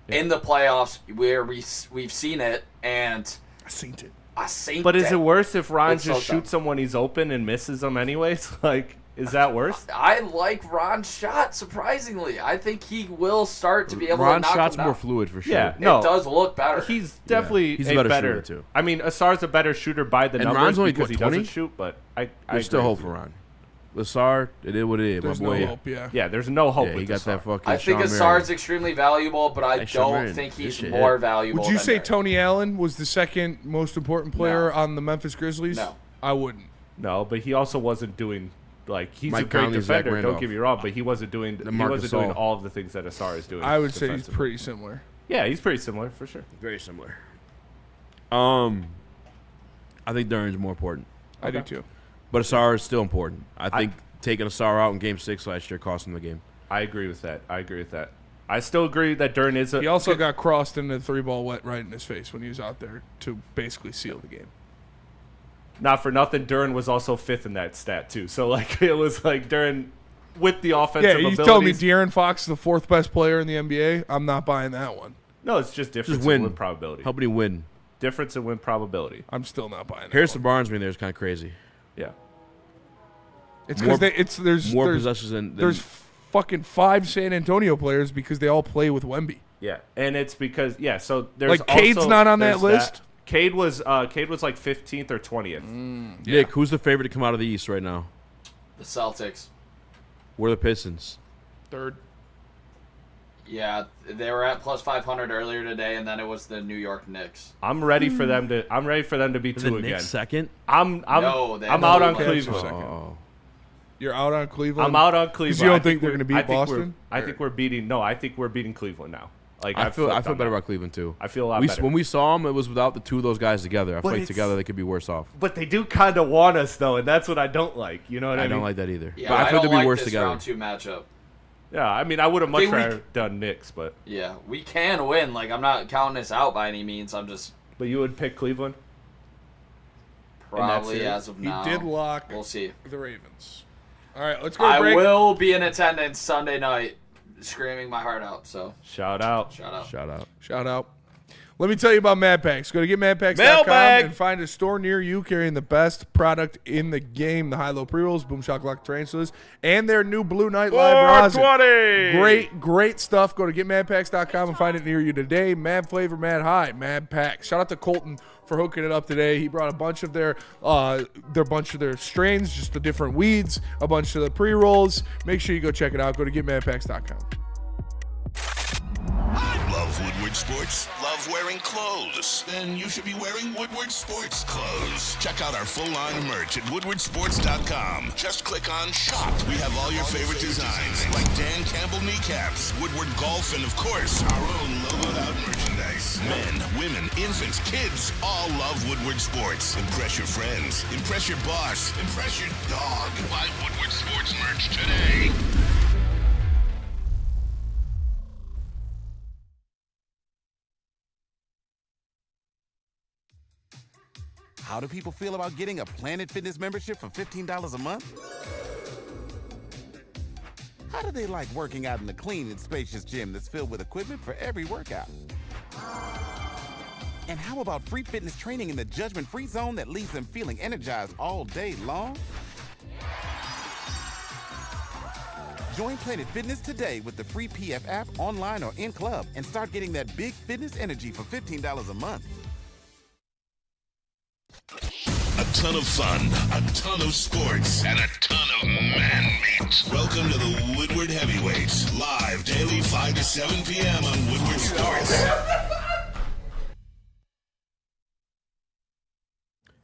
Yeah. In the playoffs, where we've seen it, and I seen it. But is it worse if Ron just shoots him when he's open and misses him anyways? Like, is that worse? I like Ron's shot, surprisingly. I think he will start to be able to knock him down. Ron's shot's more fluid for sure. Yeah, it does look better. He's definitely he's a a better shooter, too. I mean, Ausar's a better shooter by the numbers Ron's only, because he 20? doesn't shoot, but I There's still hope for Ron. Ausar, it is what it is, There's my boy. no hope, yeah. Yeah, there's no hope Yeah, with he got Ausar. that fucking I think Sean Ausar's Marion. extremely valuable, but I don't think he's more valuable. Would you than say Duren. Tony Allen was the second most important player No. on the Memphis Grizzlies? No. I wouldn't. No, but he also wasn't doing like he's Mike a great Conley, Zach defender. Don't Randolph. get me wrong, but he wasn't doing all of the things that Ausar is doing. I would say he's defensively. pretty similar. Yeah, he's pretty similar for sure. Very similar. I think Duren's more important. I do too. But Ausar is still important. I think taking Ausar out in Game 6 last year cost him the game. I agree with that. I still agree that Duren is a. He also got crossed in the 3-ball wet right in his face when he was out there to basically seal the game. Not for nothing, Duren was also 5th in that stat too. So like it was like Duren with the offensive abilities. Yeah, you told me De'Aaron Fox is the 4th best player in the NBA. I'm not buying that one. No, it's just difference Just in win probability. Helping him win. Difference in win probability. I'm still not buying that. Harrison Barnes being there is kind of crazy. Yeah. It's because there's more possessions than there's fucking 5 San Antonio players because they all play with Wemby. Yeah, and it's because so there's like Cade's also, not on that list. Cade was like 15th or 20th. Nick, who's the favorite to come out of the East right now? The Celtics. We're the Pistons. 3rd. Yeah, they were at plus 500 earlier today, and then it was the New York Knicks. I'm ready for them to. I'm ready for them to be The 2 Knicks again. second? I'm No, they I'm have out no on plans for Cleveland. Oh. You're out on Cleveland? I'm out on Cleveland. Because you don't I think they're going to beat Boston? I think we're beating. No, I think we're beating Cleveland now. Like I feel flipped on better that. about Cleveland too. I feel a lot better. When we saw them, it was without the two of those guys together. I feel But like it's- together they could be worse off. But they do kind of want us though, and that's what I don't like. You know what I mean? I don't like that either. Yeah, but I feel don't they'd be like worse this together. round 2 matchup. Yeah, I mean, I would have much Think we- rather done Knicks, but Yeah, we can win. Like, I'm not counting this out by any means. I'm just but you would pick Cleveland. probably as of He now. did lock We'll see. the Ravens. All right, let's go to I break. will be in attendance Sunday night, screaming my heart out. So Shout out. shout out. Shout out. Shout out. Let me tell you about Mad Packs. Go to getmadpacks.com Mailbag. and find a store near you carrying the best product in the game. The high-low pre-rolls, Boom Shock Lock Tarantulas, and their new Blue Night Live rosin. 420. Great stuff. Go to getmadpacks.com and find it near you today. Mad flavor, mad high, Mad Packs. Shout out to Colton for hooking it up today. He brought a bunch of their strains, just the different weeds, a bunch of the pre-rolls. Make sure you go check it out. Go to getmadpacks.com. Love Woodward Sports? Love wearing clothes? Then you should be wearing Woodward Sports clothes. Check out our full line of merch at woodwardsports.com. Just click on shop. We have all your favorite designs, like Dan Campbell kneecaps, Woodward golf, and of course, our own logoed out merchandise. Men, women, infants, kids, all love Woodward Sports. Impress your friends. Impress your boss. Impress your dog. Buy Woodward Sports merch today. How do people feel about getting a Planet Fitness membership for $15 a month? How do they like working out in a clean and spacious gym that's filled with equipment for every workout? And how about free fitness training in the judgment-free zone that leaves them feeling energized all day long? Join Planet Fitness today with the free PF app, online or in club, and start getting that big fitness energy for $15 a month. A ton of fun, a ton of sports, and a ton of man meat. Welcome to the Woodward Heavyweights, live daily 5 to 7 p.m. on Woodward Sports.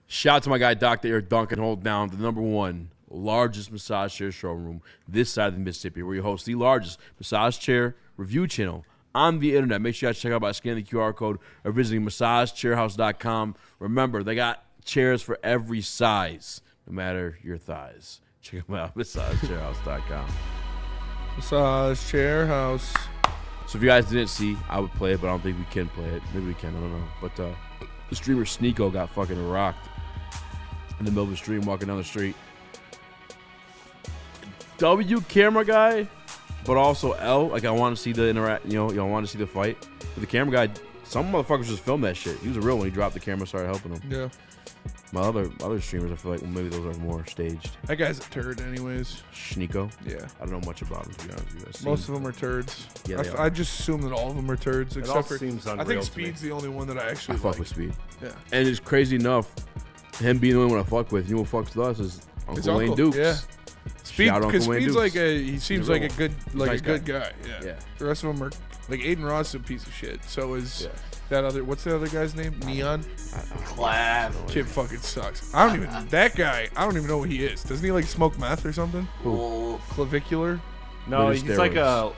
Shout out to my guy, Dr. Eric Duncan, hold down the #1 largest massage chair showroom this side of the Mississippi, where you host the largest massage chair review channel on the internet. Make sure you guys check out by scanning the QR code or visiting massagechairhouse.com. Remember, they got chairs for every size, no matter your thighs. Check them out, massagechairhouse.com. Massage Chair House. So if you guys didn't see, I would play it, but I don't think we can play it. Maybe we can, I don't know. But the streamer Sneeko got fucking rocked in the middle of the stream, walking down the street. W camera guy, but also L. Like, I want to see the I want to see the fight. But the camera guy, some motherfuckers just filmed that shit. He was a real one. He dropped the camera, started helping him. Yeah. My other streamers, I feel like, well, maybe those are more staged. That guy's a turd anyways. Sneeko? Yeah. I don't know much about him, to be honest with you. Most of them are turds. Yeah, they I are. just assume that all of them are turds, all except for seems I unreal think to Speed's me. the only one that I actually I fuck like. with Speed. Yeah. And it's crazy enough, him being the only one I fuck with. You know what fucks with us is His Uncle Wayne uncle, Dukes. yeah. Speed, Shout out because Uncle Wayne Speed's Dukes. like he seems like a good Nice good guy. guy. Yeah. Yeah. The rest of them are like Aiden Ross is a piece of shit. So is that other what's the other guy's name? Neon. Clap. Kid fucking sucks. I don't even that guy. I don't even know what he is. Doesn't he like smoke meth or something? Who? Clavicular. No, With he's his like I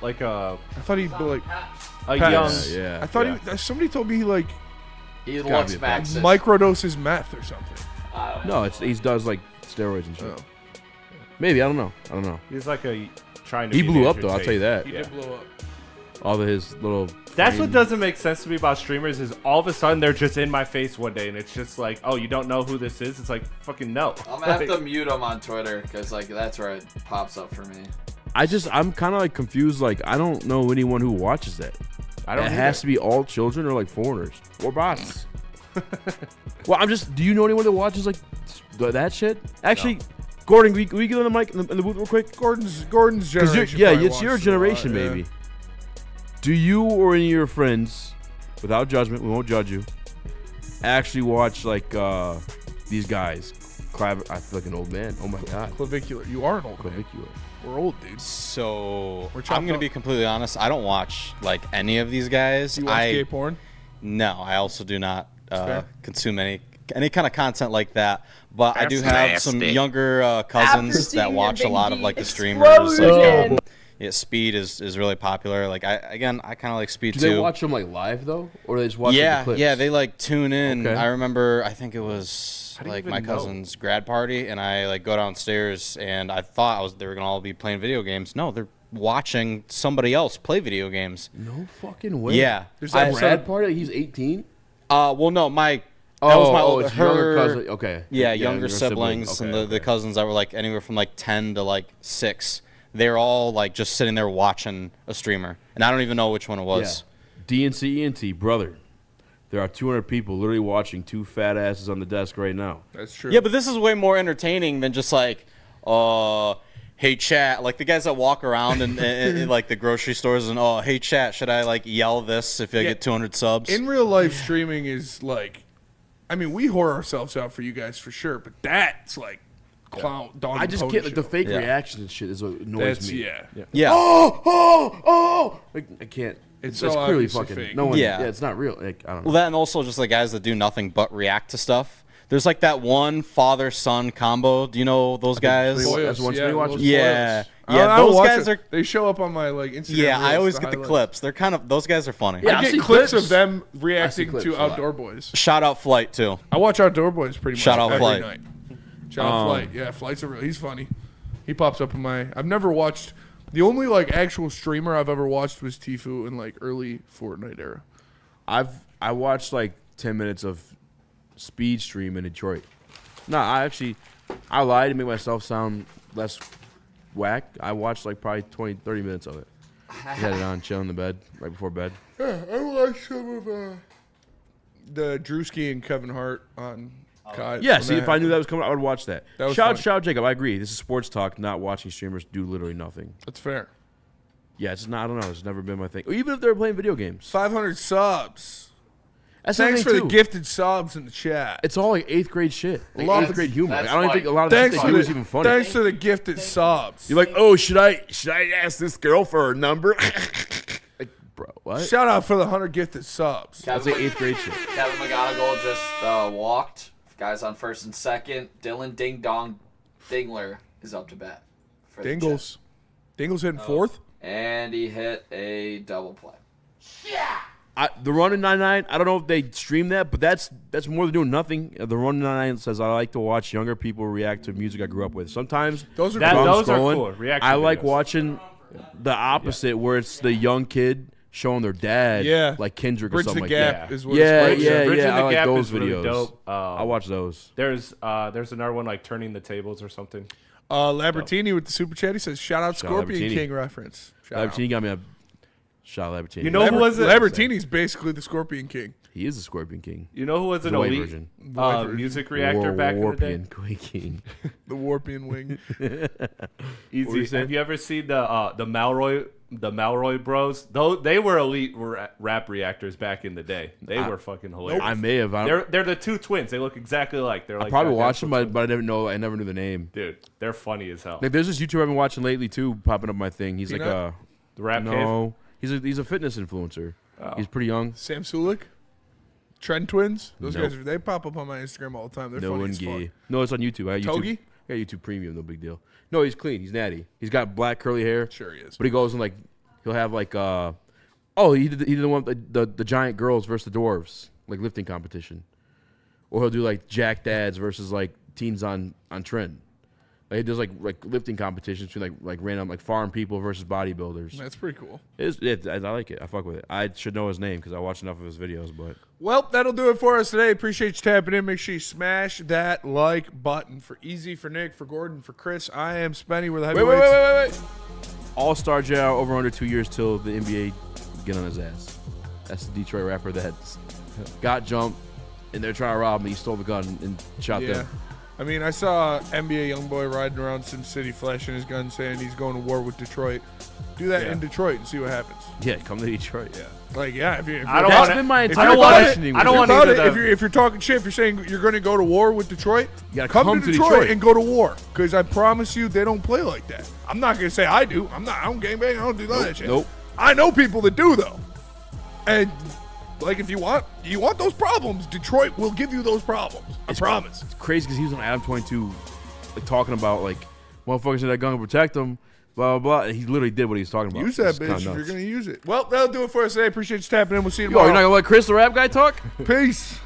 thought he'd be like a Pat. young. Yeah. I thought somebody told me he like He gotta looks be a Maxis. microdoses meth or something. I don't know. No, he does like steroids and shit. Oh. Maybe, I don't know. He's like a trying to. He be blew up Andrew though, I'll Tate. tell you that. He did blow up. All of his little. That's frame- what doesn't make sense to me about streamers is all of a sudden they're just in my face one day and it's just like, oh, you don't know who this is? It's like, fucking no. I'm gonna have to mute him on Twitter because like that's where it pops up for me. I'm kind of like confused. Like, I don't know anyone who watches that. I don't It either. has to be all children or like foreigners or bots. Well, do you know anyone that watches like that shit? Actually, Gordon, we get on the mic in the booth real quick? Gordon's generation. It's your generation, maybe. Do you or any of your friends, without judgment, we won't judge you, actually watch like these guys? I feel like an old man. Oh my god. Clavicular. You are an old Clavicular. Man. We're old, dude. So We're I'm gonna be completely honest. I don't watch like any of these guys. You watch gay porn? No, I also do not consume any kind of content like that. But I do have some younger cousins that watch a lot of like the streamers. Like, yeah, Speed is really popular. Like I kind of like Speed too. Do they watch them like live though, or they just watch the clips? Yeah, they like tune in. Okay. I remember, I think it was like my cousin's grad party, and I like go downstairs, and I thought they were gonna all be playing video games. No, they're watching somebody else play video games. No fucking way. Yeah, There's that grad party. Like he's 18. Well, no, that was my it's younger cousin. Okay. Yeah, younger siblings, Okay, and the cousins that were like anywhere from like 10 to like 6. They're all like just sitting there watching a streamer, and I don't even know which one it was. Yeah. DNC ENT, brother. There are 200 people literally watching two fat asses on the desk right now. That's true. Yeah, but this is way more entertaining than just like, hey chat, like the guys that walk around in like the grocery stores and hey chat, should I like yell this if I get 200 subs? In real life, streaming is like, I mean, we whore ourselves out for you guys for sure, but that's like clown dog. I just get like the fake reaction and shit is what annoys me. Yeah. Oh! Like I can't. It's that's so clearly obviously fucking. fake. No one. Yeah. Yeah, it's not real. Like I don't know. Well, that and also just like guys that do nothing but react to stuff. There's like that one father-son combo. Do you know those guys? That's one stream watching. Yeah. I Those watch guys it. are. They show up on my like Instagram. Yeah, I reels, always the get the highlights. clips. They're kind of those guys are funny. Yeah, I get clips of them I see reacting clips to a lot. Outdoor Boys. Shout out Flight too. I watch Outdoor Boys pretty much Shout out every Flight. night. Shout out Flight. Yeah, Flight's a real. He's funny. He pops up in my. I've never watched. The only like actual streamer I've ever watched was Tfue in like early Fortnite era. I watched like 10 minutes of Speed stream in Detroit. No, I lied to make myself sound less whack. I watched like probably 20, 30 minutes of it. Had it on, chilling in the bed right before bed. Yeah, I watched some of the Drewski and Kevin Hart on. Yeah, see, if I knew that was coming, I would watch that. Shout out, Jacob. I agree. This is sports talk, not watching streamers do literally nothing. That's fair. Yeah, it's not. I don't know. It's never been my thing. Even if they're playing video games. 500 subs. That's Thanks for the too. gifted subs in the chat. It's all like 8th grade shit. Like Love 8th grade humor. that's I don't even think a lot of the Thanks shit for they do the, is even funny. thanks for the gifted subs. You're like, oh, should I ask this girl for her number? Like, bro, what? Shout out for the 100 gifted subs. That's like 8th grade shit. Kevin McGonigal just walked. Guys on first and second. Dylan Ding Dong Dingler is up to bat. For the Dingles. Dingles hitting fourth. And he hit a double play. The run in 99, I don't know if they stream that, but that's more than doing nothing. The run in 99 says I like to watch younger people react to music I grew up with. Sometimes those are cool. Reaction I like videos. watching the opposite, where it's the young kid showing their dad, like Kendrick Bridge or something the like Gap that. is what it's Bridging the I like Gap those is really videos. dope. I watch those. There's another one like Turning the Tables or something. Lambertini with the super chat. He says, "Shout out Shout Scorpion Lambertini. King reference." Shout out. Lambertini got me a shot. Lambertini. You know who was it? Lambertini's basically the Scorpion King. He is the Scorpion King. You know who was an The white elite version. music reactor back in the day? Warpian King. The Warpian Wing. Easy. Have you ever seen the Malroy Bros? They were elite rap reactors back in the day. They were fucking hilarious. I may have. They're the two twins. They look exactly alike. They're like I probably goddamn watched them, twins. but I never knew the name. Dude, they're funny as hell. Like, there's this YouTuber I've been watching lately too, popping up my thing. He's Peanut? like The Rap no, he's a fitness influencer. Oh. He's pretty young. Sam Sulik. Trend Twins. Those Nope. guys, they pop up on my Instagram all the time. They're No funny one as fuck. gay. No, it's on YouTube. I got YouTube. Togi? I got YouTube Premium. No big deal. No, he's clean. He's natty. He's got black curly hair. Sure he is. But he goes and like he'll have like he did the one with the giant girls versus the dwarves, like lifting competition. Or he'll do like Jack Dads versus like teens on trend. Like he does like lifting competitions between like random like farm people versus bodybuilders. That's pretty cool. I like it. I fuck with it. I should know his name because I watch enough of his videos. But Well, that'll do it for us today. Appreciate you tapping in. Make sure you smash that like button. For Easy, for Nick, for Gordon, for Chris, I am Spenny. We're the heavyweights. wait. All-Star JR over under 2 years till the NBA get on his ass. That's the Detroit rapper that got jumped and they're trying to rob him. He stole the gun and shot them. I mean, I saw NBA YoungBoy riding around Sim City flashing his gun saying he's going to war with Detroit. Do that in Detroit and see what happens. Yeah, come to Detroit. Yeah. Like, yeah, I don't want If you're talking shit, if you're saying you're going to go to war with Detroit, you gotta come to Detroit and go to war. Because I promise you, they don't play like that. I'm not going to say I do. I don't gangbang. I don't do none of that shit. Nope. I know people that do though, and like if you want those problems, Detroit will give you those problems. I promise. It's crazy because he was on Adam 22, like talking about like motherfuckers said that gun will protect them. Blah, blah, blah. And he literally did what he was talking about. Use that bitch if you're going to use it. Well, that'll do it for us today. Appreciate you tapping in. We'll see you Yo, tomorrow. you're not going to let Chris, the rap guy, talk? Peace.